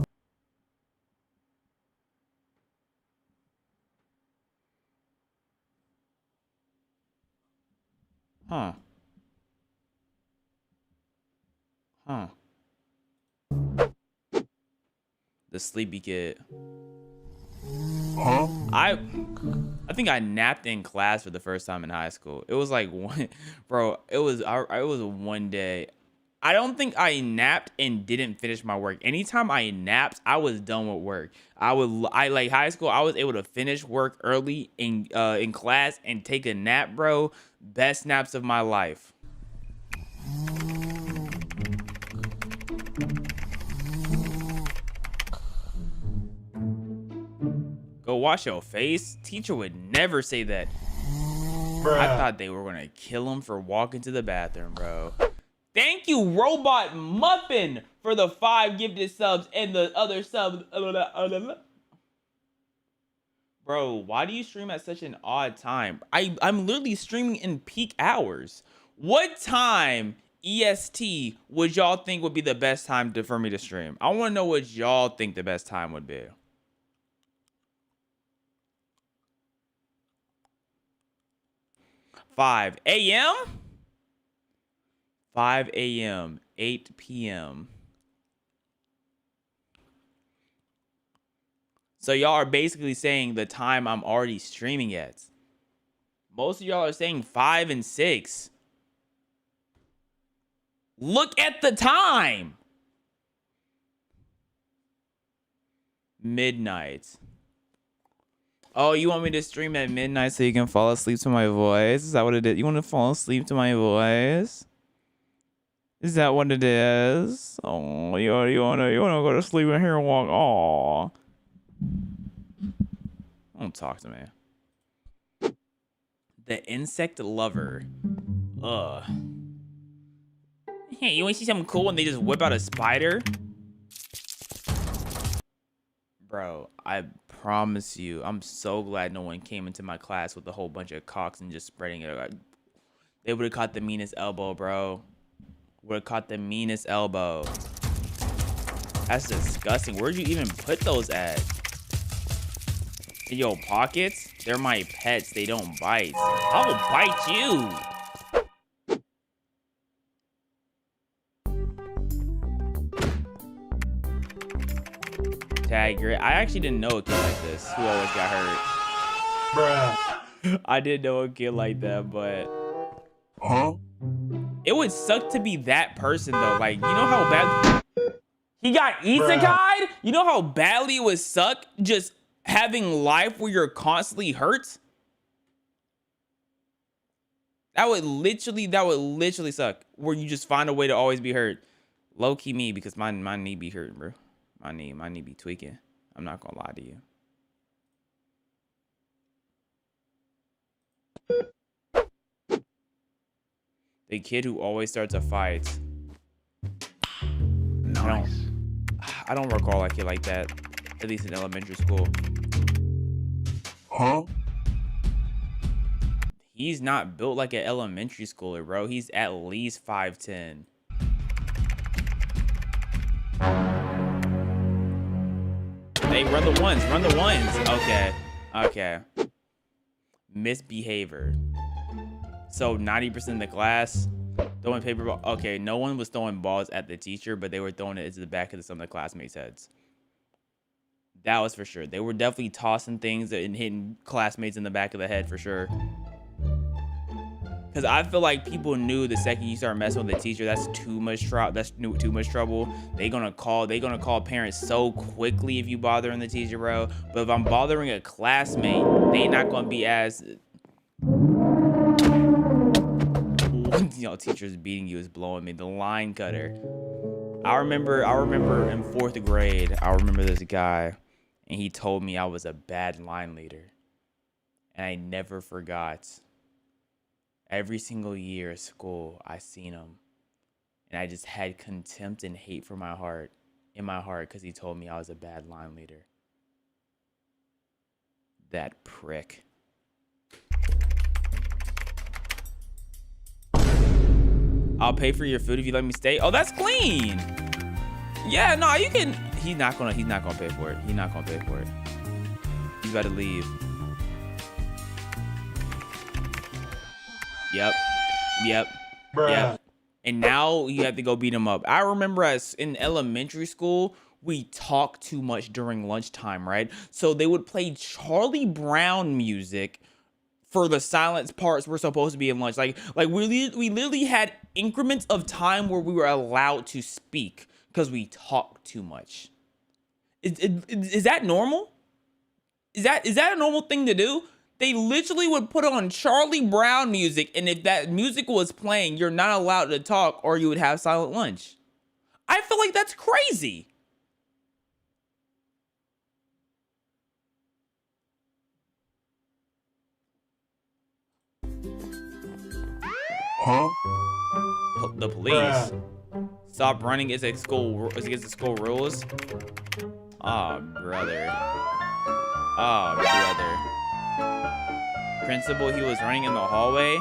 Huh. Huh. The sleepy kid. Huh? I think I napped in class for the first time in high school. It was like one day. I don't think I napped and didn't finish my work. Anytime I napped, I was done with work. I like high school, I was able to finish work early in class and take a nap, bro. Best naps of my life. Go wash your face? Teacher would never say that. Bruh. I thought they were gonna kill him for walking to the bathroom, bro. Thank you, Robot Muffin, for the 5 gifted subs and the other sub. Bro, why do you stream at such an odd time? I'm literally streaming in peak hours. What time EST would y'all think would be the best time for me to stream? I want to know what y'all think the best time would be. $5 a.m.? 5 a.m., 8 p.m. So y'all are basically saying the time I'm already streaming at. Most of y'all are saying 5 and 6. Look at the time. Midnight. Oh, you want me to stream at midnight so you can fall asleep to my voice? Is that what it is? You want to fall asleep to my voice? Is that what it is? Oh, you wanna go to sleep in here and walk? Aw. Don't talk to me. The insect lover. Ugh. Hey, you wanna see something cool and they just whip out a spider? Bro, I promise you, I'm so glad no one came into my class with a whole bunch of cocks and just spreading it. They would have caught the meanest elbow, bro. Would have caught the meanest elbow. That's disgusting. Where'd you even put those at? In your pockets? They're my pets. They don't bite. I will bite you. Tag, I actually didn't know a kid like this who always got hurt. Bruh. I didn't know a kid like that, but... Huh? It would suck to be that person, though. Like, you know how bad... He got isekai'd? You know how badly it would suck just having life where you're constantly hurt? That would literally suck. Where you just find a way to always be hurt. Low-key me, because my knee be hurting, bro. My knee be tweaking. I'm not gonna lie to you. The kid who always starts a fight. Nice. I don't recall a kid like that, at least in elementary school. Huh? He's not built like an elementary schooler, bro. He's at least 5'10". Hey, run the ones. Okay. Misbehavior. So 90% of the class throwing paper ball. Okay, no one was throwing balls at the teacher, but they were throwing it into the back of some of the classmates' heads. That was for sure. They were definitely tossing things and hitting classmates in the back of the head for sure. Because I feel like people knew the second you start messing with the teacher, that's too much trouble. They gonna call parents so quickly if you bothering the teacher, bro. But if I'm bothering a classmate, they not gonna be as... You know, teachers beating you is blowing me. The line cutter. I remember in 4th grade, I remember this guy, and he told me I was a bad line leader. And I never forgot. Every single year at school, I seen him. And I just had contempt and hate for in my heart, because he told me I was a bad line leader. That prick. I'll pay for your food if you let me stay. Oh, that's clean. Yeah, no, you can. He's not gonna pay for it. He's not gonna pay for it. He's about to leave. Yep. And now you have to go beat him up. I remember in elementary school, we talked too much during lunchtime, right? So they would play Charlie Brown music for the silence parts we're supposed to be in lunch. Like we literally had increments of time where we were allowed to speak because we talked too much. Is that normal? Is that a normal thing to do? They literally would put on Charlie Brown music, and if that music was playing, you're not allowed to talk or you would have silent lunch. I feel like that's crazy. Huh? The police. Stop running is against the school rules. Oh, brother. Oh, brother. Principal, he was running in the hallway.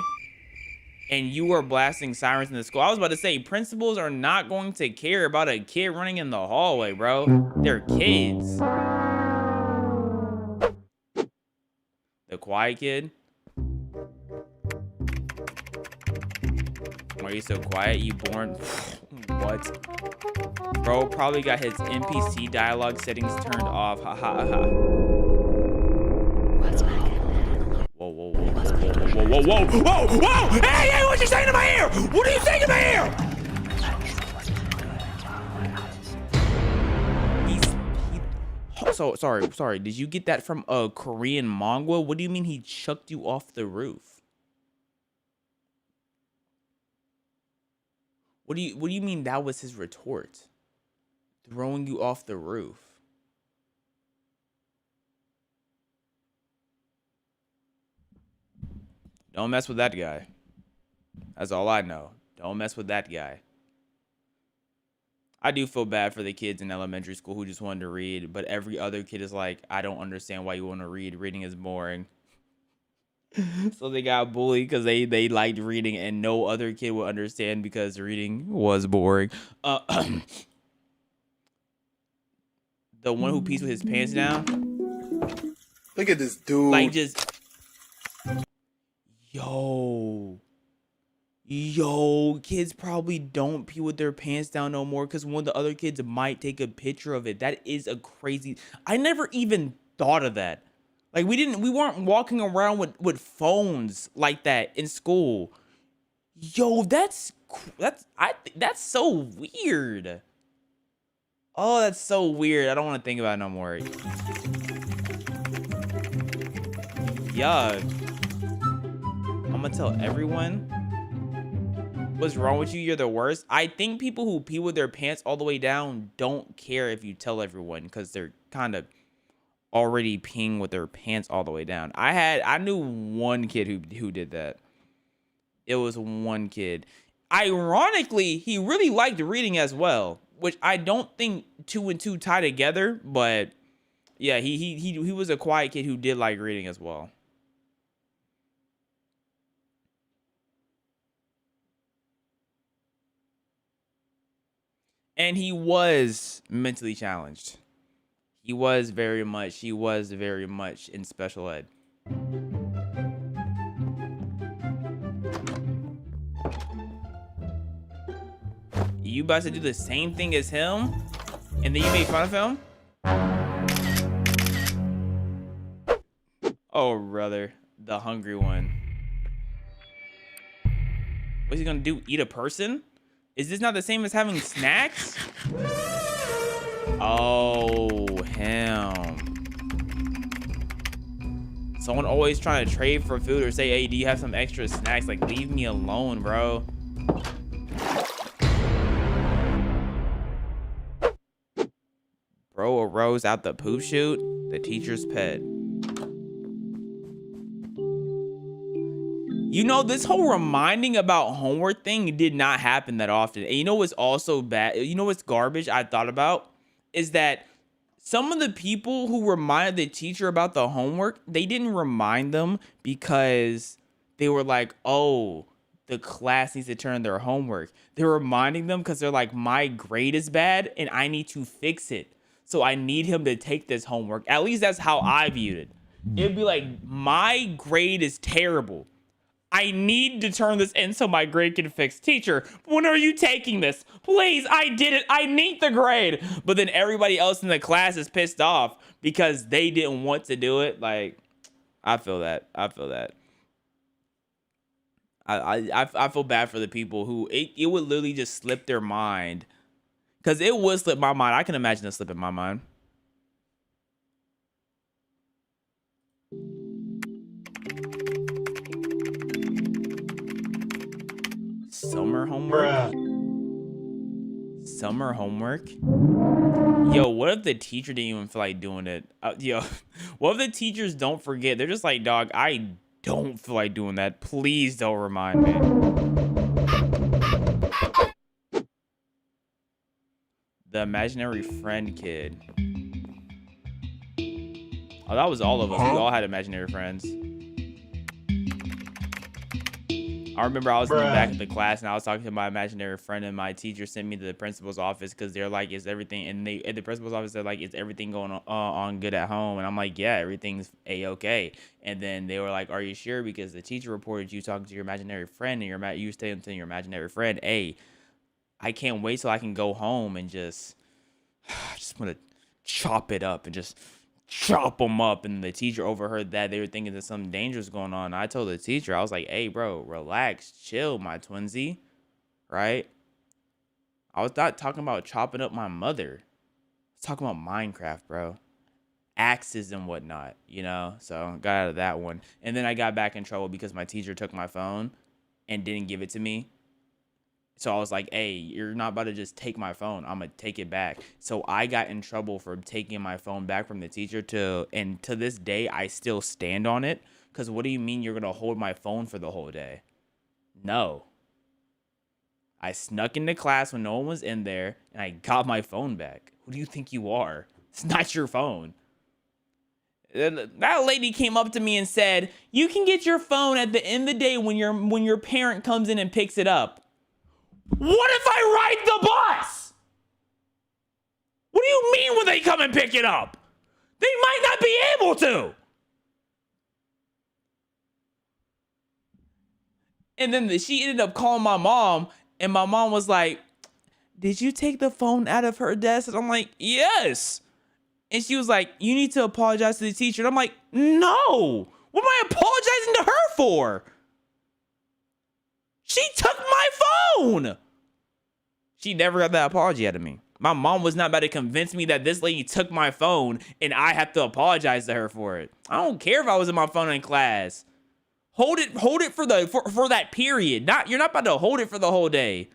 And you were blasting sirens in the school. I was about to say, principals are not going to care about a kid running in the hallway, bro. They're kids. The quiet kid. Why are you so quiet? You born? What? Bro probably got his NPC dialogue settings turned off. Ha ha ha. Whoa, whoa, whoa, whoa, whoa, whoa, whoa, whoa, whoa! Hey, hey, what you saying in my ear? What are you saying in my ear? So sorry. Did you get that from a Korean manga? What do you mean he chucked you off the roof? What do you mean that was his retort? Throwing you off the roof. Don't mess with that guy. That's all I know. Don't mess with that guy. I do feel bad for the kids in elementary school who just wanted to read, but every other kid is like, I don't understand why you want to read. Reading is boring. So they got bullied because they liked reading, and no other kid would understand because reading was boring. The one who pees with his pants down. Look at this dude. Like just, yo, kids probably don't pee with their pants down no more because one of the other kids might take a picture of it. That is a crazy. I never even thought of that. Like we weren't walking around with phones like that in school. Yo, that's so weird. Oh, that's so weird. I don't want to think about it no more. Yuck. I'm gonna tell everyone. What's wrong with you? You're the worst. I think people who pee with their pants all the way down don't care if you tell everyone because they're kind of already peeing with their pants all the way down. I knew one kid who did that. It was one kid. Ironically, he really liked reading as well, which I don't think 2 and 2 tie together, but yeah, he was a quiet kid who did like reading as well. And he was mentally challenged. He was very much in special ed. You about to do the same thing as him? And then you made fun of him? Oh, brother. The hungry one. What's he gonna do? Eat a person? Is this not the same as having snacks? Oh, him. Someone always trying to trade for food or say, hey, do you have some extra snacks? Like, leave me alone, bro. Bro arose out the poop chute, the teacher's pet. You know, this whole reminding about homework thing did not happen that often. And you know what's also bad? You know what's garbage I thought about? Is that some of the people who reminded the teacher about the homework, they didn't remind them because they were like, oh, the class needs to turn their homework. They're reminding them because they're like, my grade is bad and I need to fix it. So I need him to take this homework. At least that's how I viewed it. It'd be like, my grade is terrible. I need to turn this in so my grade can fix. Teacher, when are you taking this? Please, I did it. I need the grade. But then everybody else in the class is pissed off because they didn't want to do it. Like, I feel that. I feel bad for the people who it would literally just slip their mind. Because it would slip my mind. I can imagine it slipping my mind. Summer homework? Summer homework? Yo, what if the teacher didn't even feel like doing it? Yo, what if the teachers don't forget? They're just like, dog, I don't feel like doing that. Please don't remind me. The imaginary friend kid. Oh, that was all of us. We all had imaginary friends. I remember I was in the back of the class and I was talking to my imaginary friend, and my teacher sent me to the principal's office because they're like, is everything, and they at the principal's office, they're like, is everything going on good at home? And I'm like, yeah, everything's a-okay. And then they were like, are you sure? Because the teacher reported you talking to your imaginary friend, and you staying to your imaginary friend. Hey, I can't wait till I can go home and just want to chop it up and just chop them up. And the teacher overheard that. They were thinking that something dangerous going on. I told the teacher, I was like, hey bro, relax, chill, my twinsy, right? I was not talking about chopping up my mother. I was talking about Minecraft, bro. Axes and whatnot, you know? So got out of that one. And then I got back in trouble because my teacher took my phone and didn't give it to me. So I was like, hey, you're not about to just take my phone. I'm going to take it back. So I got in trouble for taking my phone back from the teacher and to this day, I still stand on it. Because what do you mean you're going to hold my phone for the whole day? No. I snuck into class when no one was in there and I got my phone back. Who do you think you are? It's not your phone. That lady came up to me and said, you can get your phone at the end of the day when your parent comes in and picks it up. What if I ride the bus? What do you mean when they come and pick it up? They might not be able to. And then she ended up calling my mom, and my mom was like, did you take the phone out of her desk? And I'm like, yes. And she was like, you need to apologize to the teacher. And I'm like, no. What am I apologizing to her for? She took my phone. She never got that apology out of me. My mom was not about to convince me that this lady took my phone and I have to apologize to her for it. I don't care if I was in my phone in class. Hold it for that period. You're not about to hold it for the whole day.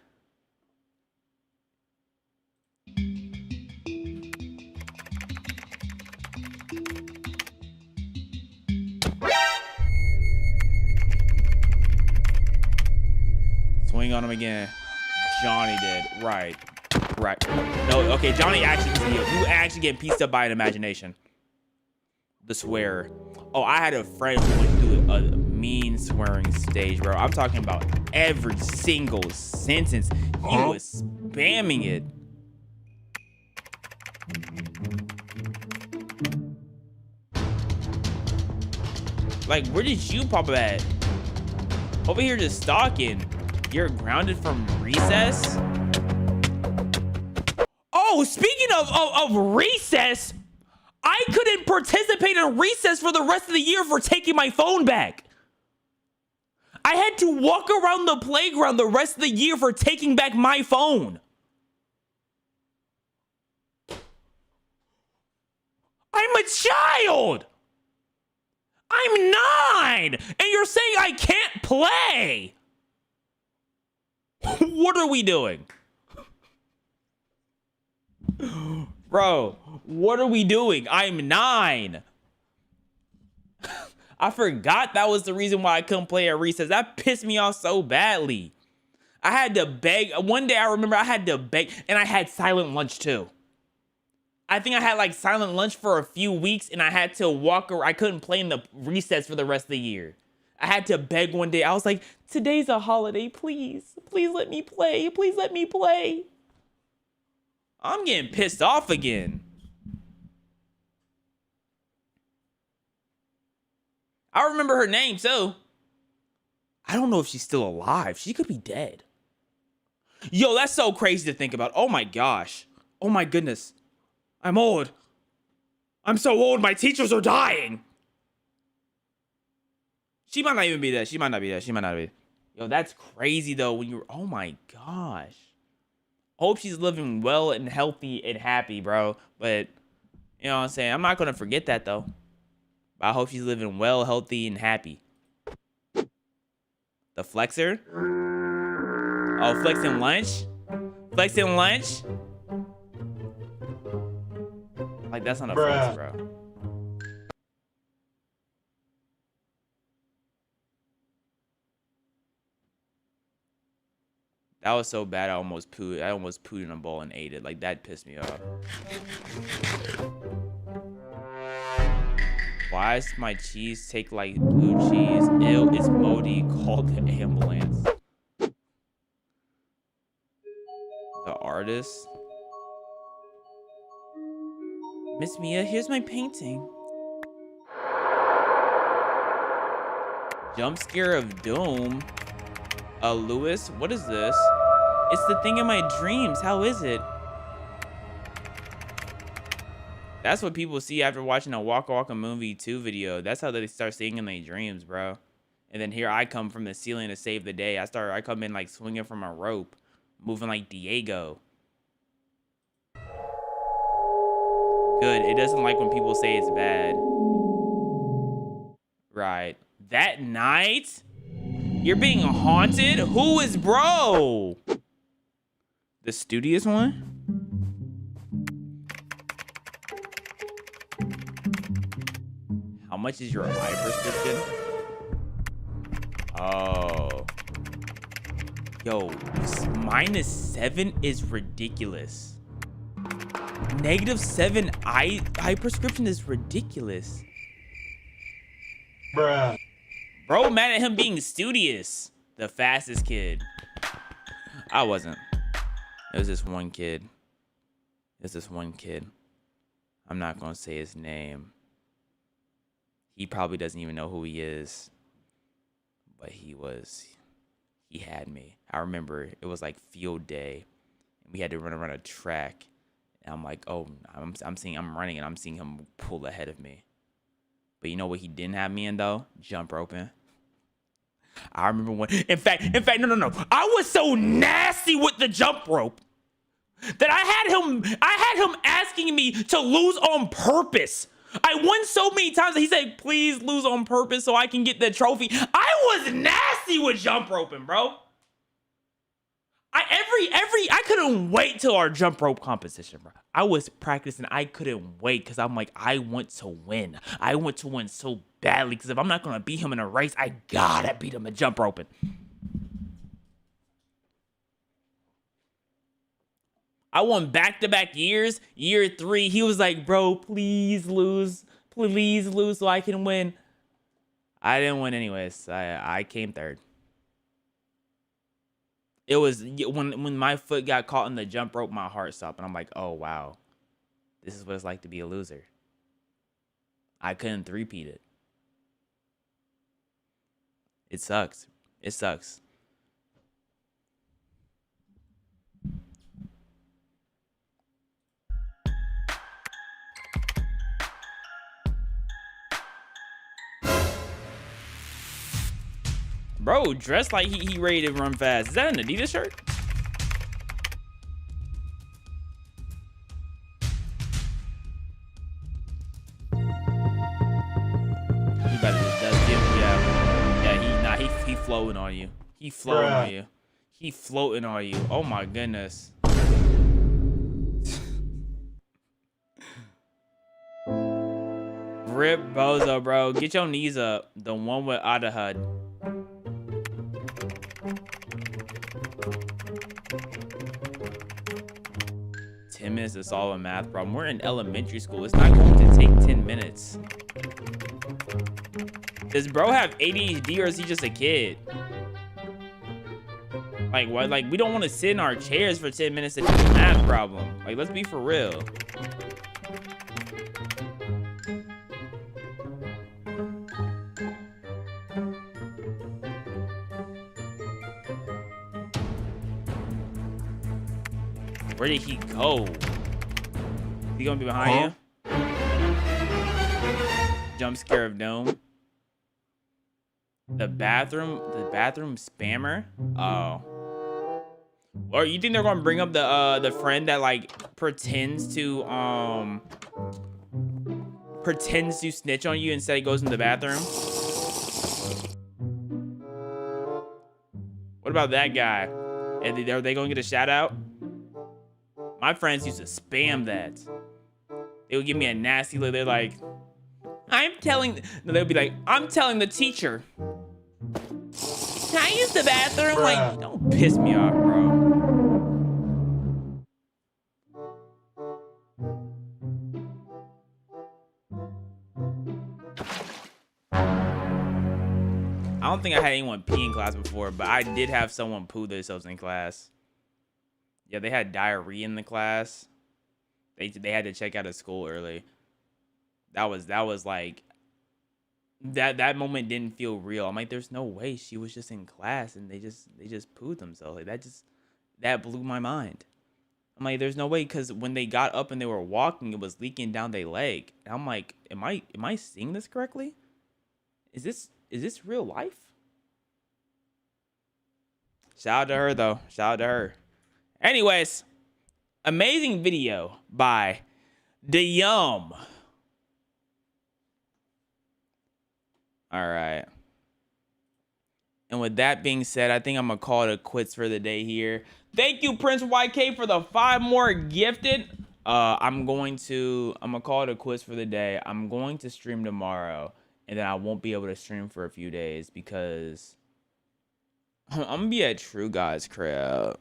Swing on him again. Johnny did. Right. No, okay, Johnny actually, you actually get pieced up by an imagination. The swearer. Oh, I had a friend who went through a mean swearing stage, bro. I'm talking about every single sentence. He was spamming it. Like, where did you pop up at? Over here just stalking. You're grounded from recess? Oh, speaking of recess, I couldn't participate in recess for the rest of the year for taking my phone back. I had to walk around the playground the rest of the year for taking back my phone. I'm a child. I'm 9, and you're saying I can't play. What are we doing? Bro, what are we doing? I'm 9. I forgot that was the reason why I couldn't play at recess. That pissed me off so badly. I had to beg. One day I remember I had to beg, and I had silent lunch too. I think I had like silent lunch for a few weeks, and I had to walk around. I couldn't play in the recess for the rest of the year. I had to beg one day. I was like, today's a holiday, please. Please let me play. Please let me play. I'm getting pissed off again. I remember her name, too. I don't know if she's still alive. She could be dead. Yo, that's so crazy to think about. Oh my gosh. Oh my goodness. I'm old. I'm so old, my teachers are dying. She might not even be dead. She might not be dead. She might not be. Yo, that's crazy though. When you're, oh my gosh. Hope she's living well and healthy and happy, bro. But, you know what I'm saying? I'm not going to forget that though. But I hope she's living well, healthy, and happy. The flexer? Oh, flexing lunch? Flexing lunch? Like, that's not a flex, bro. That was so bad. I almost pooed in a bowl and ate it. Like, that pissed me off. Why does my cheese take like blue cheese? Ew, it's Modi. Call the ambulance. The artist. Miss Mia, here's my painting. Jump scare of doom. Lewis, what is this? It's the thing in my dreams. How is it? That's what people see after watching a Waka Waka Movie 2 video. That's how they start seeing in their dreams, bro. And then here I come from the ceiling to save the day. I come in like swinging from a rope, moving like Diego. Good. It doesn't like when people say it's bad. Right. That night? You're being haunted? Who is bro? The studious one? How much is your eye prescription? Oh. Yo, -7 is ridiculous. -7 eye prescription is ridiculous. Bruh. Bro, mad at him being studious. The fastest kid. I wasn't. It was this one kid. I'm not gonna say his name. He probably doesn't even know who he is. But he had me. I remember it was like field day. We had to run around a track. And I'm like, oh, I'm running and I'm seeing him pull ahead of me. But you know what he didn't have me in though? Jump roping. I remember when, in fact, no. I was so nasty with the jump rope that I had him asking me to lose on purpose. I won so many times that he said, please lose on purpose so I can get the trophy. I was nasty with jump roping, bro. I couldn't wait till our jump rope competition, bro. I was practicing. I couldn't wait because I'm like, I want to win. I want to win so badly because if I'm not going to beat him in a race, I gotta beat him at jump roping. I won back-to-back years. Year 3, he was like, bro, please lose so I can win. I didn't win anyways. I came third. It was when my foot got caught in the jump rope, my heart stopped. And I'm like, oh, wow. This is what it's like to be a loser. I couldn't three-peat it. It sucks. It sucks. Bro, dressed like he ready to run fast. Is that an Adidas shirt? He better just does it. Yeah, he floating on you. He floating on you. He floating on you. Oh my goodness. Rip Bozo, bro. Get your knees up. The one with Adahud. Minutes to solve a math problem. We're in elementary school. It's not going to take 10 minutes. Does bro have ADHD or is he just a kid? Like what? Like we don't want to sit in our chairs for 10 minutes to do a math problem. Like let's be for real. Where did he go? He gonna be behind you? Jump scare of Dome. The bathroom spammer? Oh. Or you think they're gonna bring up the friend that like pretends to snitch on you instead he goes in the bathroom? What about that guy? Are they gonna get a shout out? My friends used to spam that. They would give me a nasty look. They're like, they'll be like, I'm telling the teacher. Can I use the bathroom? Bruh. Like, don't piss me off, bro. think I had anyone pee in class before, but I did have someone poo themselves in class. Yeah, they had diarrhea in the class. They had to check out of school early. That was like that moment didn't feel real. I'm like, there's no way she was just in class and they just pooed themselves. Like that blew my mind. I'm like, there's no way, because when they got up and they were walking, it was leaking down their leg. And I'm like, am I seeing this correctly? Is this real life? Shout out to her though. Shout out to her. Anyways, amazing video by DeYum. All right. And with that being said, I think I'm gonna call it quits for the day here. Thank you, Prince YK, for the 5 more gifted. I'm gonna call it quits for the day. I'm going to stream tomorrow, and then I won't be able to stream for a few days because I'm gonna be at True God's crib.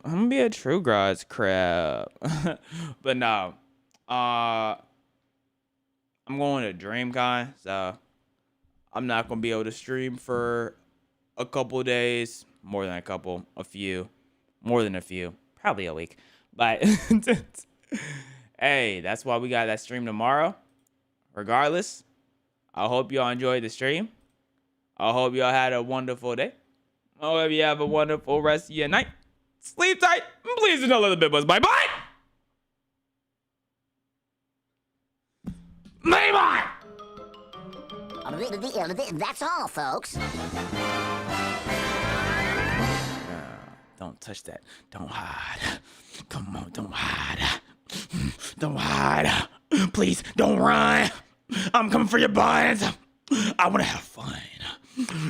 But no, I'm going to DreamCon, so I'm not gonna be able to stream for a couple of days, more than a couple, a few, more than a few, probably a week. But hey, that's why we got that stream tomorrow. Regardless, I hope y'all enjoyed the stream. I hope y'all had a wonderful day. I hope you have a wonderful rest of your night. Sleep tight. Please do not let the big boys bye bye. Bye bye. That's all, folks. Don't touch that. Don't hide. Come on, don't hide. Don't hide. Please, don't run. I'm coming for your buns. I want to have fun.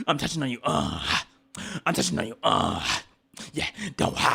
I'm touching on you. I'm touching on you. Yeah, don't hide.